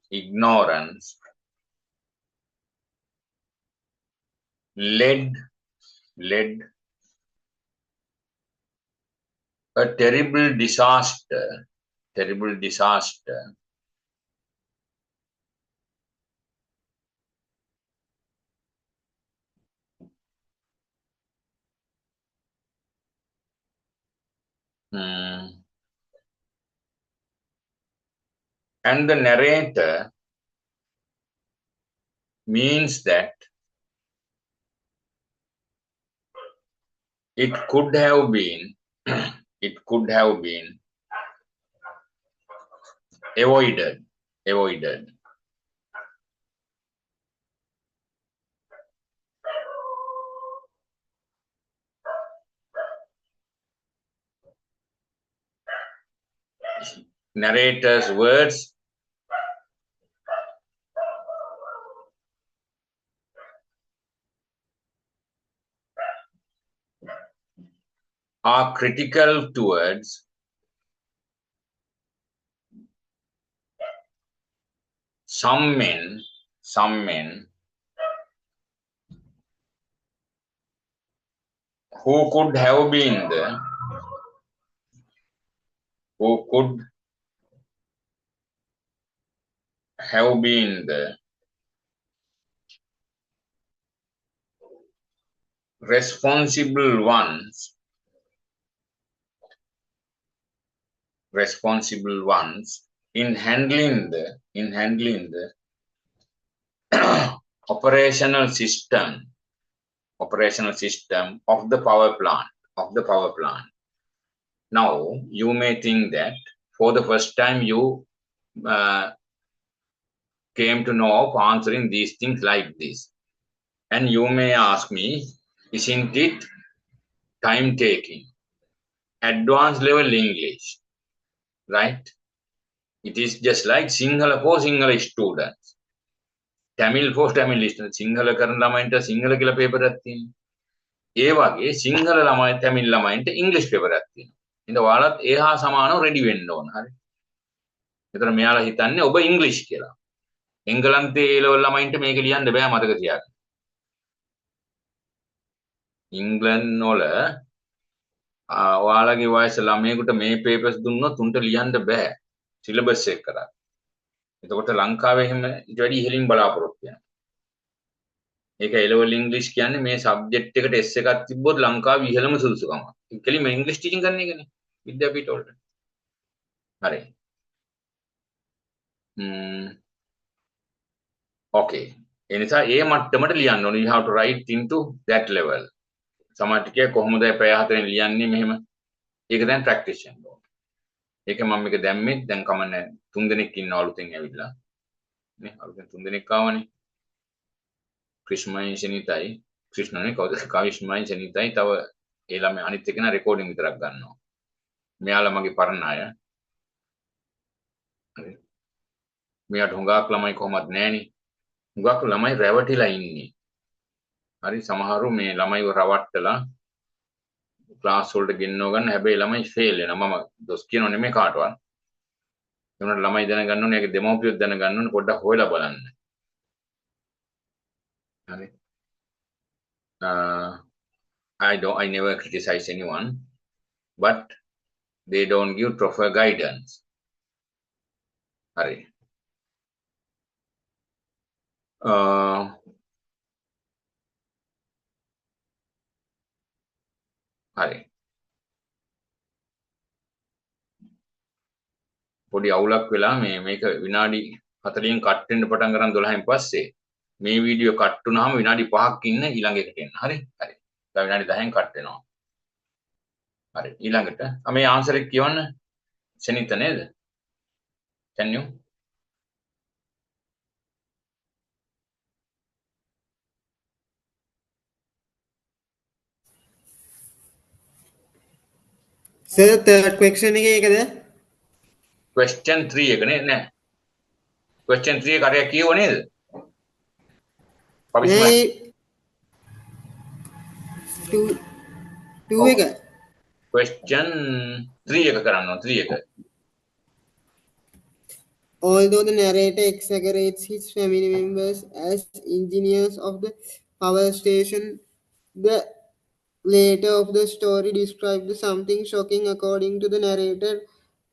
Speaker 1: a terrible disaster. And the narrator means that it could have been avoided. Narrator's words are critical towards some men who could have been the responsible ones in handling the operational system of the power plant. Now you may think that for the first time you came to know of answering these things like this, and you may ask me, isn't it time taking? Advanced level English, right? It is just like Sinhala for Sinhala students, Tamil for Tamil students. Sinhala කරන ළමයින්ට සිංහල කියලා paper එකක් තියෙනවා. ඒ වගේ සිංහල ළමයි තමිල් ළමයින්ට ඉංග්‍රීසි paper එකක් තියෙනවා. ඉතින් ඔයාලත් ඒහා සමානව රෙඩි වෙන්න ඕන. හරි. ඒතර මෙයාලා හිතන්නේ ඔබ ඉංග්‍රීසි කියලා. එංගලන්තේ ඒ level ළමයින්ට මේක ලියන්න බෑ මතක තියාගන්න. ඉංග්ලන්ඩ් වල ඔයාලගේ වයස ළමයෙකුට මේ papers දුන්නොත් උන්ට ලියන්න බෑ. සිලබස් එක කරා. එතකොට ලංකාවේ එහෙම ඊට වැඩි ඉහළින් බලාපොරොත්තු වෙනවා. ඒක A level English කියන්නේ මේ සබ්ජෙක්ට් එකට S එකක් තිබ්බොත් ලංකාවේ ඉහළම සුදුසුකම. ඒක කෙලින්ම ඉංග්‍රීසි ටීචින් කරන එකනේ විද්‍යාපීඨ වලට. හරි. Okay. එනිසා ඒ මට්ටමට ලියන්න ඕනේ. You have to write into that level. සමහරට කිය කොහොමද පැය 4න් ලියන්නේ මෙහෙම. ඒක දැන් ප්‍රැක්ටිස් කරන්න ඕනේ. ඒක මම මේක දැම්මේ දැන් කමන්නේ 3 දෙනෙක් ඉන්නවා අලුතෙන් ඇවිල්ලා. නේ අලුතෙන් 3 දෙනෙක් ආවනේ. ක්‍රිෂ්මයි සනිතයි ක්‍රිෂ්ණනේ කවුද කවිෂ්මයි සනිතයි තව ඒ ළමයි අනිත් එකන රෙකෝඩින් විතරක් ගන්නවා. මෙයාලා මගේ පරණ අය. හරි. මෙයාට හුඟක් ළමයි කොහොමද නැහෙනි. හුඟක් ළමයි රැවටිලා ඉන්නේ. හරි සමහරු මේ ළමයිව රවට්ටලා ක්ලාස් වලට ගෙන්නව ගන්න හැබැයි ළමයි ෆේල් වෙනවා. මම දොස් කියනව නෙමෙයි කාටවත්. ඒ වුණාට ළමයි දැනගන්න ඕනේ ඒක දෙමව්පියෝ දැනගන්න ඕනේ පොඩ්ඩක් හොයලා බලන්න. හරි. I never criticize anyone, but they don't give proper guidance. Hurry. හරි. පොඩි අවුලක් වෙලා මේක විනාඩි 40න් කට් වෙන්න පටන් ගන්න 12න් පස්සේ මේ වීඩියෝ කට් වුණාම විනාඩි 5ක් ඉන්න ඊළඟ එකට එන්න. හරි. හරි. දැන් විනාඩි 10න් කට් වෙනවා. හරි. ඊළඟට මේ ආන්සර් එක කියවන්න. සනිත නේද? Can you?
Speaker 3: Sir, third question එක ඒකද?
Speaker 1: Question 3 එක නෑ. Question 3 එක අරයා කියව නේද?
Speaker 3: නෑ 2 එක.
Speaker 1: Question 3 එක කරන්න ඕන 3 එක.
Speaker 3: Although the narrator exaggerates his family members as engineers of the power station, the later of the story described something shocking. According to the narrator,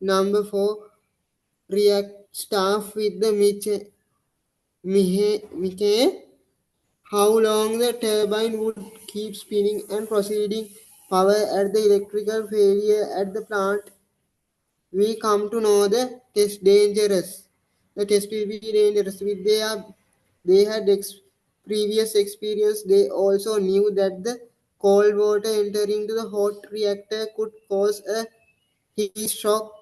Speaker 3: number 4 react staff with the Mihe, how long the turbine would keep spinning and providing power at the electrical failure at the plant. We come to know the test dangerous. The test will be dangerous. They had previous experience. They also knew that the cold water entering to the hot reactor could cause a heat shock.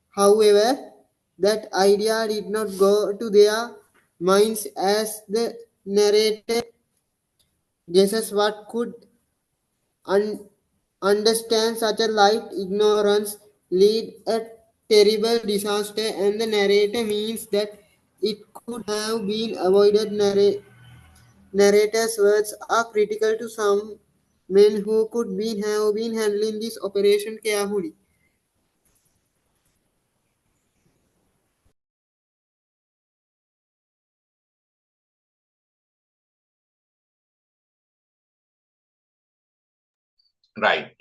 Speaker 3: However, that idea did not go to their minds as the narrator guesses what could understand such a light ignorance lead a terrible disaster, and the narrator means that it could have been avoided. Narrator's words are critical to some men who could have been handling this operation carefully.
Speaker 1: Right.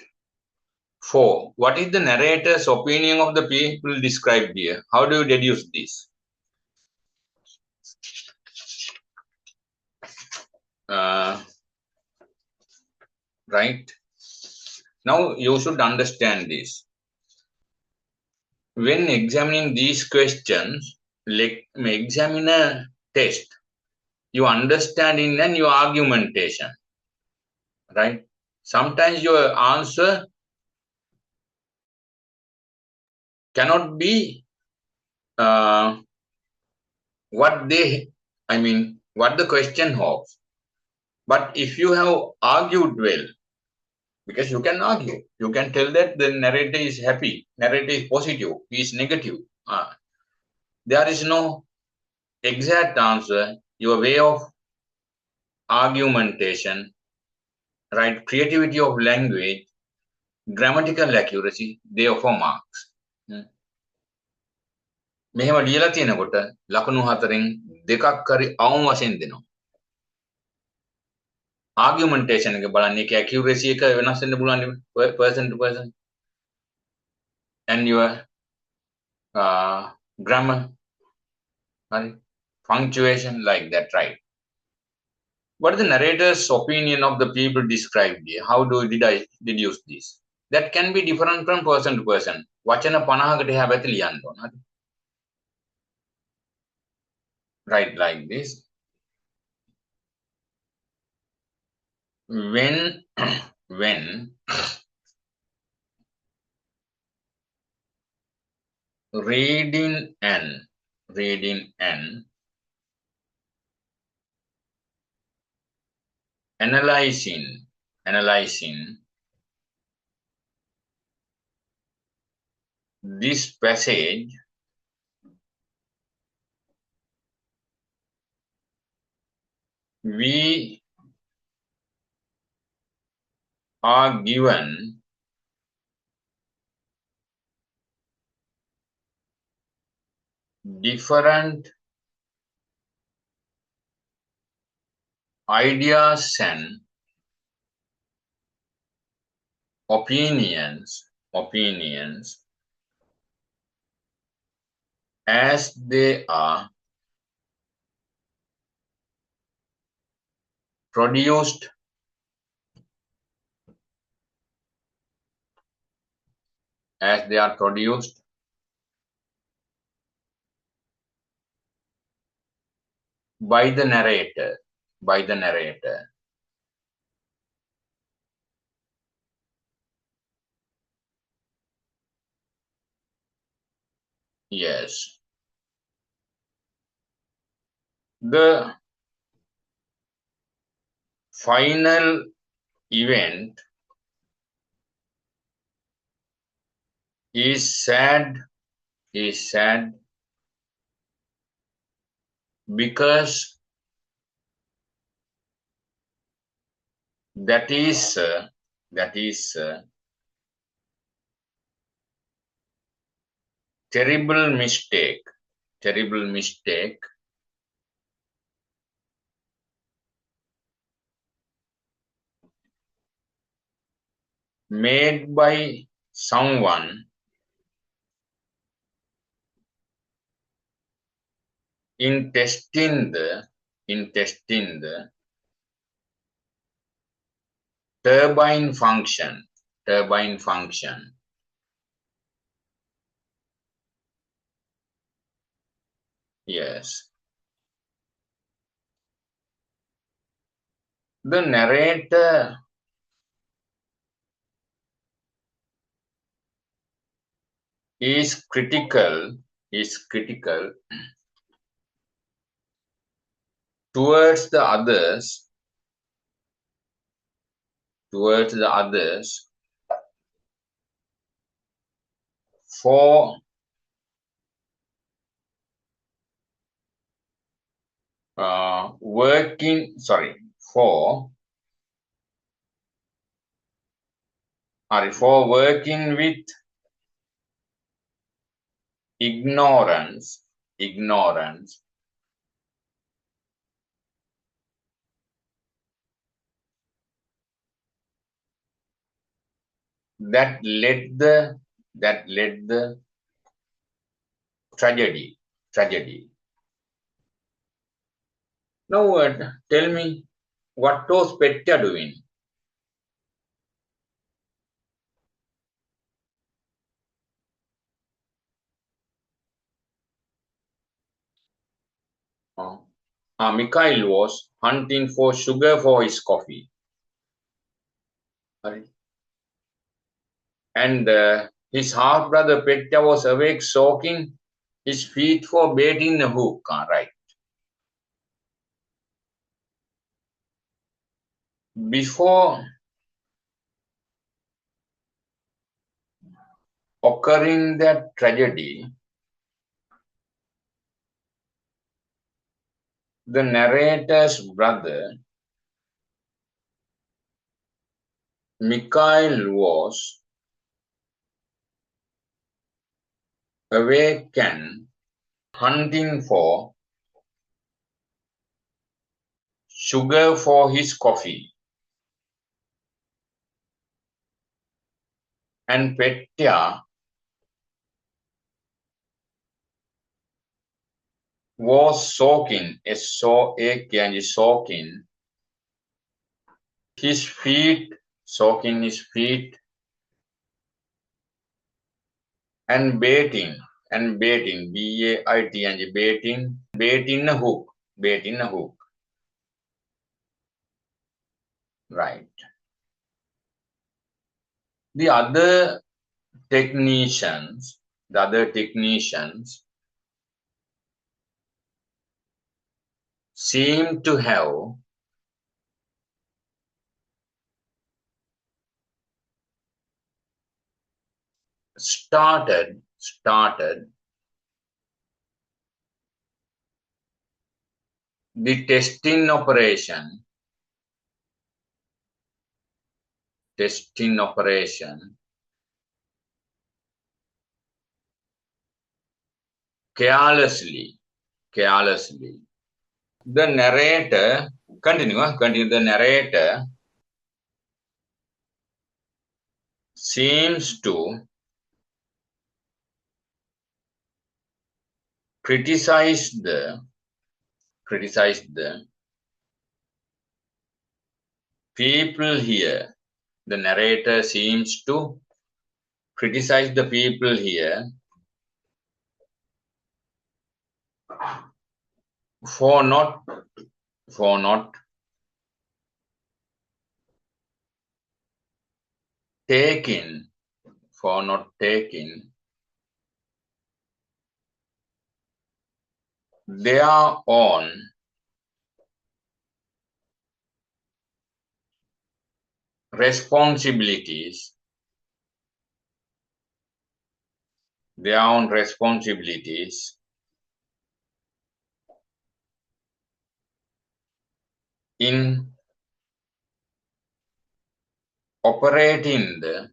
Speaker 1: 4. What is the narrator's opinion of the people described here? How do you deduce this? Right. Now you should understand this. When examining these questions, examiner test, you understanding and your argumentation. Right. Sometimes your answer cannot be what the question hopes. But if you have argued well, because you can argue, you can tell that the narrator is happy, narrator is positive, he is negative. There is no exact answer. Your way of argumentation, right, creativity of language, grammatical accuracy, therefore marks. මෙහෙම ලියලා තියෙනකොට ලකුණු 4න් දෙකක් හරි අවම වශයෙන් දෙනවා. Argumentation එක බලන්න ඒක accuracy එක වෙනස් වෙන්න පුළුවන් person to person. And your grammar, right, punctuation, like that, right? What is the narrator's opinion of the people described here? How did I deduce this? That can be different from person to person. වචන 50කට එහා පැත්තේ ලියන්න ඕන. හරි. Right, like this. when when reading and analyzing this passage, we are given different ideas and opinions as they are produced by the narrator. Yes. The final event is sad because that is terrible mistake made by someone in testing the turbine function. Yes. The narrator is critical towards the others for working with ignorance that led the tragedy. Now, tell me, what was Petya doing? Mikhail was hunting for sugar for his coffee. And his half-brother Petya was awake soaking his feet for baiting a hook. Right. Before occurring that tragedy, the narrator's brother Mikhail was awakened hunting for sugar for his coffee. And Petya was soaking his feet and baiting B-A-I-T and baiting a hook. Right. The other technicians seem to have started the testing operation carelessly. The narrator, continue. The narrator seems to criticize the people here. The narrator seems to criticize the people here for not taking their own responsibilities in operating the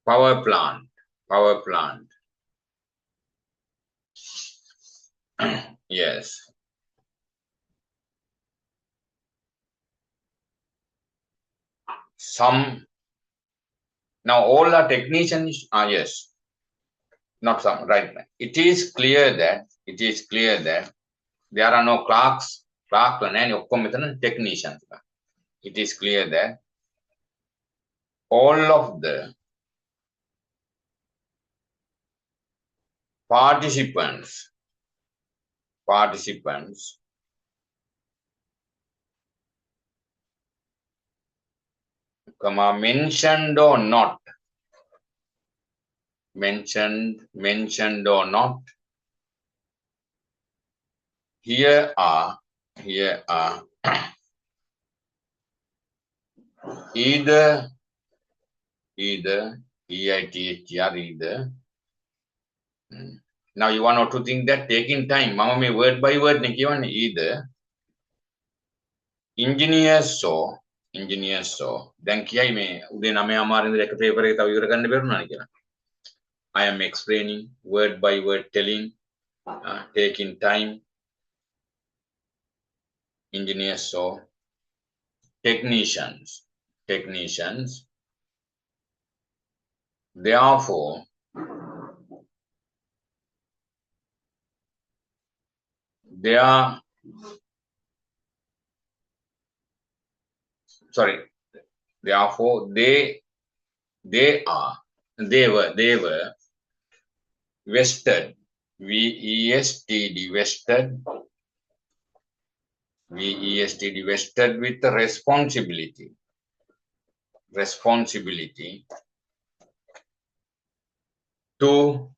Speaker 1: power plant. Yes. Now all are technicians. Yes. Not some. Right. It is clear that there are no clerks and technicians. It is clear that all of the participants mentioned or not, here are either EITHR. Now you want to think that taking time, mama me word by word either engineers so then කියයි මේ උදේ 9 අමාරින්ද එක paper එක තව ඉවර කරන්න බැරුණා කියලා. I am explaining word by word, telling, taking time. Engineers so technicians therefore they were vested, vested with the responsibility to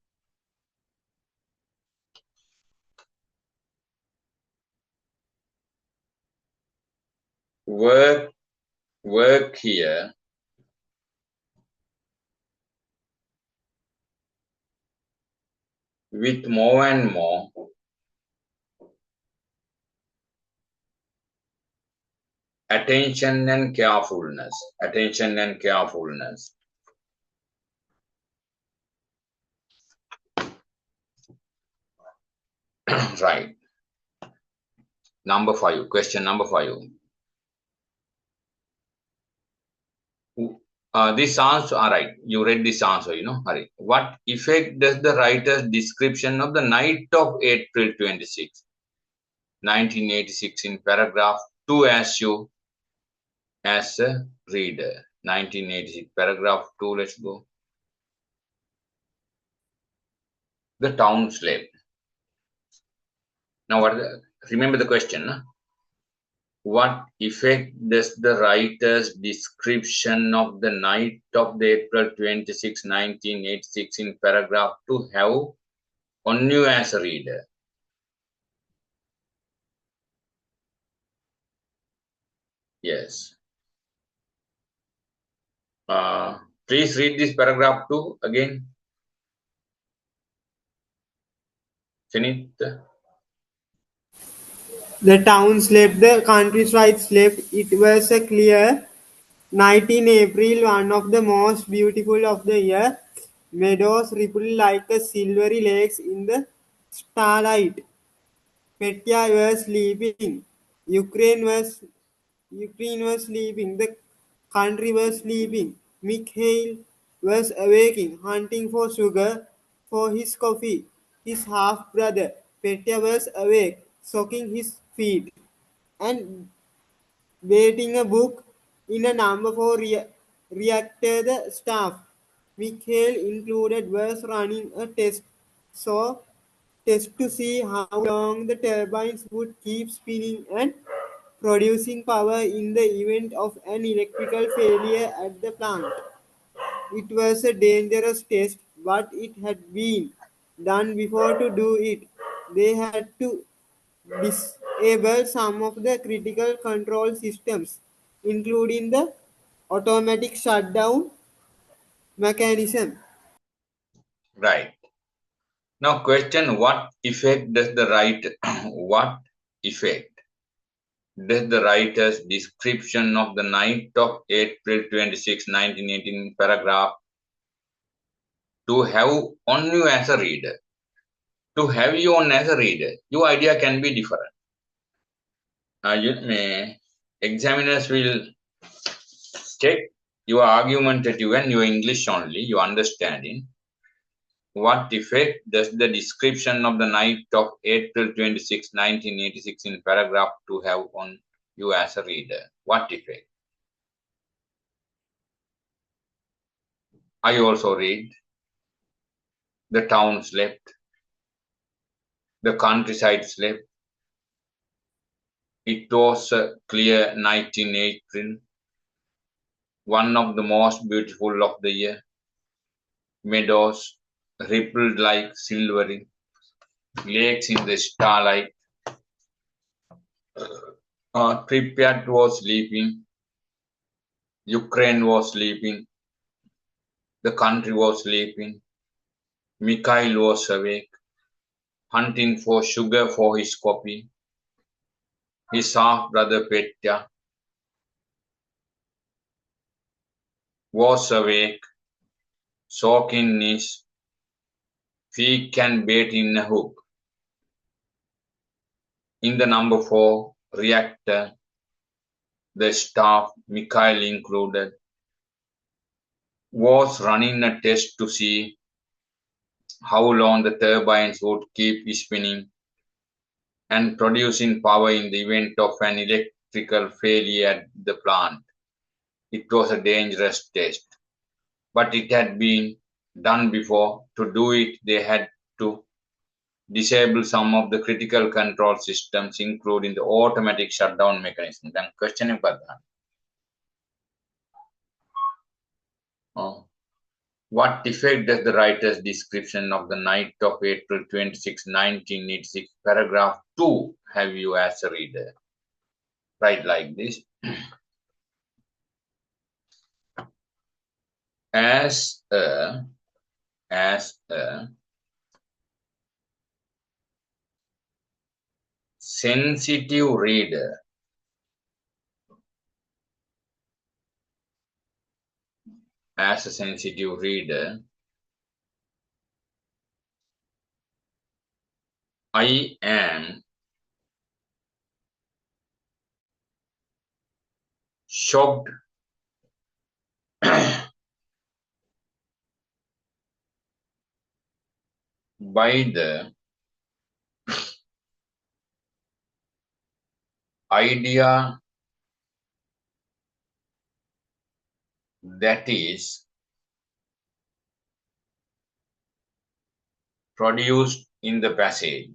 Speaker 1: work here with more and more attention and carefulness. Right. Number 5, question number 5. This answer, all right, you read this answer, Hari. What effect does the writer's description of the night of April 26, 1986 in paragraph 2 as you as a reader? 1986, paragraph 2, let's go. The town slept. Now, remember the question, no? What effect does the writer's description of the night of the April 26, 1986 in paragraph 2 have on you as a reader? Yes. Please read this paragraph 2 again. Sanath.
Speaker 3: The town slept, the countryside slept. It was a clear night in April, one of the most beautiful of the year. Meadows rippled like a silvery lakes in the starlight. Petya was sleeping. Ukraine was Ukraine was sleeping. The country was sleeping. Mikhail was awaking, hunting for sugar for his coffee. His half brother Petya was awake, soaking his feet and waiting a book in a number 4 reactor. The staff Mikhail included was running a test to see how long the turbines would keep spinning and producing power in the event of an electrical failure at the plant. It was a dangerous test, but it had been done before. To do it, they had to disable some of the critical control systems, including the automatic shutdown mechanism.
Speaker 1: Right. Now question, what effect does the writer what effect does the writer's description of the night of April 26, 1918 paragraph to have on you as a reader? To have you on as a reader, your idea can be different. Examiners will check your argumentative and your English only, your understanding. What effect does the description of the night of April 26, 1986 in paragraph 2 have on you as a reader? What effect? I also read. The town slept. The countryside slept. It was a clear night in April, one of the most beautiful of the year. Meadows rippled like silvery lakes in the starlight. Pripyat was sleeping. Ukraine was sleeping. The country was sleeping. Mikhail was awake, hunting for sugar for his coffee. His half-brother Petya was awake, soaking his feet and bait in a hook. In the number 4 reactor, the staff, Mikhail included, was running a test to see how long the turbines would keep spinning and producing power in the event of an electrical failure at the plant. It was a dangerous test, but it had been done before. To do it, they had to disable some of the critical control systems, including the automatic shutdown mechanism. Then question what effect does the writer's description of the night of April 26, 1986, paragraph 2 have you as a reader? Write like this. As a sensitive reader, I am shocked by the idea that is produced in the passage.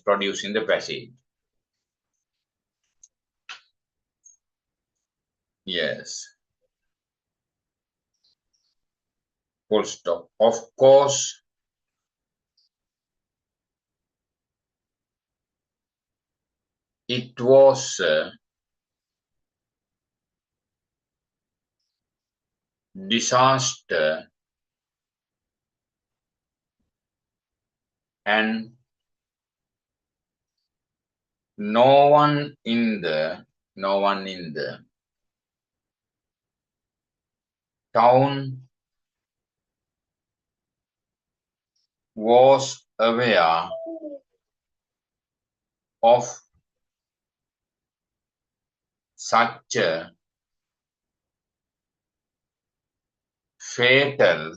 Speaker 1: Produced in the passage. Yes. Full stop. Of course, it was disaster and no one in the town was aware of such a fatal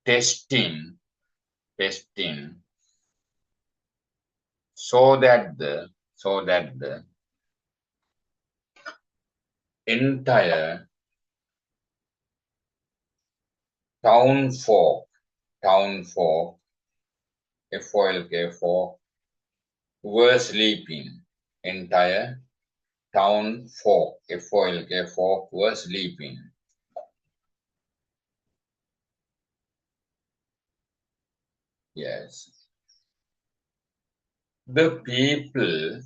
Speaker 1: testing so that the entire town folk folk were sleeping. Entire town folk folk were sleeping. Yes. The people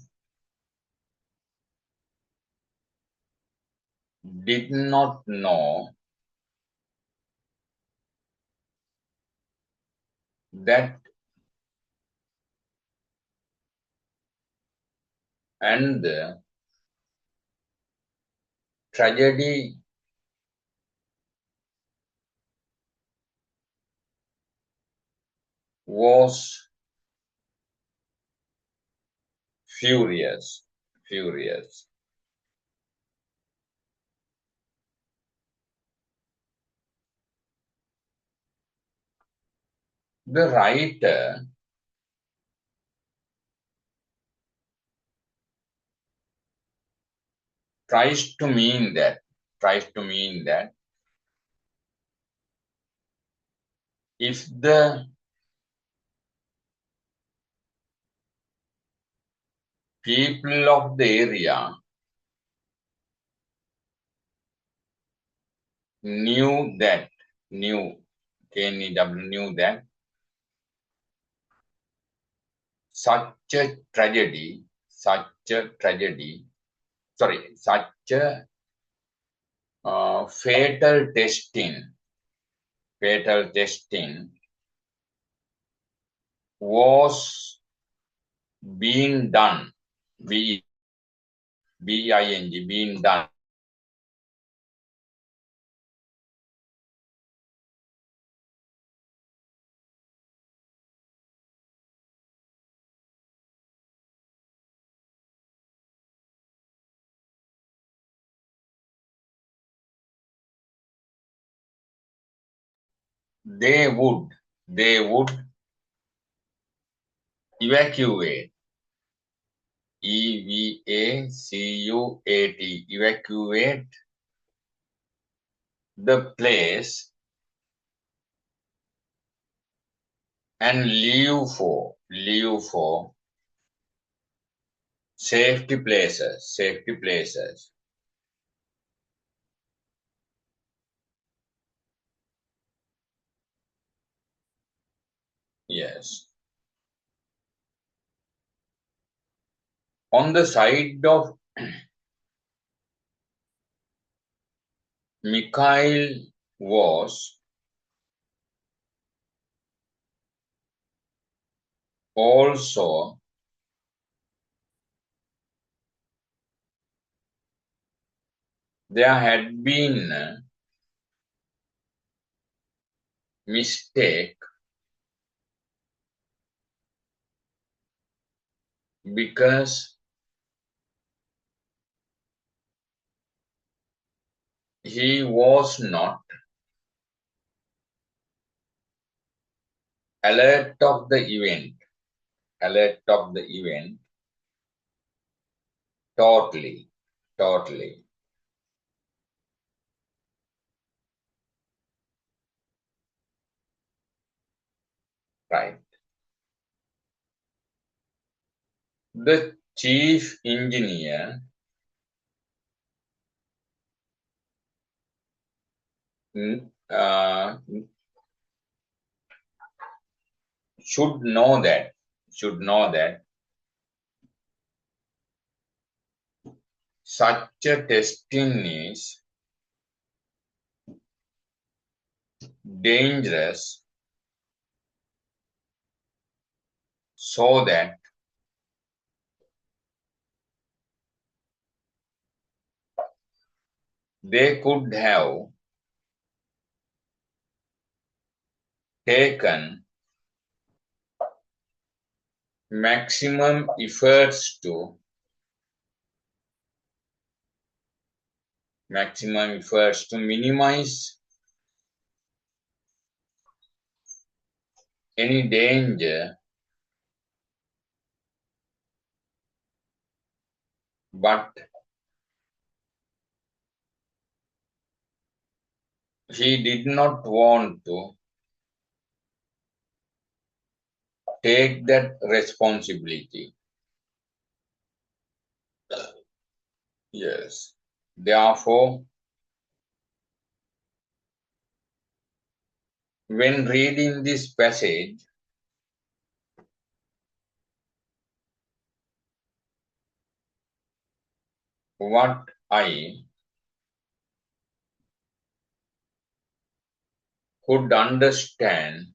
Speaker 1: did not know that, and the tragedy was furious. The writer tries to mean that if the people of the area knew that such a tragedy, such a fatal testing was being done, being done. They would evacuate, evacuate the place and leave for safety places. Yes. On the side of Mikhail was also there had been a mistake because he was not alert of the event totally. Right. The chief engineer uh, should know that such a testing is dangerous, so that they could have taken maximum efforts to minimize any danger, but he did not want to take that responsibility. Yes. Therefore, when reading this passage, what I could understand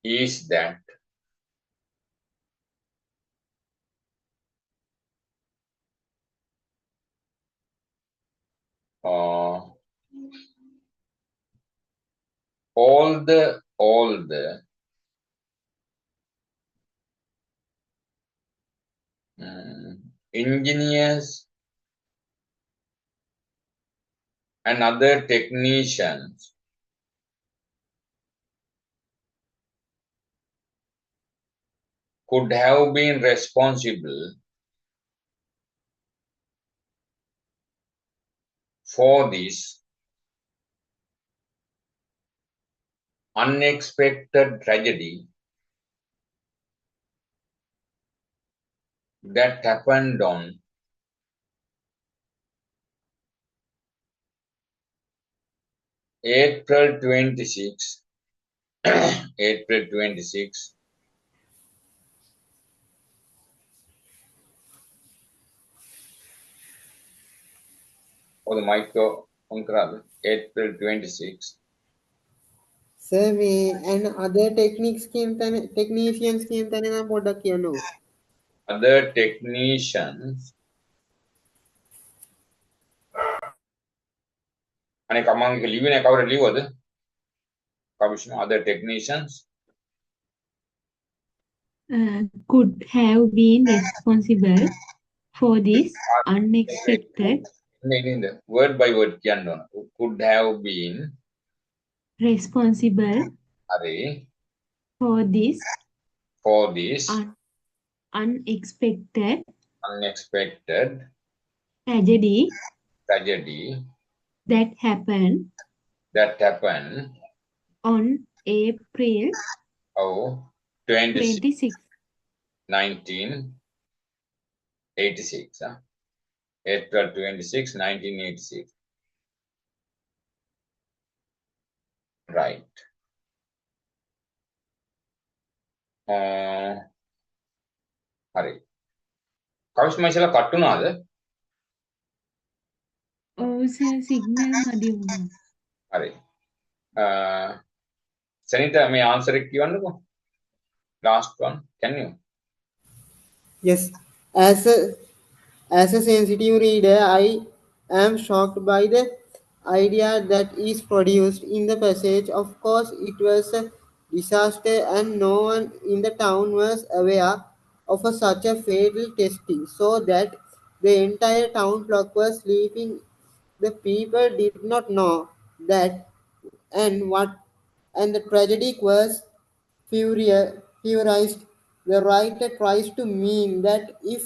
Speaker 1: is that all the engineers and other technicians could have been responsible for this unexpected tragedy that happened on April 26, April 26, or the micro April 26.
Speaker 3: Survey and other technicians came තැන පොඩ්ඩක් කියන්නකෝ.
Speaker 1: Other technicians අනේ කමංග ලිව්වේ නැහැ කවුරු ලිව්වද? Commissioner, other technicians
Speaker 2: could have been responsible for this unexpected
Speaker 1: in the word by word කියන්න ඕන. Could have been
Speaker 2: responsible
Speaker 1: හරි
Speaker 2: for this unexpected tragedy that happened on April
Speaker 1: 26,
Speaker 2: 26.
Speaker 1: 1986. April 26, 1986. Right. හරි. කවුස් මයිසලා cut වුණාද?
Speaker 2: ඔව් sir signal මදි වුණා.
Speaker 1: හරි. සනිත මේ ආන්සර් එක කියවන්නකෝ. Last one. Can you?
Speaker 3: Yes. As a sensitive reader, I am shocked by the idea that is produced in the passage. Of course, it was a disaster and no one in the town was aware of such a fatal testing, so that the entire town block was sleeping. The people did not know that, and the tragedy was furious. The writer tries to mean that if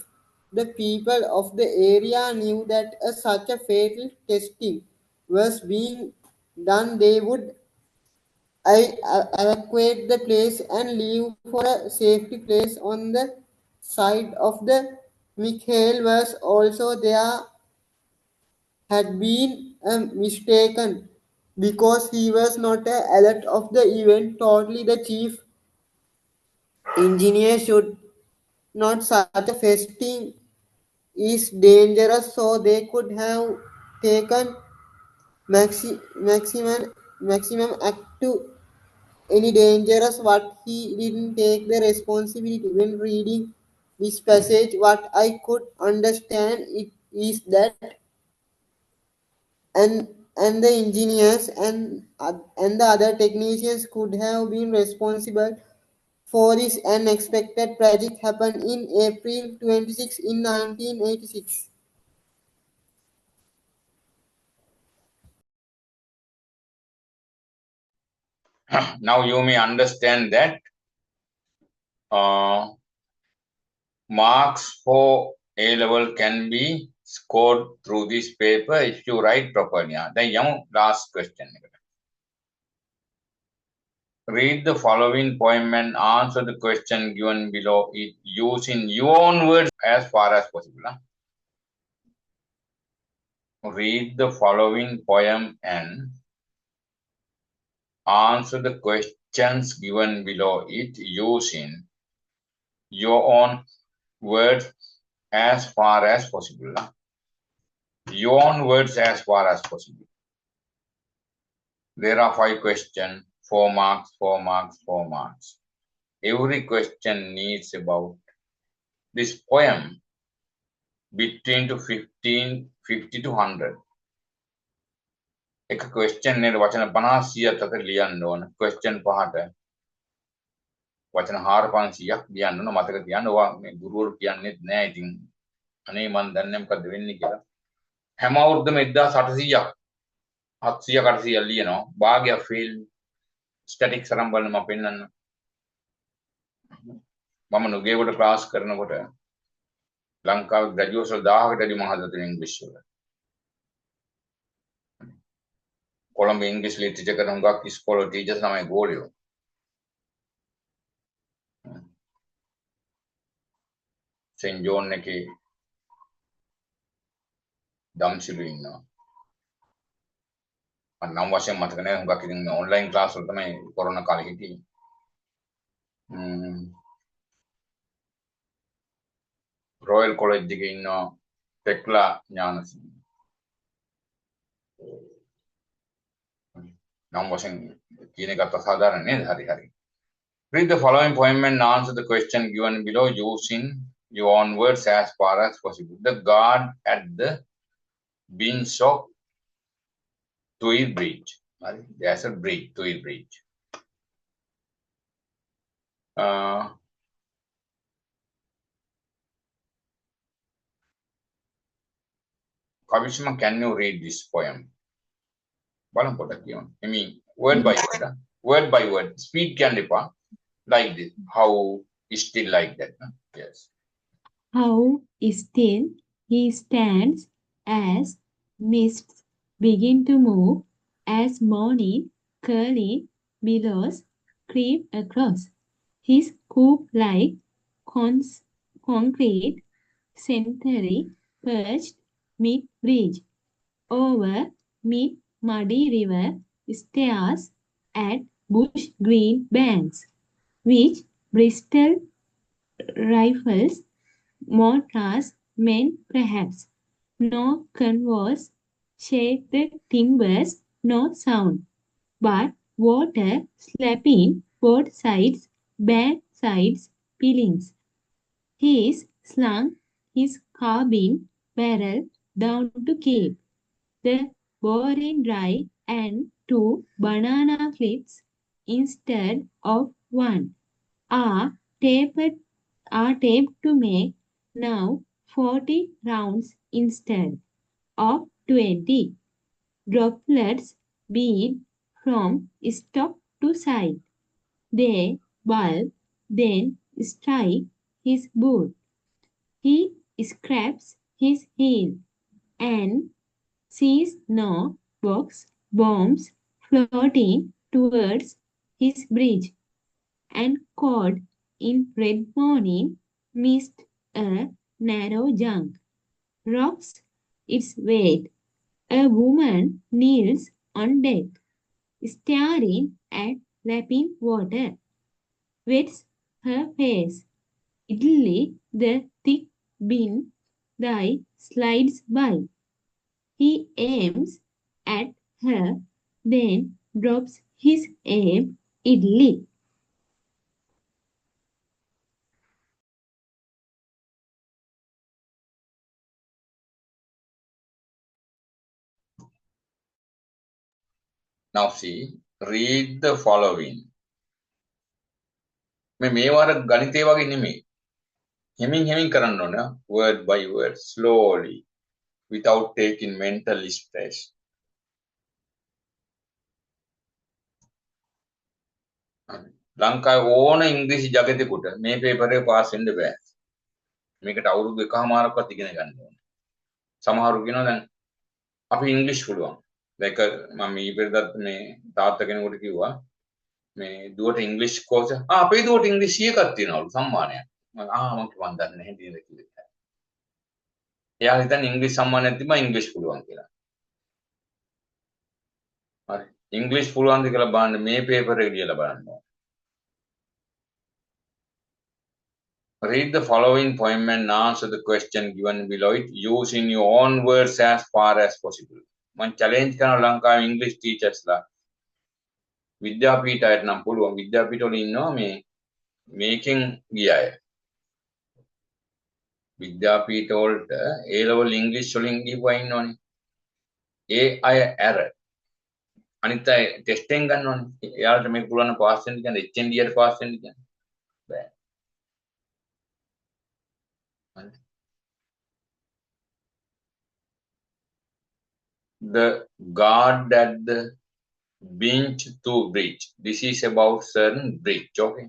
Speaker 3: the people of the area knew that such a fatal testing was being done, they would evacuate the place and leave for a safety place on the side of the Mikhail was also there had been mistaken because he was not alert of the event. Totally, the chief engineer should not such a festing is dangerous, so they could have taken maximum act to any dangerous what he didn't take the responsibility. When reading this passage, what I could understand it is that and and the engineers and the other technicians could have been responsible for this unexpected tragic happened in April 26 in 1986.
Speaker 1: Now you may understand that marks for A level can be scored through this paper if you write properly. Then last question. Read the following poem and answer the question given below it using your own words as far as possible. Read the following poem and answer the questions given below it using your own words as far as possible. Your own words as far as possible. There are 5 questions, 4 marks, 4 marks, 4 marks. Every question needs about this poem between to 50 to 100. එක question එකට වචන 500ක් අතර ලියන්න ඕන. question පහට වචන 4500ක් ලියන්න ඕන. මතක තියාගන්න. ඔයා මේ ගුරුවරු කියන්නේත් නෑ. ඉතින් අනේ මන් දන්නේ මොකද්ද වෙන්නේ කියලා. හැම අවුරුද්දම 1800ක් 700 800ක් ලියනවා. භාගයක් ෆේල්. ස්ටැටික්ස් අරන් බලන්න මම පෙන්නන්න. මම නුගේගොඩ ක්ලාස් කරනකොට ලංකාවේ ග්‍රැජුවේට්ස් 1000කට වැඩි මහදතුන් ඉංග්‍රීසි වල. කොළඹ ඉංග්‍රීසි ලිටරචර් කරන හුඟක් ඉස්කෝලේ ටීචර්ස් තමයි ගෝලියෝ. සෙන්ට් ජෝන් එකේ දම්සිලු ඉන්නවා. මම නම් වශයෙන් මතක නැහැ. හුඟක් ඉතින් ඔන්ලයින් ක්ලාස් වල තමයි කොරෝනා කාලේ හිටියේ. රොයල් කොලෙජ් එකේ ඉන්නවා ටෙක්ලා ඥානසිංහ. නම් වශයෙන් කියන එකත් අසාධාරණ නේද? හරි. Read the following poem and answer the question given below using your own words as far as possible. The guard at the Binshop Tui Bridge. There's a bridge, Tui Bridge. Kavishma, can you read this poem? Balam potak yon. I mean, word by word. Word by word. Speed can depa. Like this. How is still like that? Yes.
Speaker 2: How still he stands as mists begin to move, as morning curly billows creep across his coop-like concrete century perched mid-bridge over mid-muddy river stares at bush-green banks, which Bristol rifles, mortars, men perhaps. No converse shake the timbers, no sound, but water slapping both sides, back sides, peelings. He's slung his carbine barrel down to keep the boring dry and 2 banana clips instead of 1 are taped to make now 40 rounds instead of 20. Droplets bead from stock to side. They bulb, then strike his boot. He scrapes his heel and sees no box bombs floating towards his bridge, and caught in red morning missed a narrow junk, rocks its weight. A woman kneels on deck, staring at lapping water, wets her face. Idly the thick bin thy slides by. He aims at her, then drops his aim idly.
Speaker 1: Now see, read the following. මේවාර ගණිතය වගේ නෙමෙයි. හෙමින් කරන්න ඕන word by word slowly without taking mental stress. ලංකාවේ ඕන ඉංග්‍රීසි ජගතෙකුට මේ paper එක පාස් වෙන්න බෑ. මේකට අවුරුදු 1කමාරක්වත් ඉගෙන ගන්න ඕනේ. සමහරු කියනවා දැන් අපි ඉංග්‍රීසි පුළුවන්. දැන් මම ඊපෙරදත් මේ තාත්තා කෙනෙකුට කිව්වා මේ දුවට ඉංග්‍රීසි කෝස් අපේ දුවට ඉංග්‍රීසි 100ක් තියෙනවලු සම්මානයක්. මම දන්නේ නැහැ නේද කියලා. එයා හිතන්නේ ඉංග්‍රීසි සම්මානයක් තිබ්බා ඉංග්‍රීසි පුළුවන් කියලා. හරි. ඉංග්‍රීසි පුළුවන්ද කියලා බලන්න මේ පේපර් එක ලියලා බලන්න. Read the following poem and answer the question given below it using your own words as far as possible. මම challenge කරන ලංකාවේ ඉංග්‍රීසි ටීචර්ස්ලා විද්‍යාපීඨයට නම් පුළුවන් විද්‍යාපීඨවල ඉන්නවා මේ මේකෙන් ගිය අය. විද්‍යාපීඨ වලට A level ඉංග්‍රීසි වලින් ගිහුවා ඉන්නවනේ. ඒ අය ඇර අනිත් අය ටෙස්ට් එකෙන් ගන්නවනේ. එයාලට මේක පුළුවන් පාස් වෙන්න කියන්නේ HND එකට පාස් වෙන්න කියන්නේ. බෑ. The guard at the bench to bridge. This is about certain bridge, okay?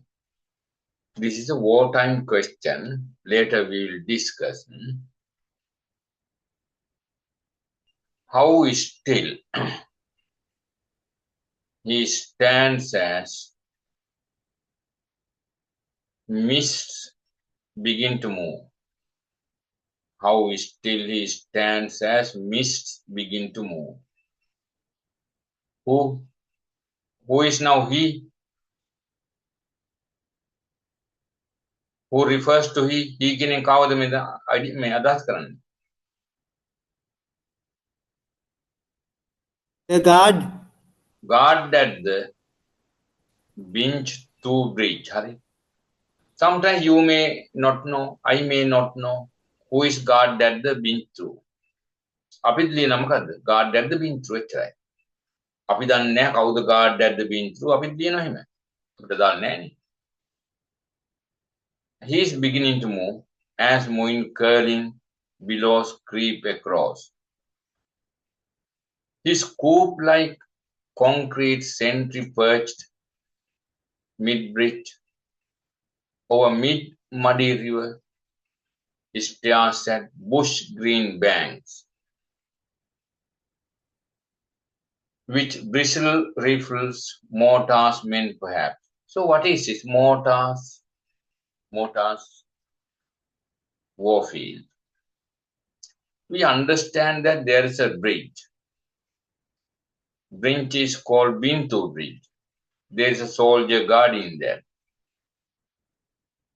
Speaker 1: This is a wartime question. Later we will discuss. How still he stands as mists begin to move. How still he stands as mists begin to move. Who is now he? Who refers to he? He කෙනෙක් කවද මේ අදහස් කරන්නේ?
Speaker 3: The guard.
Speaker 1: Guard at the bench to bridge. Hari. Sometimes you may not know, I may not know who is guard at the bench through. අපිත් ලියන මොකද්ද? Guard at the bench through එච්චරයි. අපි දන්නේ නැහැ කවුද guard at the bench through අපිත් ලියනවා එහෙම. අපිට දන්නේ නැහැනේ. He is beginning to move as moving curling billows creep across. His scoop-like concrete sentry perched mid-bridge over mid-muddy river stares at bush green banks which bristle rifles, mortars, men perhaps. So what is this? Mortars, warfield. We understand that there is a bridge. Bridge is called Bintu Bridge. There is a soldier guarding that.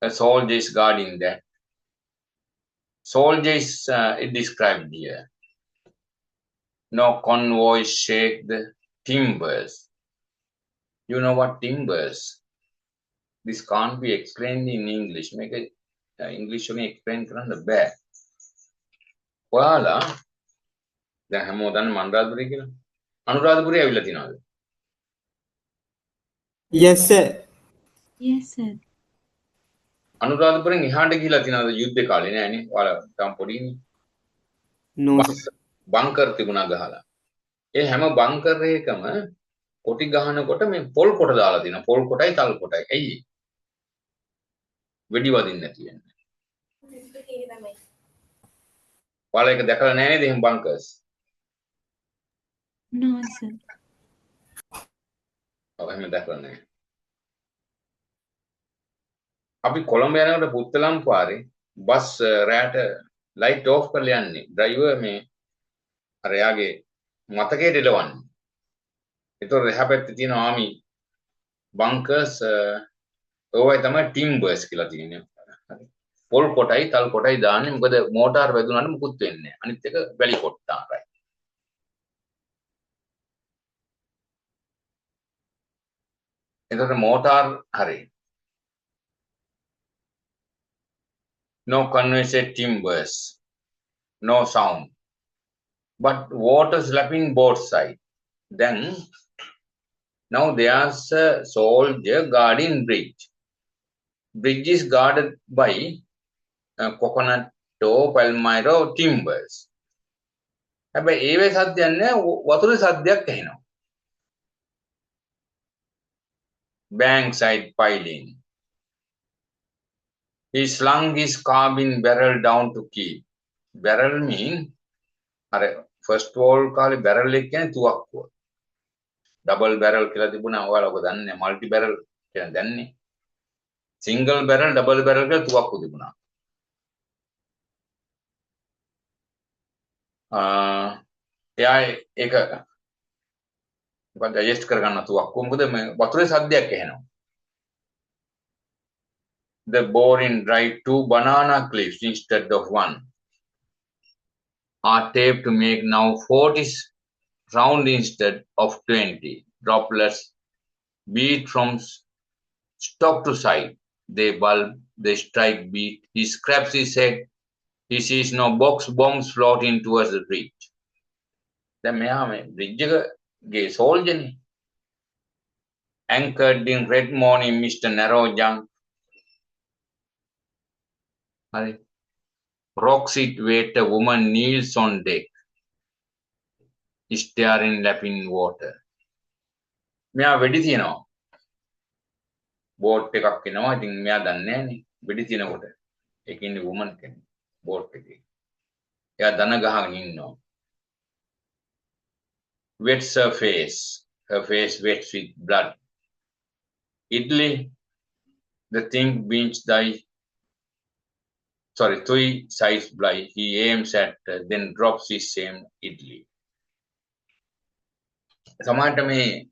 Speaker 1: A soldier is guarding that. Soldier is described here. No convoys shake the timbers. You know what timbers? This can't be explained in English. Make it English only explain කරන්න බෑ. ඔයාලා දැන් හැමෝම දන්න මන්දාරපුරේ කියලා. අනුරාධපුරේ ඇවිල්ලා තියනවාද?
Speaker 3: Yes, sir.
Speaker 2: Yes, sir.
Speaker 1: අනුරාධපුරෙන් එහාට ගිහිලා තියනවාද යුද්ධ කාලේ නෑනේ. ඔයාලා තාම පොඩිනේ.
Speaker 3: No, sir.
Speaker 1: බංකර් තිබුණා ගහලා. ඒ හැම බංකර් එකම කොටි ගහනකොට මේ පොල් කොට දාලා තියෙනවා. පොල් කොටයි තල් කොටයි. ඇයි? වෙඩි වදින්න නැති වෙන්නේ. ඔයාලා ඒක දැකලා නැහැ නේද එහෙම බංකර්ස්?
Speaker 2: No, sir.
Speaker 1: ඔව් එහෙම දැකලා නැහැ. අපි කොළඹ යනකොට පුත්තලම් පාරේ බස් රැට ලයිට් ඕෆ් කරලා යන්නේ. ඩ්‍රයිවර් මේ අර යාගේ මතකයට එලවන්නේ. ඒතකොට එහා පැත්තේ තියෙන ආමි බංකර්ස් ඕවයි තමයි ටිම්බර්ස් කියලා තියෙන්නේ. හරි. පොල් කොටයි තල් කොටයි දාන්නේ. මොකද මෝටාර් වැදුනට මුකුත් වෙන්නේ නැහැ. අනිත් එක වැලි කොට්ටාරයි. එතකොට මෝටාර් හරි. No conversation timbers. No sound. But water slapping both sides. Then now there's a soldier guarding bridge. Bridge is guarded by coconut or palmyra timbers. හැබැයි ඒවේ සද්දයක් නැහැ වතුරේ සද්දයක් ඇහෙනවා. Bank side piling. He slung his carbine barrel down to keep. Barrel mean අර first wall කාලේ barrel එක කියන්නේ තුවක්කුව. double barrel කියලා තිබුණා. ඔයාලා ඔක දන්නේ multi barrel කියලා දන්නේ. single barrel double barrel කියලා තුවක්කු තිබුණා. එයා ඒක මොකද adjust කරගන්න තුවක්කුව. මොකද මේ වතුරේ සද්දයක් ඇහෙනවා. The boring drive 2 banana cliffs instead of 1 are taped to make now 40 round instead of 20. Droplets beat from stock to side. They bulb, they strike beat. He scraps his head. He sees no box bombs floating towards the bridge. දැන් මෙහා මේ bridge එකගේ soldier නේ. Anchored in red morning Mr. Narrow junk. හරි. Rocks it wait a woman kneels on deck. Staring lapping water. මෙයා වෙඩි තියනවා. Boat එකක් එනවා. ඉතින් මෙයා දන්නේ නැහනේ. වෙඩි තියනකොට. ඒක ඉන්නේ woman කෙනෙක්. බෝට් එකේ. එයා දන ගහගෙන ඉන්නවා. Wets her face. Her face wet with blood. Idli, the thing binge die. Sorry, three sides blind. He aims at, then drops his same idli. සමහරට මේ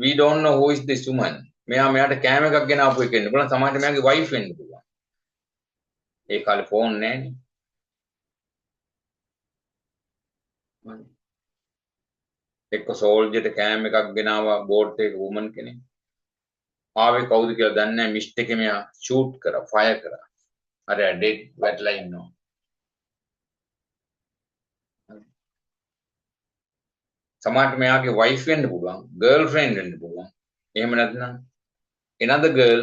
Speaker 1: we don't know who is this woman. මෙයාට කෑම එකක් ගෙන ආපු එකෙන්න පුළුවන්. සමහරට මෙයාගේ wife වෙන්න පුළුවන්. ඒ කාලේ ෆෝන් නැහැනේ. එක්ක සෝල්ජර්ට කෑම එකක් ගෙනාවා බෝට් එකේ woman කෙනෙක්. ආවේ කවුද කියලා දන්නේ නැහැ. මිස්ට් එකේ මෙයා shoot කරා, fire කරා. අර ඩෙඩ් වැටලා ඉන්නවා. සමහරට මෙයාගේ wife වෙන්න පුළුවන්, girlfriend වෙන්න පුළුවන්. එහෙම නැත්නම් another girl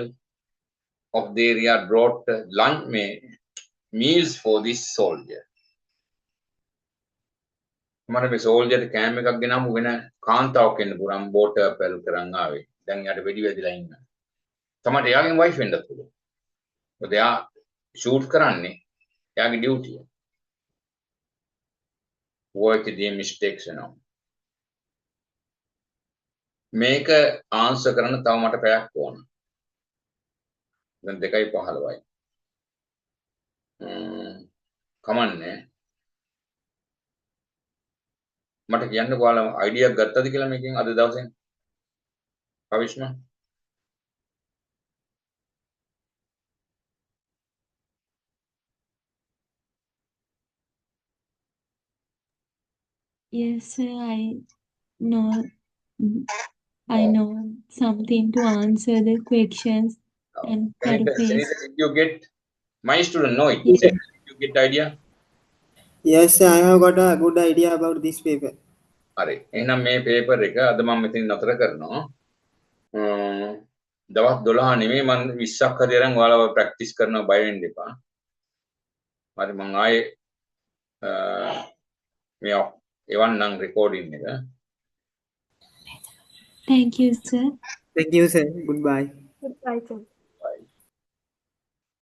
Speaker 1: of the area brought lunch meals for this soldier. සමහර මේ soldier කෑම එකක් ගෙනාම වෙන කාන්තාවක් වෙන්න පුළුවන් බෝට් එක පැල් කරන් ආවේ. දැන් යාට වෙඩි වැදිලා ඉන්නවා. සමහරට එයාගේ wife වෙන්නත් පුළුවන්. මොකද එයා shoot කරන්නේ එයාගේ duty එක. work the mistakes වෙනවා. මේක ආන්සර් කරන්න තව මට පැයක් ඕන. දැන් 2:15යි. කමන්නේ. මට කියන්න ඔයාලා අයිඩියා ගත්තද කියලා මේකෙන් අද දවසේ? කවිෂ්ම?
Speaker 2: Yes, sir, know I know something to answer the questions and paraphrase.
Speaker 1: Did you get my student know it?
Speaker 2: Yes.
Speaker 1: Did you get idea?
Speaker 3: Yes, I have got a good idea about this paper.
Speaker 1: හරි. එහෙනම් මේ paper එක අද මම මෙතන නතර කරනවා. දවස් 12 නෙමෙයි මම 20ක් හරි අරන් ඔයාලව ප්‍රැක්ටිස් කරනවා බය වෙන්න එපා. හරි මම ආයේ මේ එවන්නම් රෙකෝඩින් එක.
Speaker 2: Thank you, sir.
Speaker 3: Thank you, sir. Goodbye.
Speaker 4: Goodbye, sir.